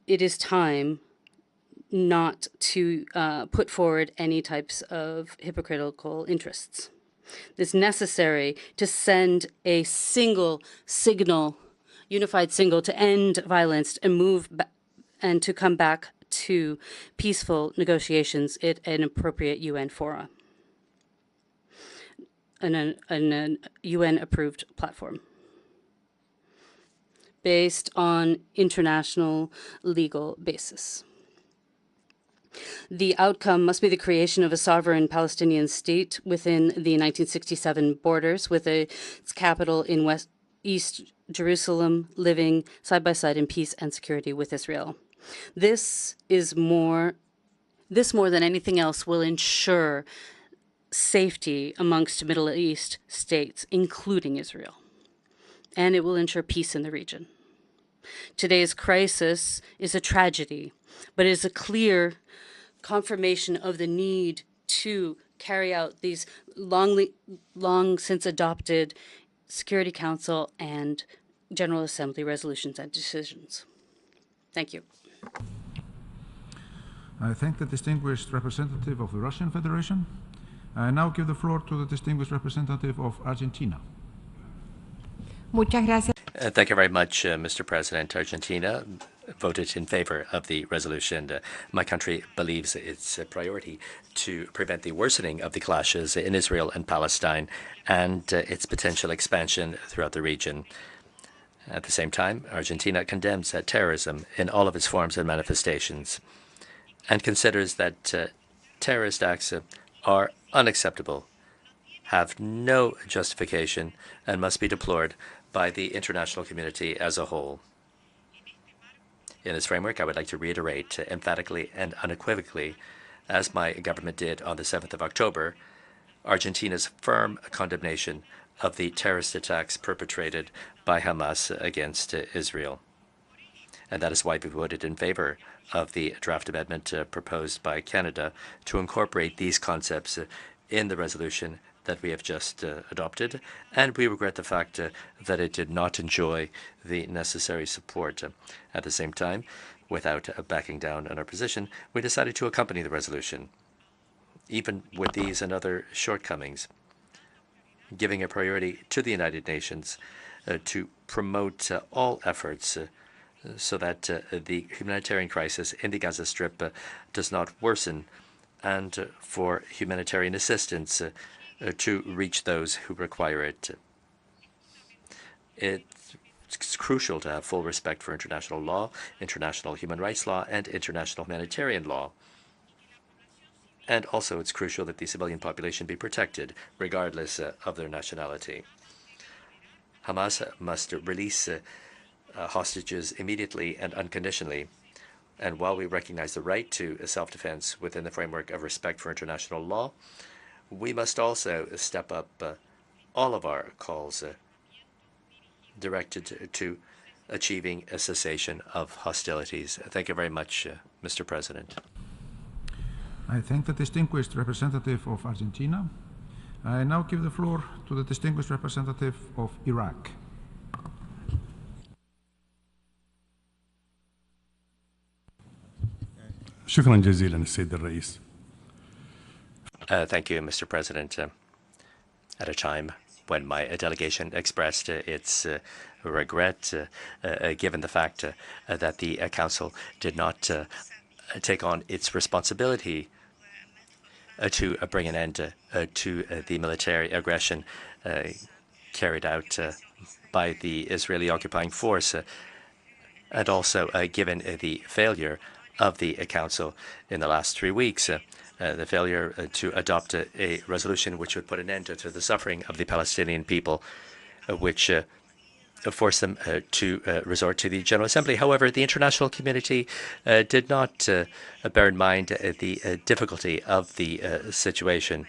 It is time not to put forward any types of hypocritical interests. It's necessary to send a single signal, unified signal, to end violence and move and to come back to peaceful negotiations at an appropriate UN forum, an UN-approved platform based on international legal basis. The outcome must be the creation of a sovereign Palestinian state within the 1967 borders, with its capital in East Jerusalem, living side by side in peace and security with Israel. This more than anything else will ensure safety amongst Middle East states, including Israel, and it will ensure peace in the region. Today's crisis is a tragedy, but it is a clear confirmation of the need to carry out these long since adopted Security Council and General Assembly resolutions and decisions. Thank you. I thank the distinguished representative of the Russian Federation. I now give the floor to the distinguished representative of Argentina. Muchas gracias. Thank you very much, Mr. President. Argentina voted in favor of the resolution. My country believes it's a priority to prevent the worsening of the clashes in Israel and Palestine and its potential expansion throughout the region. At the same time, Argentina condemns terrorism in all of its forms and manifestations and considers that terrorist acts are unacceptable, have no justification, and must be deplored by the international community as a whole. In this framework, I would like to reiterate emphatically and unequivocally, as my government did on the 7th of October, Argentina's firm condemnation of the terrorist attacks perpetrated by Hamas against Israel. And that is why we voted in favor of the draft amendment proposed by Canada to incorporate these concepts in the resolution that we have just adopted, and we regret the fact that it did not enjoy the necessary support. At the same time, without backing down on our position, we decided to accompany the resolution, even with these and other shortcomings, giving a priority to the United Nations to promote all efforts so that the humanitarian crisis in the Gaza Strip does not worsen, and for humanitarian assistance to reach those who require it. It's crucial to have full respect for international law, international human rights law, and international humanitarian law. And also, it's crucial that the civilian population be protected, regardless of their nationality. Hamas must release hostages immediately and unconditionally. And while we recognize the right to self-defense within the framework of respect for international law, we must also step up all of our calls directed to achieving a cessation of hostilities. Thank you very much, Mr. President. I thank the distinguished representative of Argentina. I now give the floor to the distinguished representative of Iraq. شكرا جزيلا السيد الرئيس. Thank you, Mr. President. At a time when my delegation expressed its regret, given the fact that the Council did not take on its responsibility to bring an end to the military aggression carried out by the Israeli occupying force, and also given the failure of the Council in the last 3 weeks, the failure to adopt a resolution which would put an end to the suffering of the Palestinian people, which force them to resort to the General Assembly. However, the international community did not bear in mind the difficulty of the situation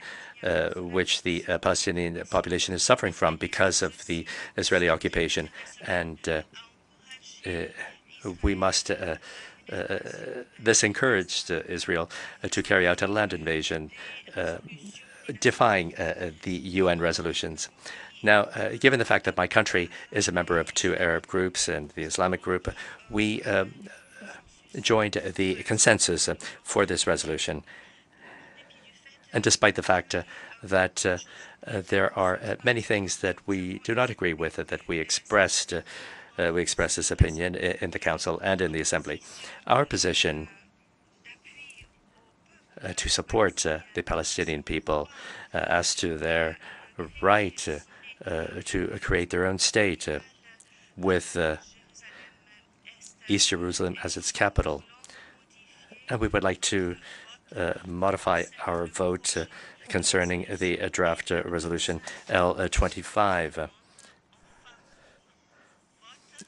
which the Palestinian population is suffering from because of the Israeli occupation. And we must this encouraged Israel to carry out a land invasion, defying the UN resolutions. Now, given the fact that my country is a member of 2 Arab groups and the Islamic group, we joined the consensus for this resolution. And despite the fact that there are many things that we do not agree with, that we expressed this opinion in the Council and in the Assembly, our position to support the Palestinian people as to their right to create their own state with East Jerusalem as its capital. And we would like to modify our vote concerning the draft resolution L25.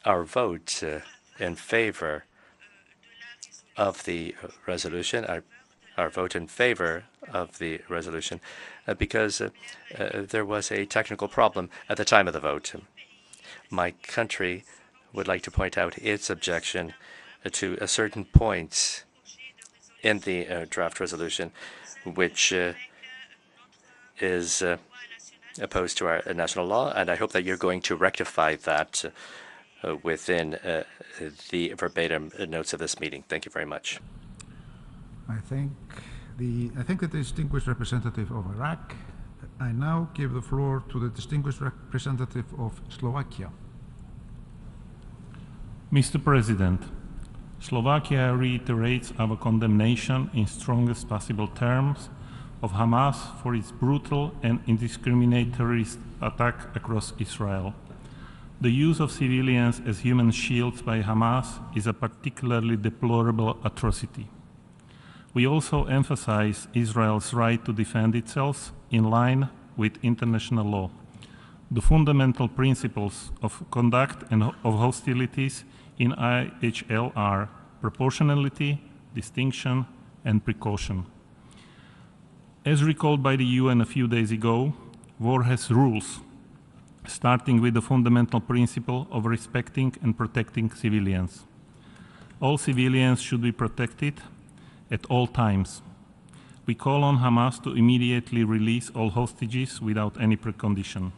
Our vote in favor of the resolution, our vote in favor of the resolution, because there was a technical problem at the time of the vote. My country would like to point out its objection to certain points in the draft resolution, which is opposed to our national law, and I hope that you're going to rectify that within the verbatim notes of this meeting. Thank you very much. I thank the distinguished representative of Iraq. I now give the floor to the distinguished representative of Slovakia. Mr. President, Slovakia reiterates our condemnation in strongest possible terms of Hamas for its brutal and indiscriminate terrorist attack across Israel. The use of civilians as human shields by Hamas is a particularly deplorable atrocity. We also emphasize Israel's right to defend itself in line with international law. The fundamental principles of conduct and of hostilities in IHL are proportionality, distinction, and precaution. As recalled by the UN a few days ago, war has rules, starting with the fundamental principle of respecting and protecting civilians. All civilians should be protected at all times. We call on Hamas to immediately release all hostages without any precondition.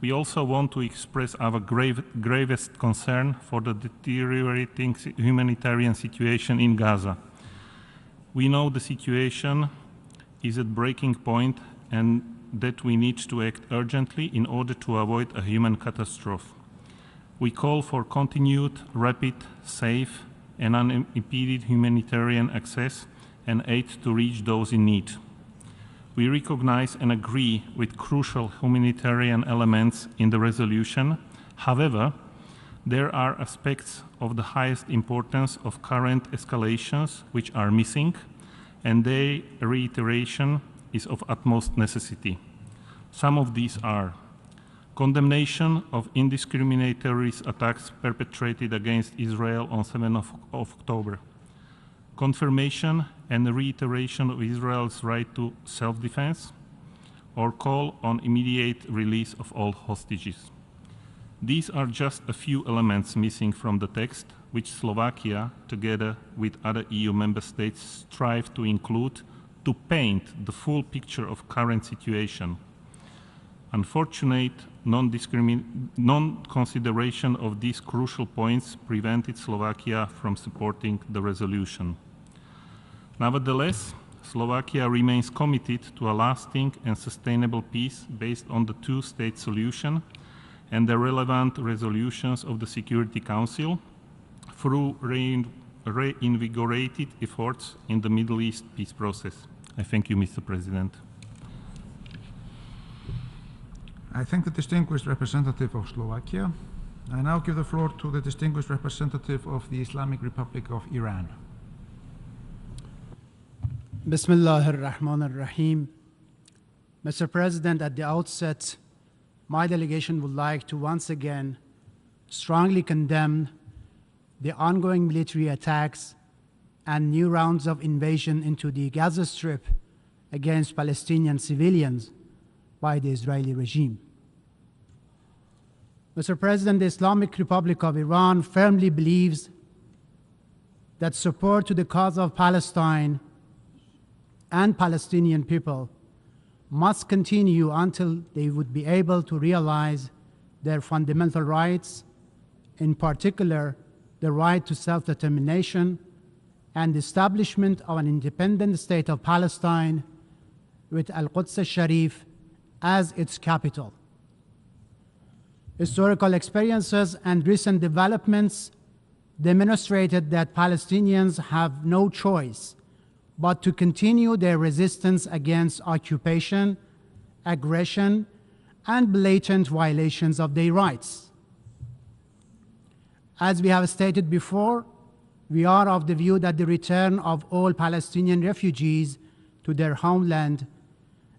We also want to express our gravest concern for the deteriorating humanitarian situation in Gaza. We know the situation is at breaking point and that we need to act urgently in order to avoid a human catastrophe. We call for continued, rapid, safe, and unimpeded humanitarian access and aid to reach those in need. We recognize and agree with crucial humanitarian elements in the resolution. However, there are aspects of the highest importance of current escalations which are missing, and their reiteration is of utmost necessity. Some of these are condemnation of indiscriminate terrorist attacks perpetrated against Israel on 7th of October, confirmation and reiteration of Israel's right to self-defense, or call on immediate release of all hostages. These are just a few elements missing from the text, which Slovakia, together with other EU member states, strive to include to paint the full picture of current situation. Unfortunate non-consideration of these crucial points prevented Slovakia from supporting the resolution. Nevertheless, Slovakia remains committed to a lasting and sustainable peace based on the two-state solution and the relevant resolutions of the Security Council through reinvigorated efforts in the Middle East peace process. I thank you, Mr. President. I thank the distinguished representative of Slovakia. I now give the floor to the distinguished representative of the Islamic Republic of Iran. Bismillah ar-Rahman ar-Rahim. Mr. President, at the outset, my delegation would like to once again strongly condemned the ongoing military attacks and new rounds of invasion into the Gaza Strip against Palestinian civilians by the Israeli regime. Mr. President, the Islamic Republic of Iran firmly believes that support to the cause of Palestine and Palestinian people must continue until they would be able to realize their fundamental rights, in particular, the right to self-determination and the establishment of an independent state of Palestine with Al-Quds al-Sharif as its capital. Historical experiences and recent developments demonstrated that Palestinians have no choice but to continue their resistance against occupation, aggression, and blatant violations of their rights. As we have stated before, we are of the view that the return of all Palestinian refugees to their homeland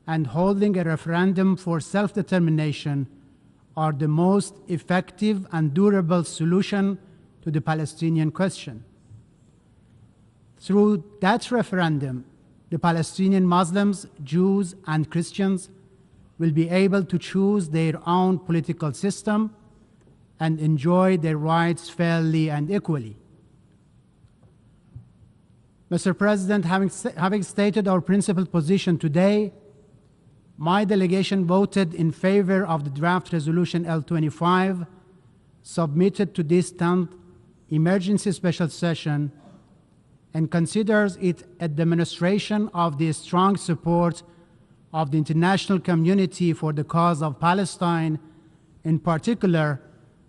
and holding a referendum for self-determination are the most effective and durable solution to the Palestinian question. Through that referendum, the Palestinian Muslims, Jews, and Christians will be able to choose their own political system and enjoy their rights fairly and equally. Mr. President, having stated our principled position today, my delegation voted in favor of the draft resolution L25 submitted to this 10th emergency special session and considers it a demonstration of the strong support of the international community for the cause of Palestine, in particular,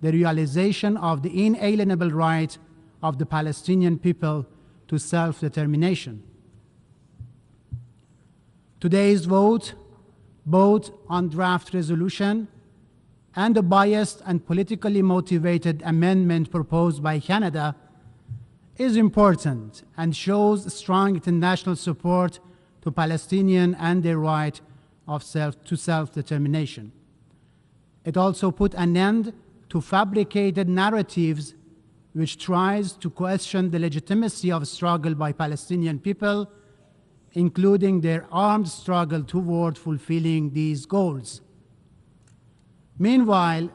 the realization of the inalienable right of the Palestinian people to self-determination. Today's vote, both on draft resolution and the biased and politically motivated amendment proposed by Canada, is important and shows strong international support to Palestinians and their right of self-determination. It also put an end to fabricated narratives which tries to question the legitimacy of struggle by Palestinian people, including their armed struggle toward fulfilling these goals. Meanwhile,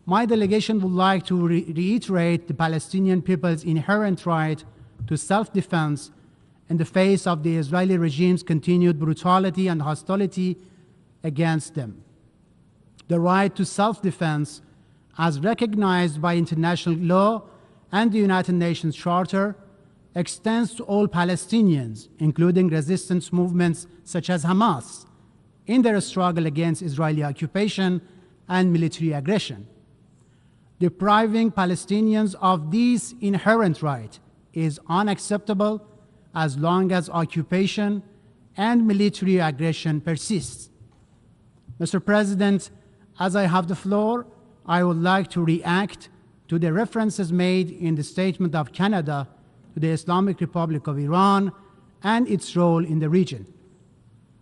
my delegation would like to reiterate the Palestinian people's inherent right to self-defense in the face of the Israeli regime's continued brutality and hostility against them. The right to self-defense, as recognized by international law and the United Nations Charter, extends to all Palestinians, including resistance movements such as Hamas, in their struggle against Israeli occupation and military aggression. Depriving Palestinians of this inherent right is unacceptable as long as occupation and military aggression persists. Mr. President, as I have the floor, I would like to react to the references made in the statement of Canada to the Islamic Republic of Iran and its role in the region.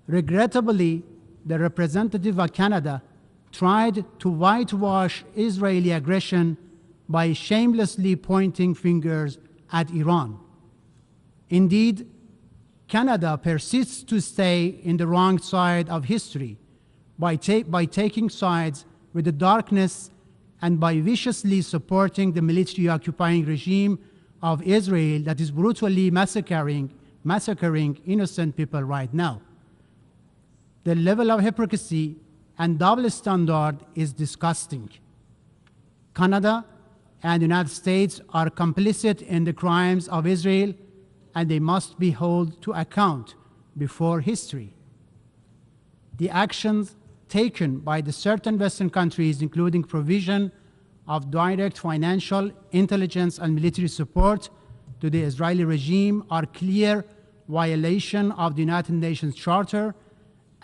Regrettably, the representative of Canada tried to whitewash Israeli aggression by shamelessly pointing fingers at Iran. Indeed, Canada persists to stay in the wrong side of history by taking sides with the darkness and by viciously supporting the military occupying regime of Israel that is brutally massacring innocent people right now. The level of hypocrisy and double standard is disgusting. Canada and the United States are complicit in the crimes of Israel, and they must be held to account before history. The actions taken by the certain Western countries, including provision of direct financial, intelligence, and military support to the Israeli regime, are clear violation of the United Nations Charter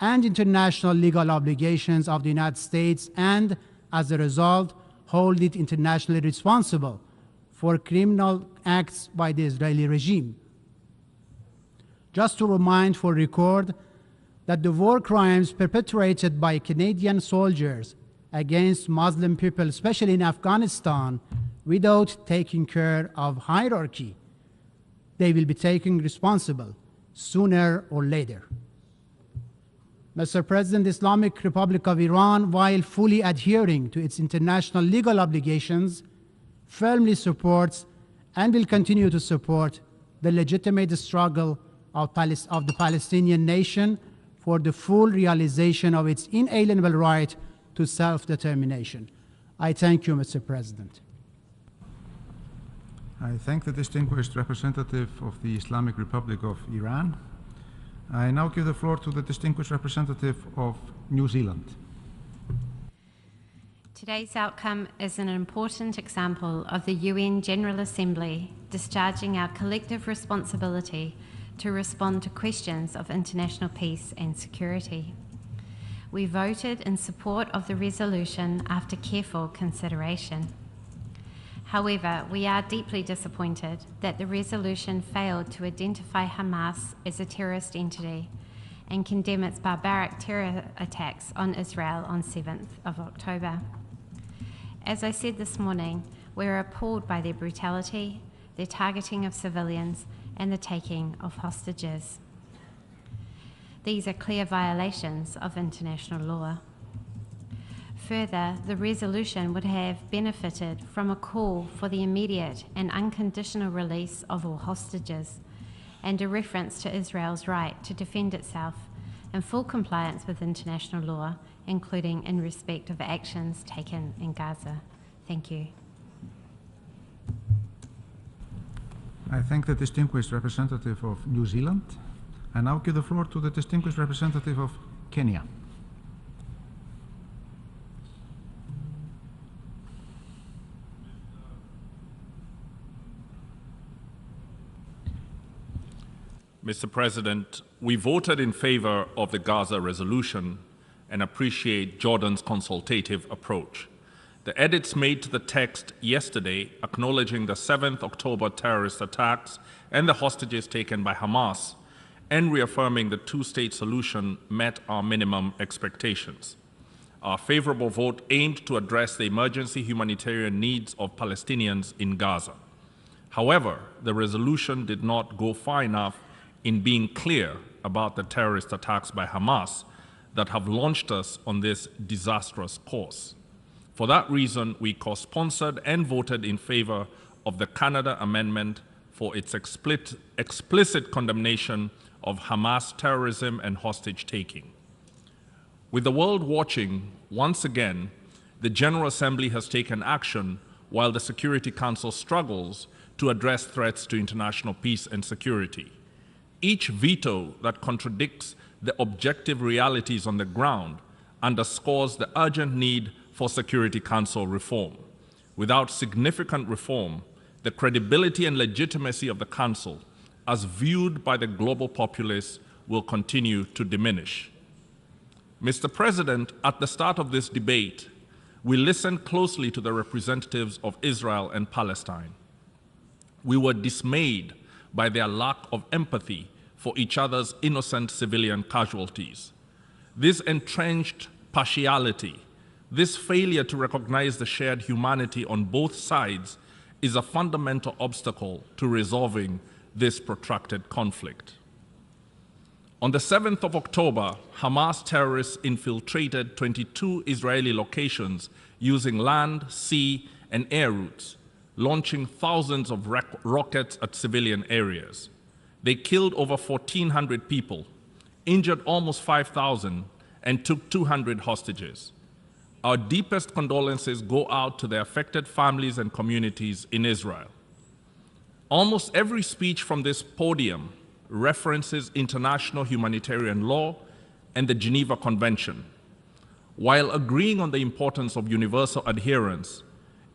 and international legal obligations of the United States, and as a result, hold it internationally responsible for criminal acts by the Israeli regime. Just to remind for record that the war crimes perpetrated by Canadian soldiers against Muslim people, especially in Afghanistan, without taking care of hierarchy, they will be taken responsible sooner or later. Mr. President, the Islamic Republic of Iran, while fully adhering to its international legal obligations, firmly supports and will continue to support the legitimate struggle of the Palestinian nation for the full realization of its inalienable right to self-determination. I thank you, Mr. President. I thank the distinguished representative of the Islamic Republic of Iran. I now give the floor to the distinguished representative of New Zealand. Today's outcome is an important example of the UN General Assembly discharging our collective responsibility to respond to questions of international peace and security. We voted in support of the resolution after careful consideration. However, we are deeply disappointed that the resolution failed to identify Hamas as a terrorist entity and condemn its barbaric terror attacks on Israel on 7th of October. As I said this morning, we're appalled by their brutality, their targeting of civilians, and the taking of hostages. These are clear violations of international law. Further, the resolution would have benefited from a call for the immediate and unconditional release of all hostages and a reference to Israel's right to defend itself in full compliance with international law, including in respect of actions taken in Gaza. Thank you. I thank the distinguished representative of New Zealand. I now give the floor to the distinguished representative of Kenya. Mr. President, we voted in favor of the Gaza resolution and appreciate Jordan's consultative approach. The edits made to the text yesterday, acknowledging the 7th October terrorist attacks and the hostages taken by Hamas, and reaffirming the two-state solution, met our minimum expectations. Our favorable vote aimed to address the emergency humanitarian needs of Palestinians in Gaza. However, the resolution did not go far enough in being clear about the terrorist attacks by Hamas that have launched us on this disastrous course. For that reason, we co-sponsored and voted in favor of the Canada Amendment for its explicit condemnation of Hamas terrorism and hostage-taking. With the world watching, once again, the General Assembly has taken action while the Security Council struggles to address threats to international peace and security. Each veto that contradicts the objective realities on the ground underscores the urgent need for Security Council reform. Without significant reform, the credibility and legitimacy of the Council, as viewed by the global populace, will continue to diminish. Mr. President, at the start of this debate, we listened closely to the representatives of Israel and Palestine. We were dismayed by their lack of empathy for each other's innocent civilian casualties. This entrenched partiality, this failure to recognize the shared humanity on both sides, is a fundamental obstacle to resolving this protracted conflict. On the 7th of October, Hamas terrorists infiltrated 22 Israeli locations using land, sea, and air routes, launching thousands of rockets at civilian areas. They killed over 1,400 people, injured almost 5,000, and took 200 hostages. Our deepest condolences go out to the affected families and communities in Israel. Almost every speech from this podium references international humanitarian law and the Geneva Convention. While agreeing on the importance of universal adherence,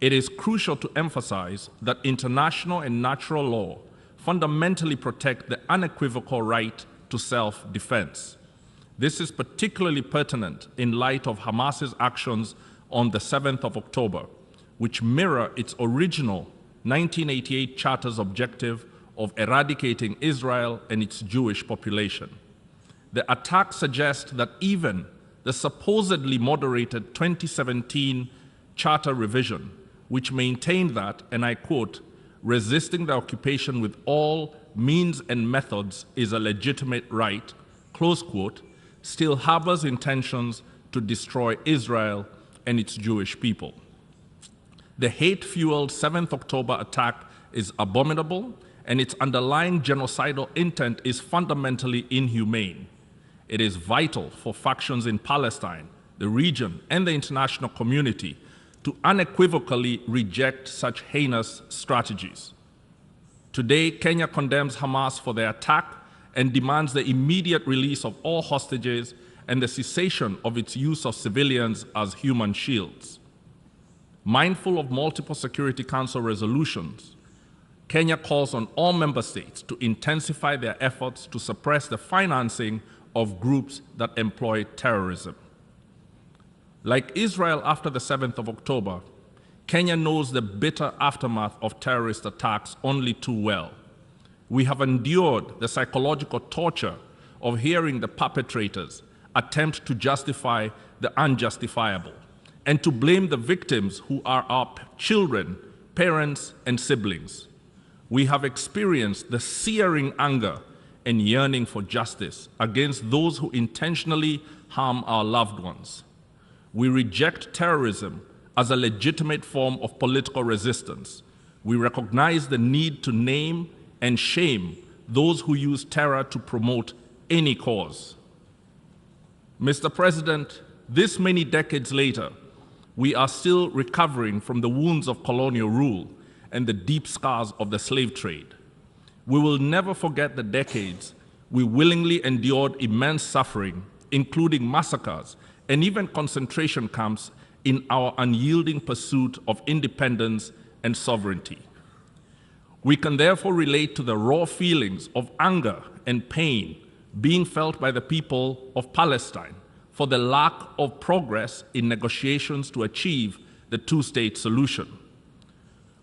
it is crucial to emphasize that international and natural law fundamentally protect the unequivocal right to self-defense. This is particularly pertinent in light of Hamas's actions on the 7th of October, which mirror its original 1988 Charter's objective of eradicating Israel and its Jewish population. The attack suggests that even the supposedly moderated 2017 charter revision, which maintained that, and I quote, resisting the occupation with all means and methods is a legitimate right, close quote, still harbors intentions to destroy Israel and its Jewish people. The hate-fueled 7th October attack is abominable, and its underlying genocidal intent is fundamentally inhumane. It is vital for factions in Palestine, the region, and the international community to unequivocally reject such heinous strategies. Today, Kenya condemns Hamas for their attack and demands the immediate release of all hostages and the cessation of its use of civilians as human shields. Mindful of multiple Security Council resolutions, Kenya calls on all member states to intensify their efforts to suppress the financing of groups that employ terrorism. Like Israel after the 7th of October, Kenya knows the bitter aftermath of terrorist attacks only too well. We have endured the psychological torture of hearing the perpetrators attempt to justify the unjustifiable and to blame the victims who are our children, parents, and siblings. We have experienced the searing anger and yearning for justice against those who intentionally harm our loved ones. We reject terrorism as a legitimate form of political resistance. We recognize the need to name and shame those who use terror to promote any cause. Mr. President, this many decades later, we are still recovering from the wounds of colonial rule and the deep scars of the slave trade. We will never forget the decades we willingly endured immense suffering, including massacres and even concentration camps, in our unyielding pursuit of independence and sovereignty. We can therefore relate to the raw feelings of anger and pain being felt by the people of Palestine for the lack of progress in negotiations to achieve the two-state solution.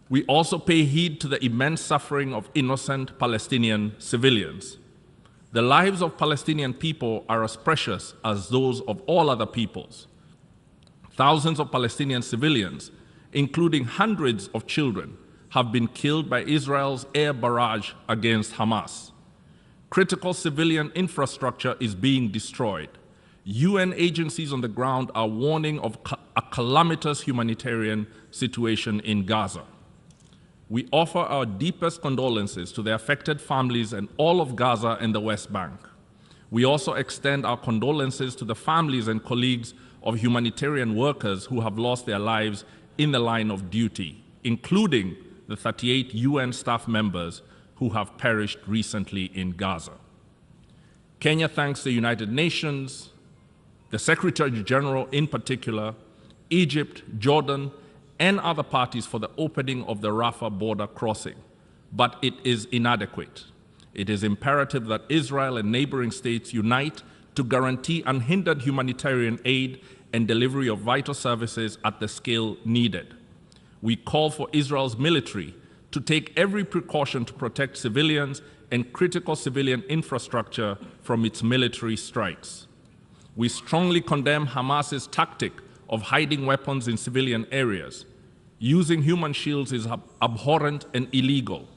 We also pay heed to the immense suffering of innocent Palestinian civilians. The lives of Palestinian people are as precious as those of all other peoples. Thousands of Palestinian civilians, including hundreds of children, have been killed by Israel's air barrage against Hamas. Critical civilian infrastructure is being destroyed. UN agencies on the ground are warning of a calamitous humanitarian situation in Gaza. We offer our deepest condolences to the affected families and all of Gaza and the West Bank. We also extend our condolences to the families and colleagues of humanitarian workers who have lost their lives in the line of duty, including the 38 UN staff members who have perished recently in Gaza. Kenya thanks the United Nations, the Secretary General in particular, Egypt, Jordan, and other parties for the opening of the Rafah border crossing, but it is inadequate. It is imperative that Israel and neighboring states unite to guarantee unhindered humanitarian aid and delivery of vital services at the scale needed. We call for Israel's military to take every precaution to protect civilians and critical civilian infrastructure from its military strikes. We strongly condemn Hamas's tactic of hiding weapons in civilian areas. Using human shields is abhorrent and illegal.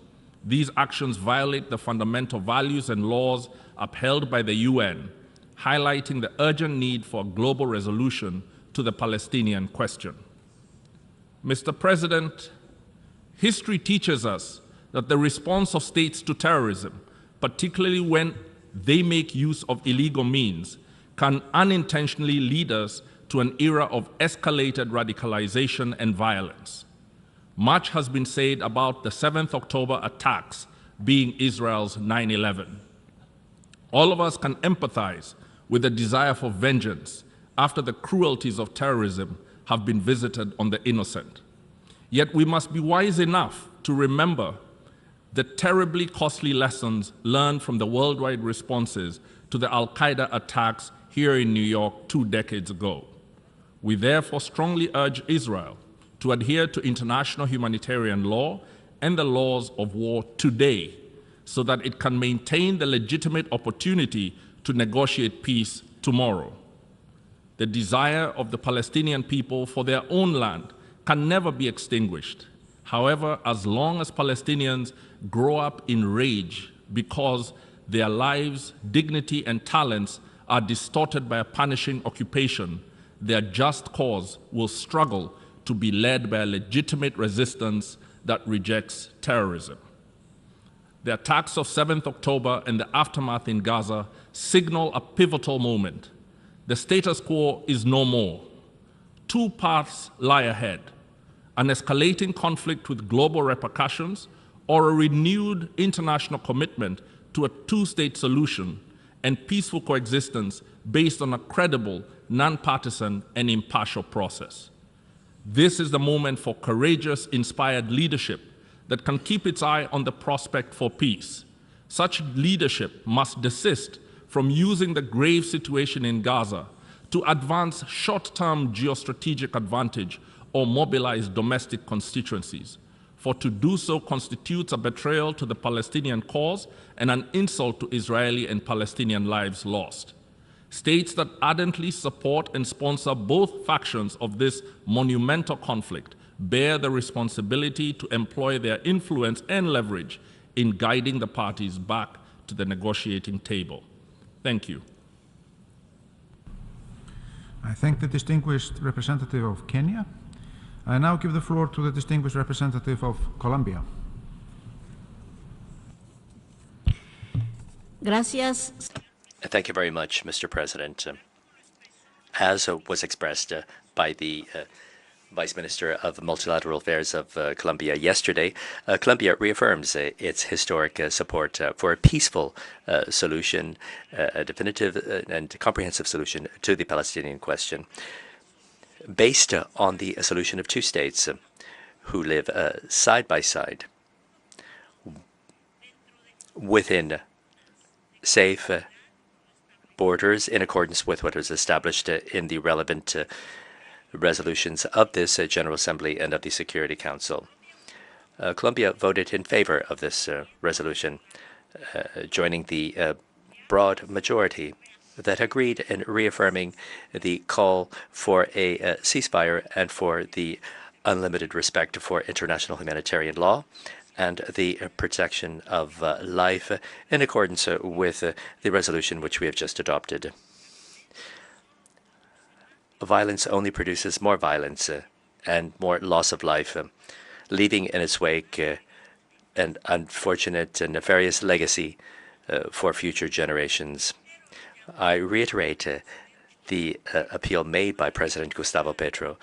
These actions violate the fundamental values and laws upheld by the UN, highlighting the urgent need for a global resolution to the Palestinian question. Mr. President, history teaches us that the response of states to terrorism, particularly when they make use of illegal means, can unintentionally lead us to an era of escalated radicalization and violence. Much has been said about the 7th October attacks being Israel's 9/11. All of us can empathize with the desire for vengeance after the cruelties of terrorism have been visited on the innocent. Yet we must be wise enough to remember the terribly costly lessons learned from the worldwide responses to the Al-Qaeda attacks here in New York 2 decades ago. We therefore strongly urge Israel to adhere to international humanitarian law and the laws of war today so that it can maintain the legitimate opportunity to negotiate peace tomorrow. The desire of the Palestinian people for their own land can never be extinguished. However, as long as Palestinians grow up in rage because their lives, dignity, and talents are distorted by a punishing occupation, their just cause will struggle to be led by a legitimate resistance that rejects terrorism. The attacks of 7th October and the aftermath in Gaza signal a pivotal moment. The status quo is no more. Two paths lie ahead: an escalating conflict with global repercussions, or a renewed international commitment to a two-state solution and peaceful coexistence based on a credible, nonpartisan, and impartial process. This is the moment for courageous, inspired leadership that can keep its eye on the prospect for peace. Such leadership must desist from using the grave situation in Gaza to advance short-term geostrategic advantage or mobilize domestic constituencies, for to do so constitutes a betrayal to the Palestinian cause and an insult to Israeli and Palestinian lives lost. States that ardently support and sponsor both factions of this monumental conflict bear the responsibility to employ their influence and leverage in guiding the parties back to the negotiating table. Thank you. I thank the distinguished representative of Kenya. I now give the floor to the distinguished representative of Colombia. Gracias. Thank you very much, Mr. President. As was expressed by the Vice Minister of Multilateral Affairs of Colombia yesterday, Colombia reaffirms its historic support for a peaceful solution, a definitive and comprehensive solution to the Palestinian question, based on the solution of two states who live side by side within safe borders in accordance with what is established in the relevant resolutions of this General Assembly and of the Security Council. Colombia voted in favor of this resolution, joining the broad majority that agreed in reaffirming the call for a ceasefire and for the unlimited respect for international humanitarian law and the protection of life in accordance with the resolution which we have just adopted. Violence only produces more violence and more loss of life, leaving in its wake an unfortunate and nefarious legacy for future generations. I reiterate the appeal made by President Gustavo Petro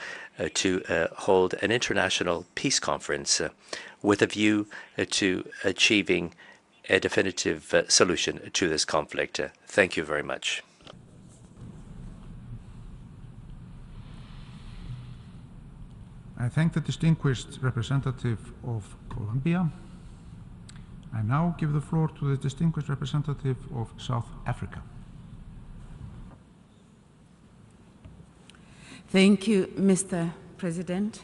to hold an international peace conference with a view to achieving a definitive solution to this conflict. Thank you very much. I thank the distinguished representative of Colombia. I now give the floor to the distinguished representative of South Africa. Thank you, Mr. President.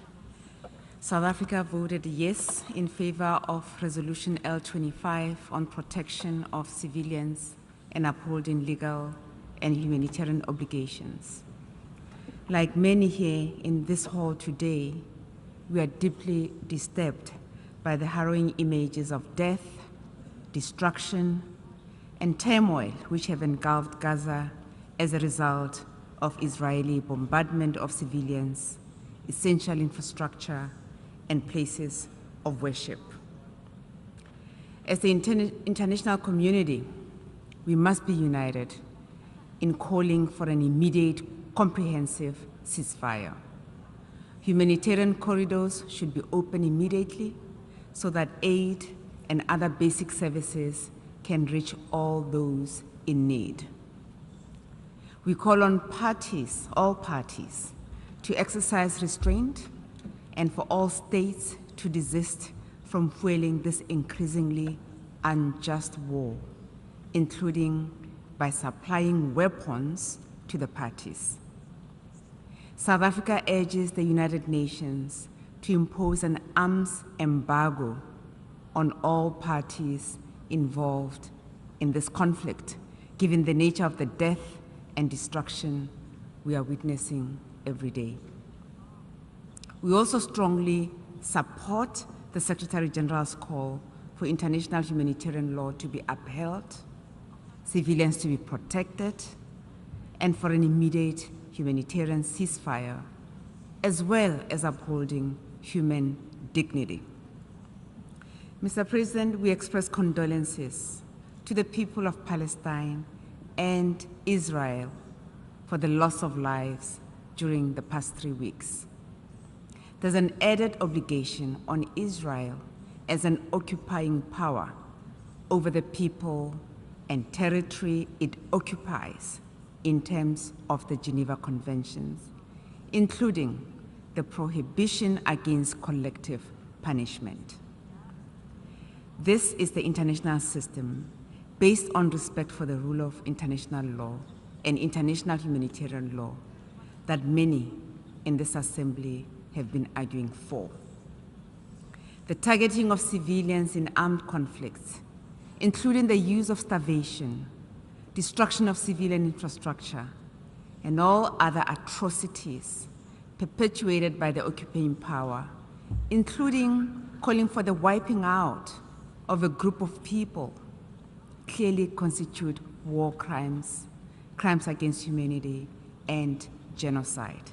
South Africa voted yes in favor of Resolution L25 on protection of civilians and upholding legal and humanitarian obligations. Like many here in this hall today, we are deeply disturbed by the harrowing images of death, destruction, and turmoil which have engulfed Gaza as a result of Israeli bombardment of civilians, essential infrastructure, and places of worship. As the international community, we must be united in calling for an immediate, comprehensive ceasefire. Humanitarian corridors should be opened immediately so that aid and other basic services can reach all those in need. We call on parties, all parties, to exercise restraint and for all states to desist from fueling this increasingly unjust war, including by supplying weapons to the parties. South Africa urges the United Nations to impose an arms embargo on all parties involved in this conflict, given the nature of the death and destruction we are witnessing every day. We also strongly support the Secretary General's call for international humanitarian law to be upheld, civilians to be protected, and for an immediate humanitarian ceasefire, as well as upholding human dignity. Mr. President, we express condolences to the people of Palestine and Israel for the loss of lives during the past 3 weeks. There's an added obligation on Israel as an occupying power over the people and territory it occupies in terms of the Geneva Conventions, including the prohibition against collective punishment. This is the international system based on respect for the rule of international law and international humanitarian law that many in this assembly have been arguing for. The targeting of civilians in armed conflicts, including the use of starvation, destruction of civilian infrastructure, and all other atrocities perpetuated by the occupying power, including calling for the wiping out of a group of people, clearly constitute war crimes, crimes against humanity, and genocide.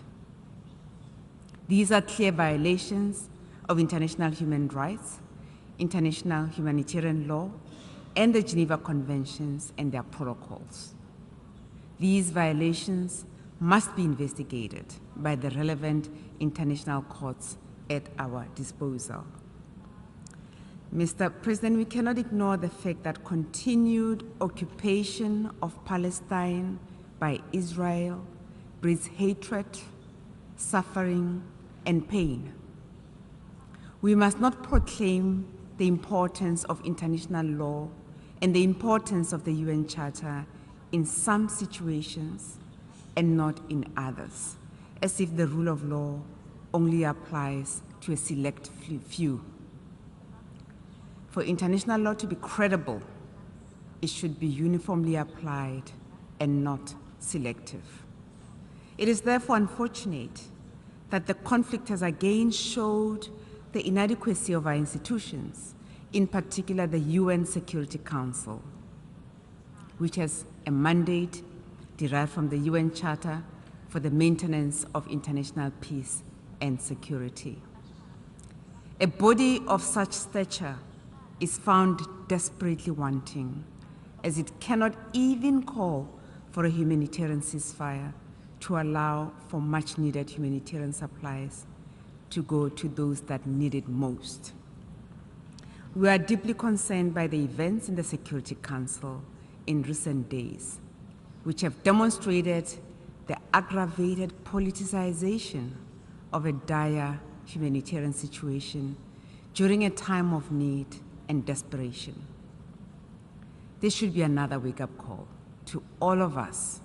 These are clear violations of international human rights, international humanitarian law, and the Geneva Conventions and their protocols. These violations must be investigated by the relevant international courts at our disposal. Mr. President, we cannot ignore the fact that continued occupation of Palestine by Israel breeds hatred, suffering, and pain. We must not proclaim the importance of international law and the importance of the UN Charter in some situations and not in others, as if the rule of law only applies to a select few. For international law to be credible, it should be uniformly applied and not selective. It is therefore unfortunate that the conflict has again showed the inadequacy of our institutions, in particular the UN Security Council, which has a mandate derived from the UN Charter for the maintenance of international peace and security. A body of such stature is found desperately wanting, as it cannot even call for a humanitarian ceasefire to allow for much-needed humanitarian supplies to go to those that need it most. We are deeply concerned by the events in the Security Council in recent days, which have demonstrated the aggravated politicization of a dire humanitarian situation during a time of need and desperation. This should be another wake-up call to all of us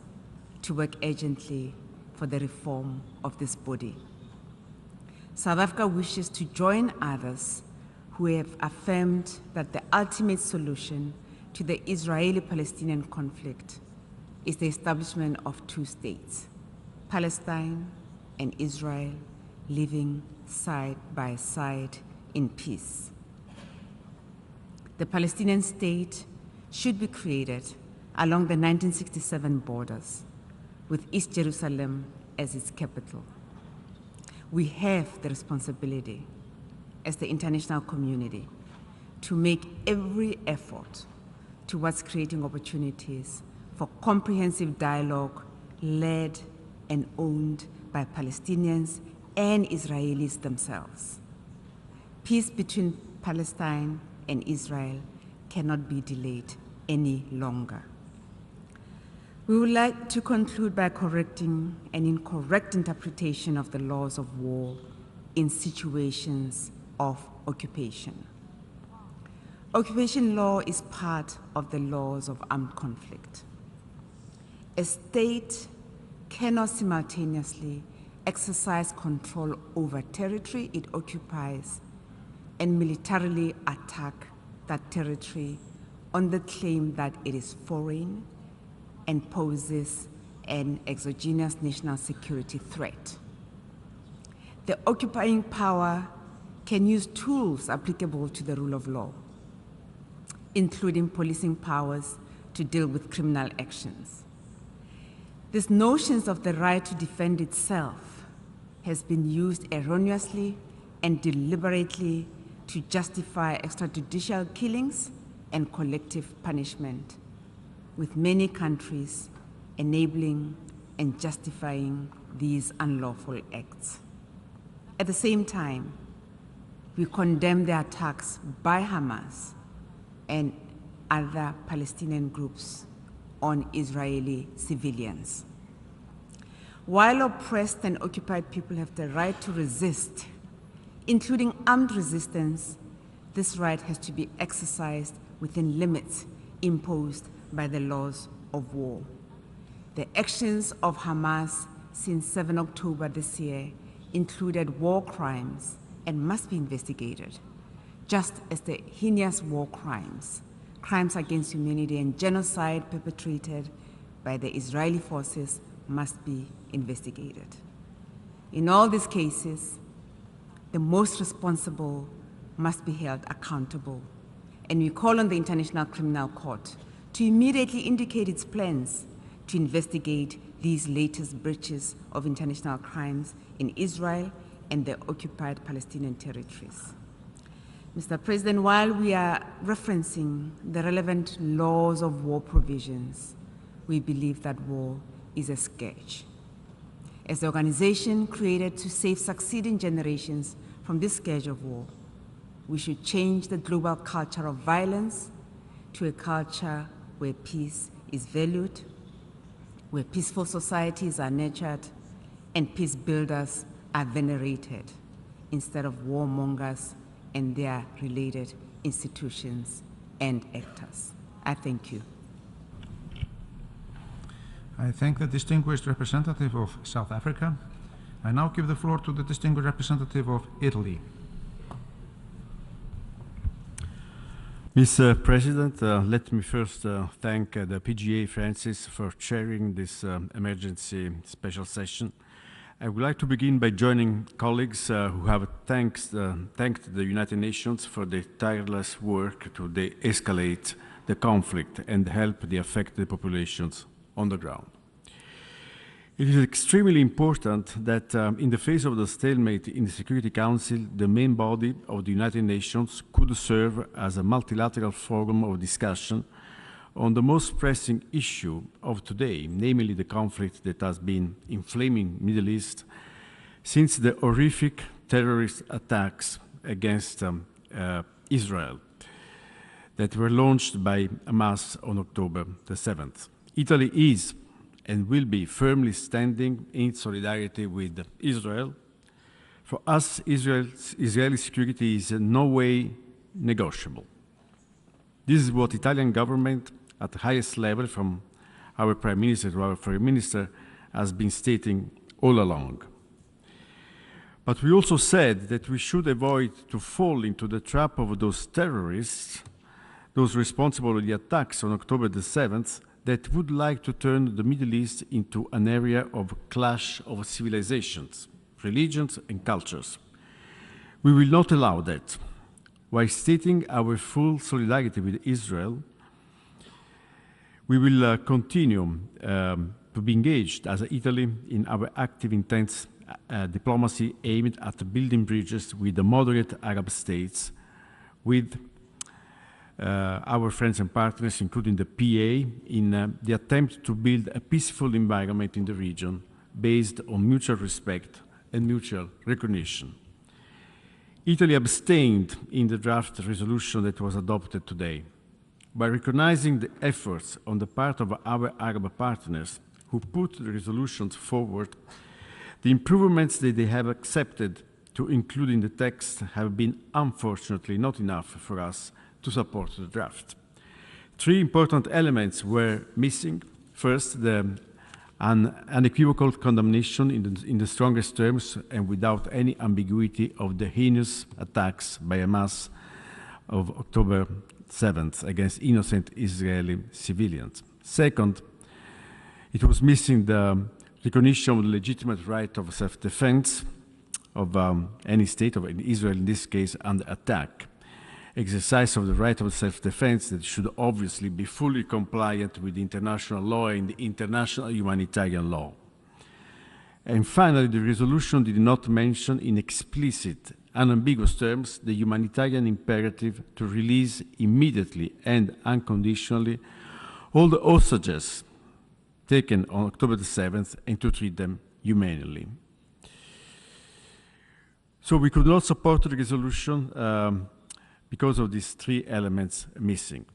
to work urgently for the reform of this body. South Africa wishes to join others who have affirmed that the ultimate solution to the Israeli-Palestinian conflict is the establishment of two states, Palestine and Israel, living side by side in peace. The Palestinian state should be created along the 1967 borders, with East Jerusalem as its capital. We have the responsibility as the international community to make every effort towards creating opportunities for comprehensive dialogue led and owned by Palestinians and Israelis themselves. Peace between Palestine and Israel cannot be delayed any longer. We would like to conclude by correcting an incorrect interpretation of the laws of war in situations of occupation. Occupation law is part of the laws of armed conflict. A state cannot simultaneously exercise control over territory it occupies and militarily attack that territory on the claim that it is foreign and poses an exogenous national security threat. The occupying power can use tools applicable to the rule of law, including policing powers to deal with criminal actions. These notions of the right to defend itself has been used erroneously and deliberately to justify extrajudicial killings and collective punishment, with many countries enabling and justifying these unlawful acts. At the same time, we condemn the attacks by Hamas and other Palestinian groups on Israeli civilians. While oppressed and occupied people have the right to resist, including armed resistance, this right has to be exercised within limits imposed by the laws of war. The actions of Hamas since 7 October this year included war crimes and must be investigated, just as the heinous war crimes, crimes against humanity and genocide perpetrated by the Israeli forces must be investigated. In all these cases, the most responsible must be held accountable, and we call on the International Criminal Court to immediately indicate its plans to investigate these latest breaches of international crimes in Israel and the occupied Palestinian territories. Mr. President, while we are referencing the relevant laws of war provisions, we believe that war is a scourge. As the organization created to save succeeding generations from this scourge of war, we should change the global culture of violence to a culture where peace is valued, where peaceful societies are nurtured, and peace builders are venerated, instead of warmongers and their related institutions and actors. I thank you. I thank the distinguished representative of South Africa. I now give the floor to the distinguished representative of Italy. Mr. President, let me first thank the PGA Francis for chairing this emergency special session. I would like to begin by joining colleagues who have thanked the United Nations for their tireless work to de-escalate the conflict and help the affected populations on the ground. It is extremely important that in the face of the stalemate in the Security Council, the main body of the United Nations could serve as a multilateral forum of discussion on the most pressing issue of today, namely the conflict that has been inflaming Middle East since the horrific terrorist attacks against Israel that were launched by Hamas on October the 7th. Italy is and will be firmly standing in solidarity with Israel. For us, Israeli security is in no way negotiable. This is what Italian government at the highest level, from our Prime Minister to our Foreign Minister, has been stating all along. But we also said that we should avoid to fall into the trap of those terrorists, those responsible for the attacks on October the 7th, that would like to turn the Middle East into an area of clash of civilizations, religions and cultures. We will not allow that. While stating our full solidarity with Israel, we will continue to be engaged as Italy in our active, intense diplomacy aimed at building bridges with the moderate Arab states, with our friends and partners, including the PA, in the attempt to build a peaceful environment in the region based on mutual respect and mutual recognition. Italy abstained in the draft resolution that was adopted today. By recognizing the efforts on the part of our Arab partners who put the resolutions forward, the improvements that they have accepted to include in the text have been unfortunately not enough for us to support the draft. Three important elements were missing. First, an unequivocal condemnation in the strongest terms and without any ambiguity of the heinous attacks by Hamas of October 7th against innocent Israeli civilians. Second, It was missing the recognition of the legitimate right of self-defense of any state, of Israel in this case, under attack. Exercise of the right of self-defense that should obviously be fully compliant with international law and international humanitarian law. And finally, the resolution did not mention in explicit, unambiguous terms the humanitarian imperative to release immediately and unconditionally all the hostages taken on October the 7th and to treat them humanely. So we could not support the resolution because of these three elements missing.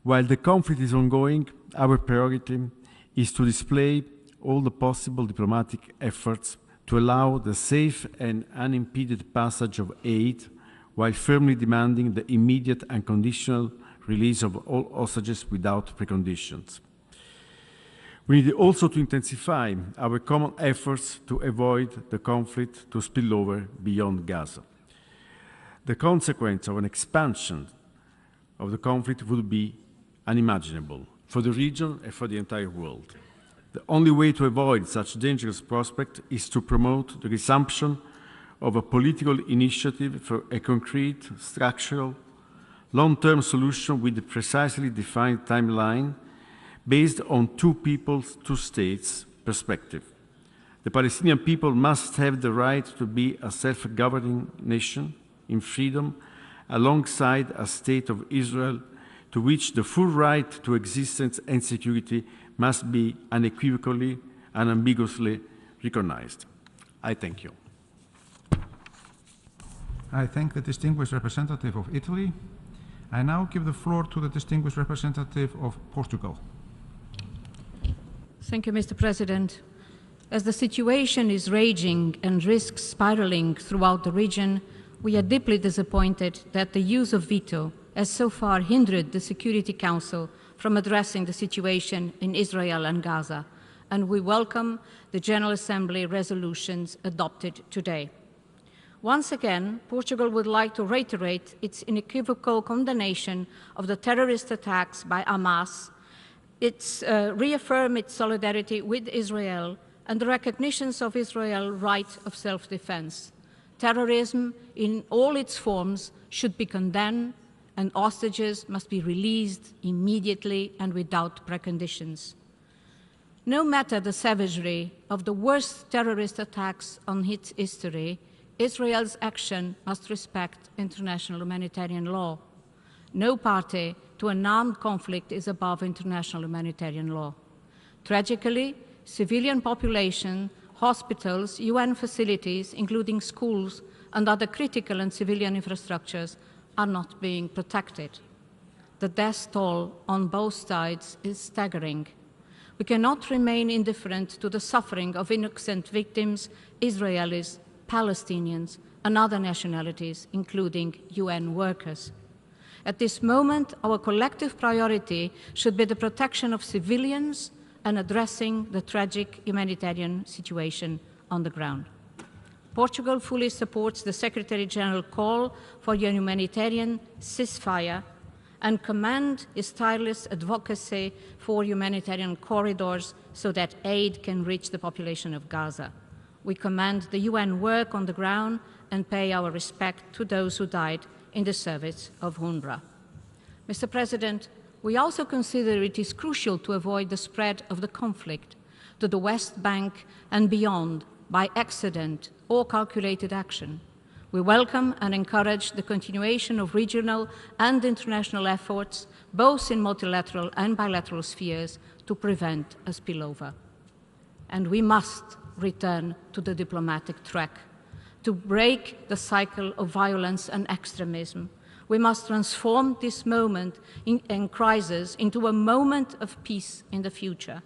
While the conflict is ongoing, our priority is to display all the possible diplomatic efforts to allow the safe and unimpeded passage of aid while firmly demanding the immediate and unconditional release of all hostages without preconditions. We need also to intensify our common efforts to avoid the conflict to spill over beyond Gaza. The consequence of an expansion of the conflict would be unimaginable for the region and for the entire world. The only way to avoid such dangerous prospect is to promote the resumption of a political initiative for a concrete, structural, long-term solution with a precisely defined timeline based on two peoples, two states perspective. The Palestinian people must have the right to be a self-governing nation in freedom alongside a state of Israel to which the full right to existence and security must be unequivocally and unambiguously recognized. I thank you. I thank the distinguished representative of Italy. I now give the floor to the distinguished representative of Portugal. Thank you, Mr. President. As the situation is raging and risks spiraling throughout the region, we are deeply disappointed that the use of veto has so far hindered the Security Council from addressing the situation in Israel and Gaza, and we welcome the General Assembly resolutions adopted today. Once again, Portugal would like to reiterate its unequivocal condemnation of the terrorist attacks by Hamas, reaffirm its solidarity with Israel, and the recognition of Israel's right of self-defense. Terrorism in all its forms should be condemned, and hostages must be released immediately and without preconditions. No matter the savagery of the worst terrorist attacks on its history, Israel's action must respect international humanitarian law. No party to an armed conflict is above international humanitarian law. Tragically, civilian population, hospitals, UN facilities, including schools and other critical and civilian infrastructures, are not being protected. The death toll on both sides is staggering. We cannot remain indifferent to the suffering of innocent victims, Israelis, Palestinians, and other nationalities, including UN workers. At this moment, our collective priority should be the protection of civilians and addressing the tragic humanitarian situation on the ground. Portugal fully supports the Secretary-General call for a humanitarian ceasefire and commend his tireless advocacy for humanitarian corridors so that aid can reach the population of Gaza. We commend the UN work on the ground and pay our respect to those who died in the service of UNRWA. Mr. President, we also consider it is crucial to avoid the spread of the conflict to the West Bank and beyond by accident or calculated action. We welcome and encourage the continuation of regional and international efforts, both in multilateral and bilateral spheres, to prevent a spillover. And we must return to the diplomatic track. To break the cycle of violence and extremism, we must transform this moment in crisis into a moment of peace in the future,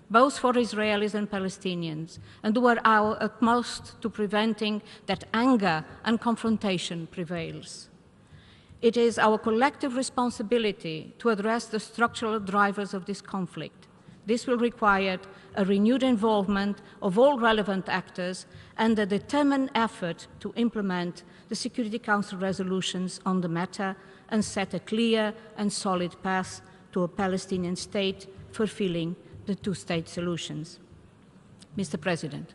both for Israelis and Palestinians, and do our utmost to preventing that anger and confrontation prevails. It is our collective responsibility to address the structural drivers of this conflict. This will require a renewed involvement of all relevant actors and a determined effort to implement the Security Council resolutions on the matter and set a clear and solid path to a Palestinian state fulfilling the two-state solutions. Mr. President,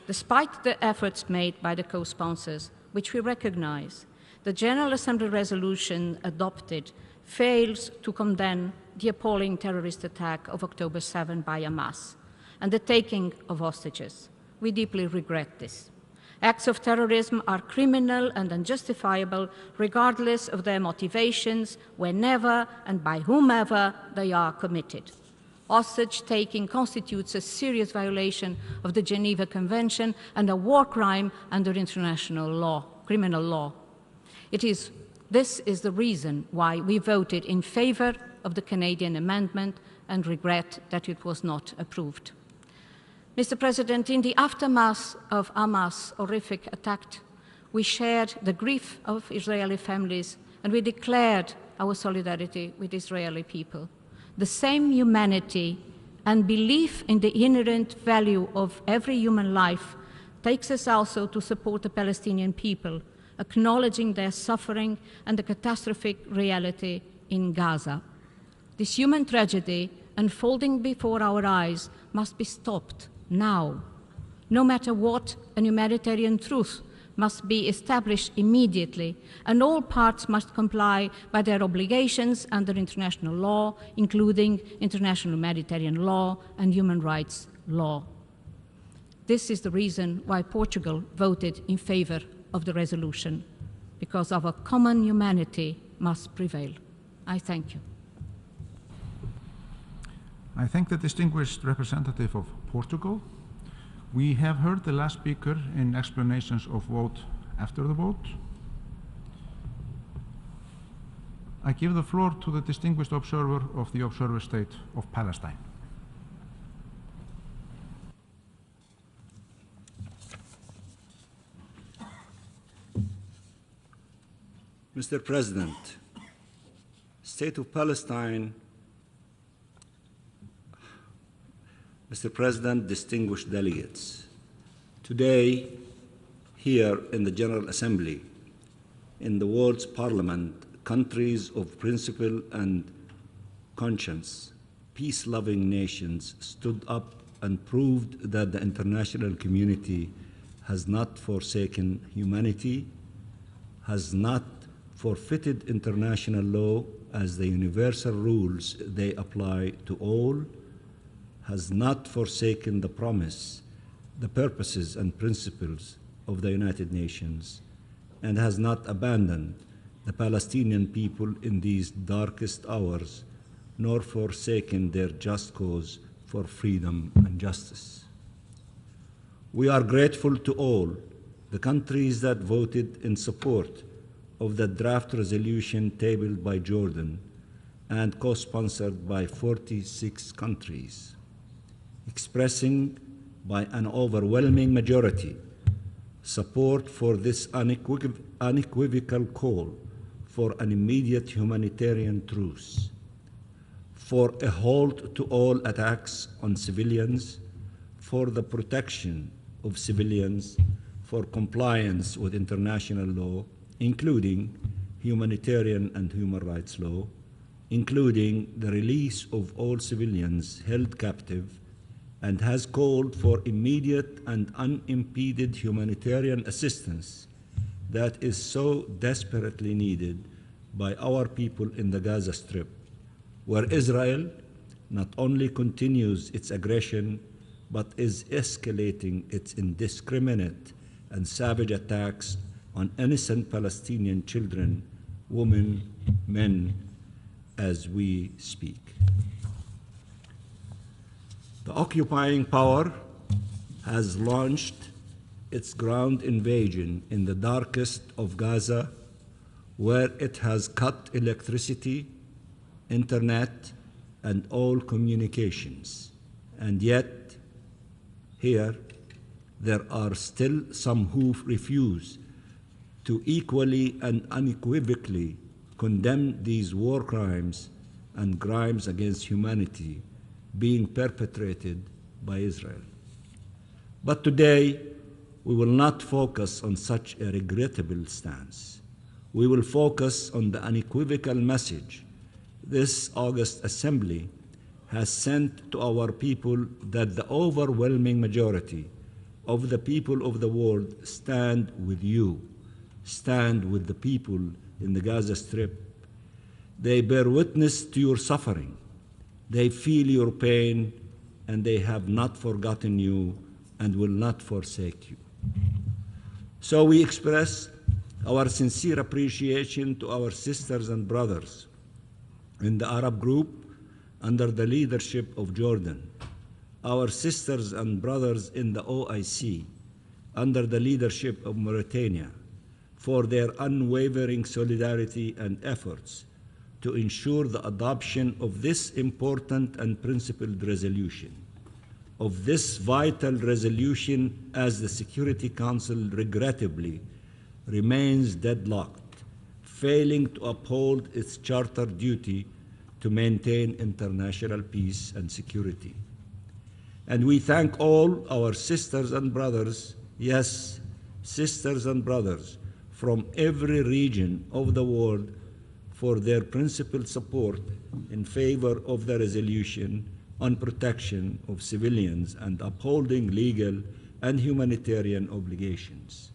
despite the efforts made by the co-sponsors, which we recognize, the General Assembly resolution adopted fails to condemn the appalling terrorist attack of October 7 by Hamas and the taking of hostages. We deeply regret this. Acts of terrorism are criminal and unjustifiable regardless of their motivations, whenever and by whomever they are committed. Hostage-taking constitutes a serious violation of the Geneva Convention and a war crime under international law, criminal law. This is the reason why we voted in favor of the Canadian amendment and regret that it was not approved. Mr. President, in the aftermath of Hamas' horrific attack, we shared the grief of Israeli families and we declared our solidarity with Israeli people. The same humanity and belief in the inherent value of every human life takes us also to support the Palestinian people, acknowledging their suffering and the catastrophic reality in Gaza. This human tragedy unfolding before our eyes must be stopped now. No matter what, a humanitarian truce must be established immediately, and all parts must comply by their obligations under international law, including international humanitarian law and human rights law. This is the reason why Portugal voted in favor of the resolution, because our common humanity must prevail. I thank you. I thank the distinguished representative of Portugal. We have heard the last speaker in explanations of vote after the vote. I give the floor to the distinguished observer of the observer state of Palestine. Mr. President, State of Palestine, Mr. President, distinguished delegates, today, here in the General Assembly, in the world's parliament, countries of principle and conscience, peace-loving nations stood up and proved that the international community has not forsaken humanity, has not forfeited international law as the universal rules they apply to all, has not forsaken the promise, the purposes and principles of the United Nations, and has not abandoned the Palestinian people in these darkest hours, nor forsaken their just cause for freedom and justice. We are grateful to all the countries that voted in support of the draft resolution tabled by Jordan and co-sponsored by 46 countries, expressing by an overwhelming majority support for this unequivocal call for an immediate humanitarian truce, for a halt to all attacks on civilians, for the protection of civilians, for compliance with international law, including humanitarian and human rights law, including the release of all civilians held captive, and has called for immediate and unimpeded humanitarian assistance that is so desperately needed by our people in the Gaza Strip, where Israel not only continues its aggression, but is escalating its indiscriminate and savage attacks on innocent Palestinian children, women, men, as we speak. The occupying power has launched its ground invasion in the darkest of Gaza, where it has cut electricity, internet, and all communications. And yet, here, there are still some who refuse to equally and unequivocally condemn these war crimes and crimes against humanity being perpetrated by Israel. But today, we will not focus on such a regrettable stance. We will focus on the unequivocal message this August Assembly has sent to our people that the overwhelming majority of the people of the world stand with you, stand with the people in the Gaza Strip. They bear witness to your suffering. They feel your pain, and they have not forgotten you and will not forsake you. So we express our sincere appreciation to our sisters and brothers in the Arab group under the leadership of Jordan, our sisters and brothers in the OIC under the leadership of Mauritania, for their unwavering solidarity and efforts to ensure the adoption of this important and principled resolution, of this vital resolution, as the Security Council regrettably remains deadlocked, failing to uphold its charter duty to maintain international peace and security. And we thank all our sisters and brothers, yes, sisters and brothers from every region of the world, for their principled support in favor of the resolution on protection of civilians and upholding legal and humanitarian obligations.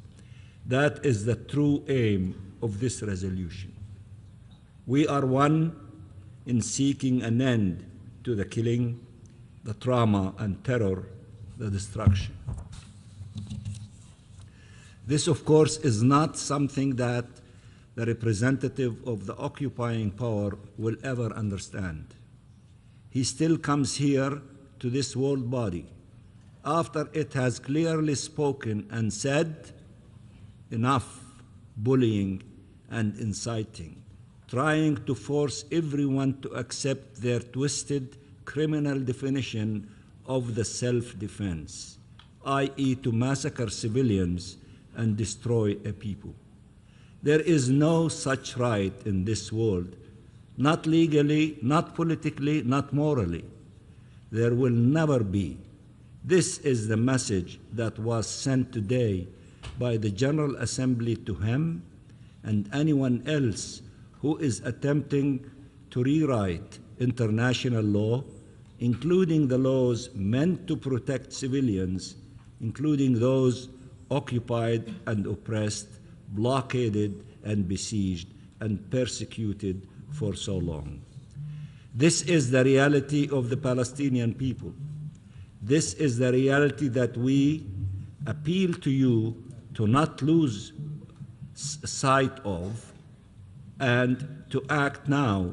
That is the true aim of this resolution. We are one in seeking an end to the killing, the trauma and terror, the destruction. This, of course, is not something that the representative of the occupying power will ever understand. He still comes here to this world body after it has clearly spoken and said, enough bullying and inciting, trying to force everyone to accept their twisted criminal definition of the self-defense, i.e. to massacre civilians and destroy a people. There is no such right in this world, not legally, not politically, not morally. There will never be. This is the message that was sent today by the General Assembly to him and anyone else who is attempting to rewrite international law, including the laws meant to protect civilians, including those occupied and oppressed, blockaded and besieged and persecuted for so long. This is the reality of the Palestinian people. This is the reality that we appeal to you to not lose sight of and to act now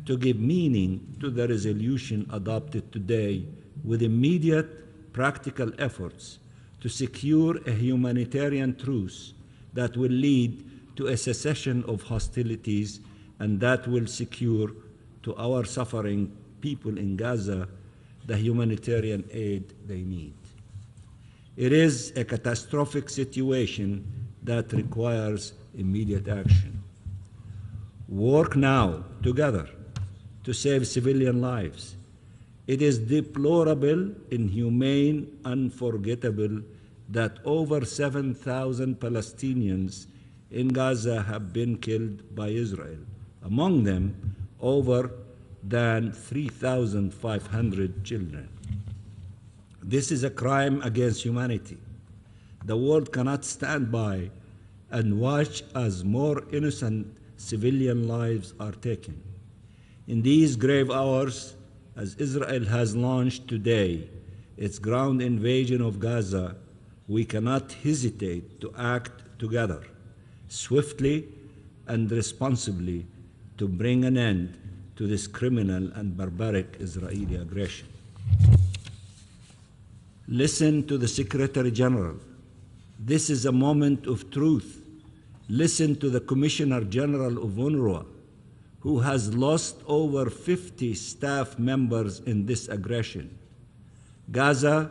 to give meaning to the resolution adopted today with immediate practical efforts to secure a humanitarian truce that will lead to a cessation of hostilities and that will secure to our suffering people in Gaza the humanitarian aid they need. It is a catastrophic situation that requires immediate action. Work now together to save civilian lives. It is deplorable, inhumane, unforgettable that over 7,000 Palestinians in Gaza have been killed by Israel, among them over than 3,500 children. This is a crime against humanity. The world cannot stand by and watch as more innocent civilian lives are taken. In these grave hours, as Israel has launched today its ground invasion of Gaza, we cannot hesitate to act together, swiftly and responsibly, to bring an end to this criminal and barbaric Israeli aggression. Listen to the Secretary General. This is a moment of truth. Listen to the Commissioner General of UNRWA, who has lost over 50 staff members in this aggression. Gaza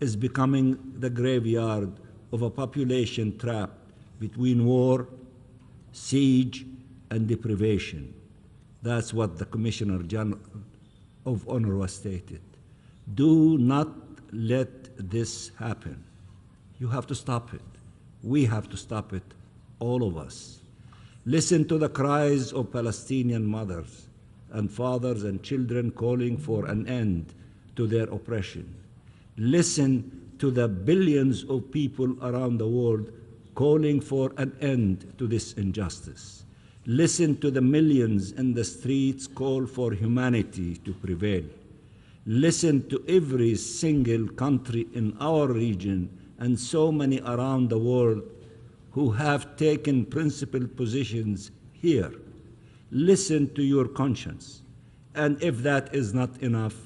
is becoming the graveyard of a population trapped between war, siege, and deprivation. That's what the Commissioner General of UNRWA stated. Do not let this happen. You have to stop it. We have to stop it, all of us. Listen to the cries of Palestinian mothers and fathers and children calling for an end to their oppression. Listen to the billions of people around the world calling for an end to this injustice. Listen to the millions in the streets call for humanity to prevail. Listen to every single country in our region and so many around the world who have taken principled positions here. Listen to your conscience. And if that is not enough,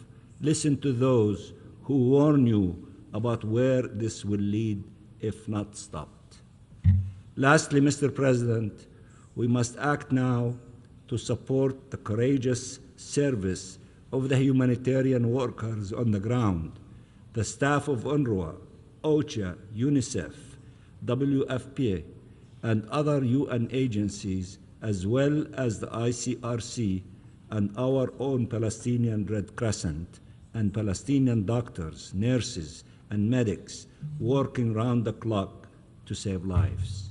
listen to those who warn you about where this will lead if not stopped. Lastly, Mr. President, we must act now to support the courageous service of the humanitarian workers on the ground, the staff of UNRWA, OCHA, UNICEF, WFP, and other UN agencies, as well as the ICRC and our own Palestinian Red Crescent and Palestinian doctors, nurses, and medics working round the clock to save lives.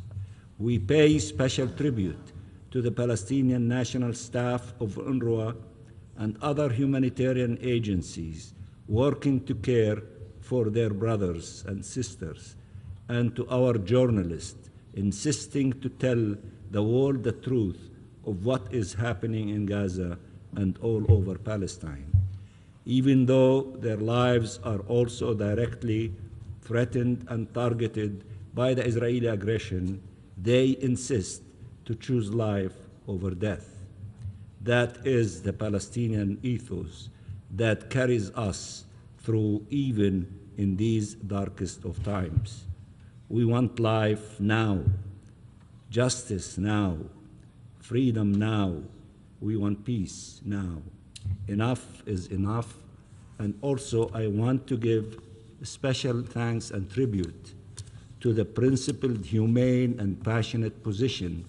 We pay special tribute to the Palestinian national staff of UNRWA and other humanitarian agencies working to care for their brothers and sisters, and to our journalists insisting to tell the world the truth of what is happening in Gaza and all over Palestine. Even though their lives are also directly threatened and targeted by the Israeli aggression, they insist to choose life over death. That is the Palestinian ethos that carries us through even in these darkest of times. We want life now, justice now, freedom now. We want peace now. Enough is enough. And also I want to give special thanks and tribute to the principled, humane, and passionate position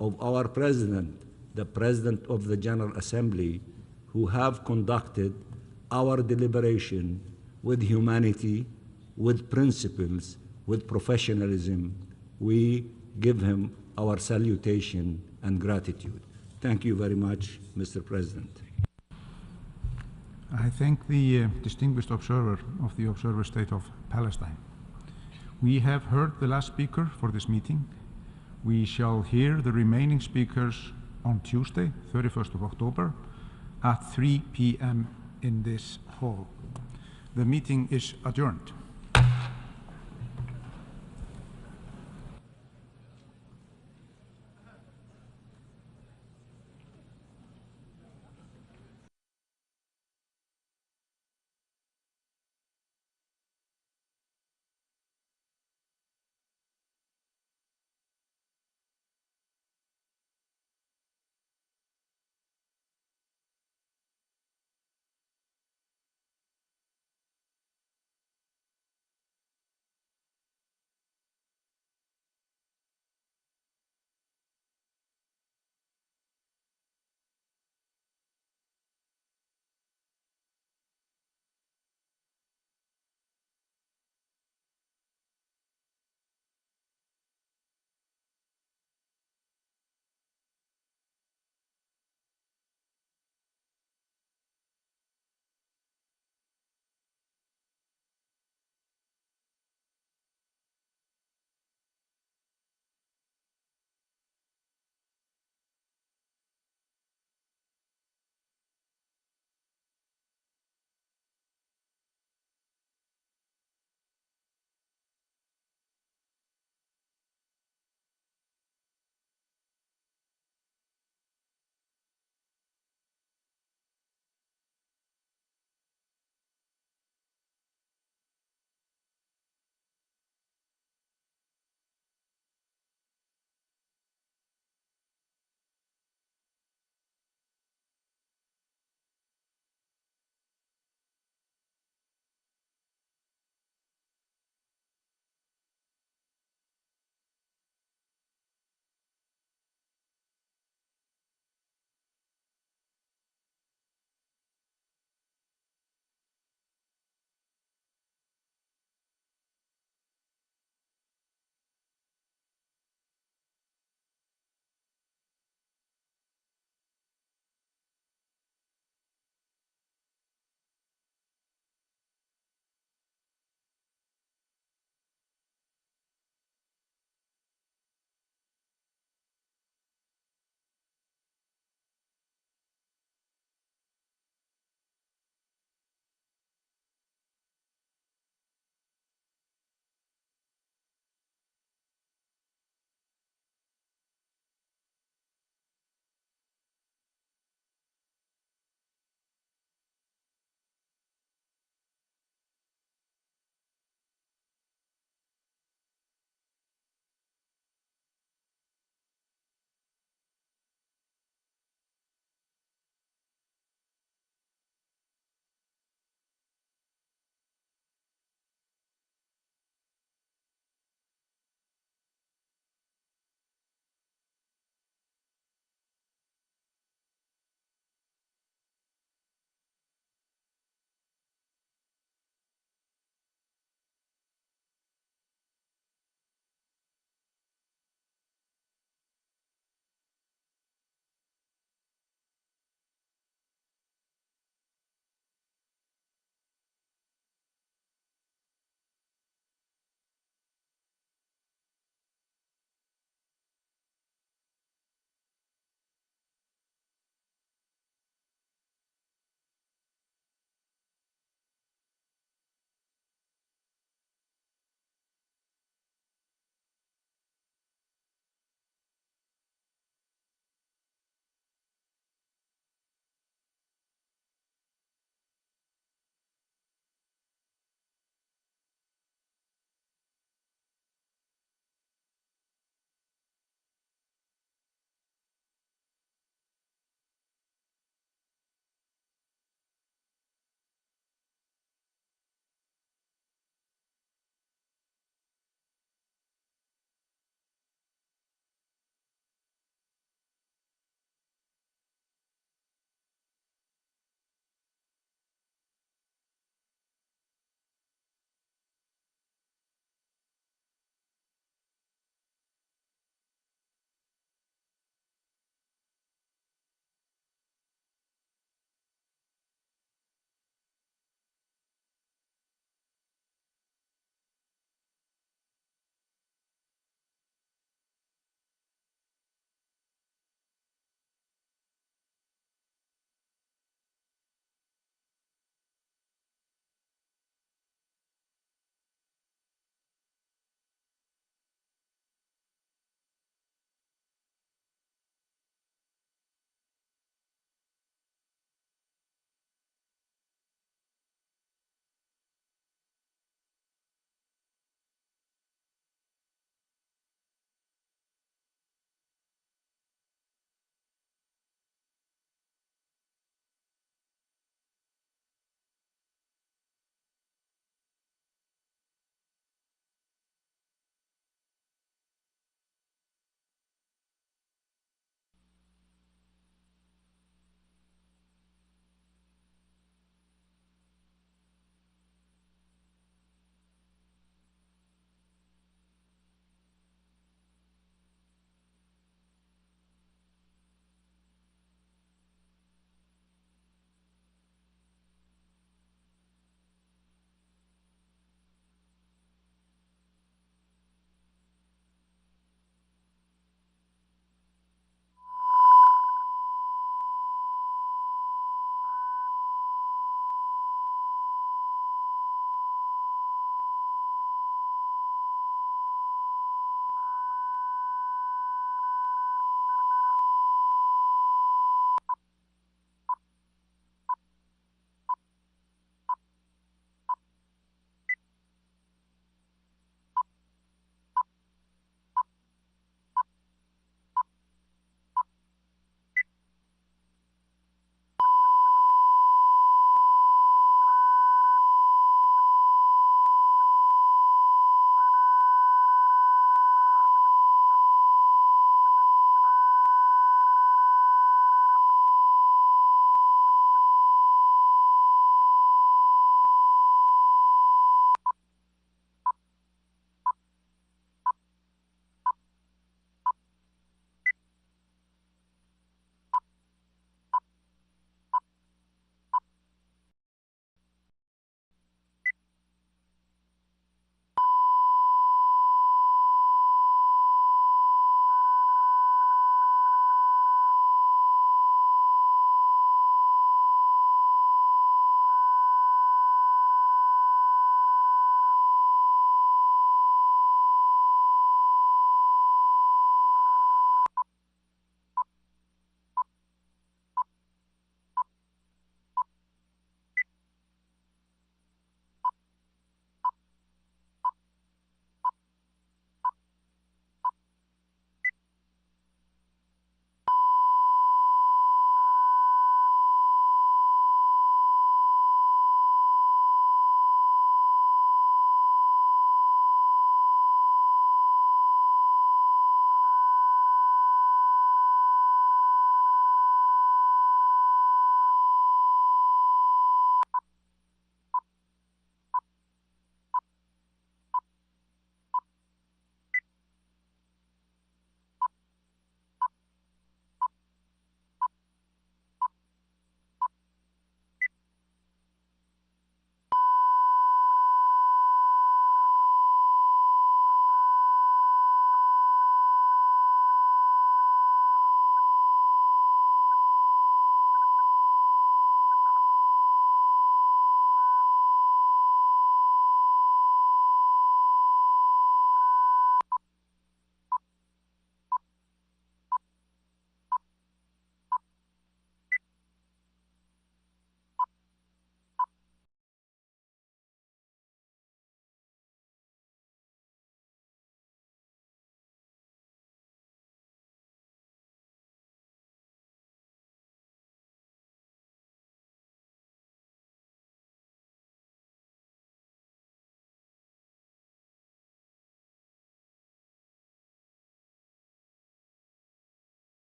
of our President, the President of the General Assembly, who have conducted our deliberation with humanity, with principles, with professionalism. We give him our salutation and gratitude. Thank you very much, Mr. President. I thank the distinguished observer of the Observer State of Palestine. We have heard the last speaker for this meeting. We shall hear the remaining speakers on Tuesday, 31st of October, at 3 p.m. in this hall. The meeting is adjourned.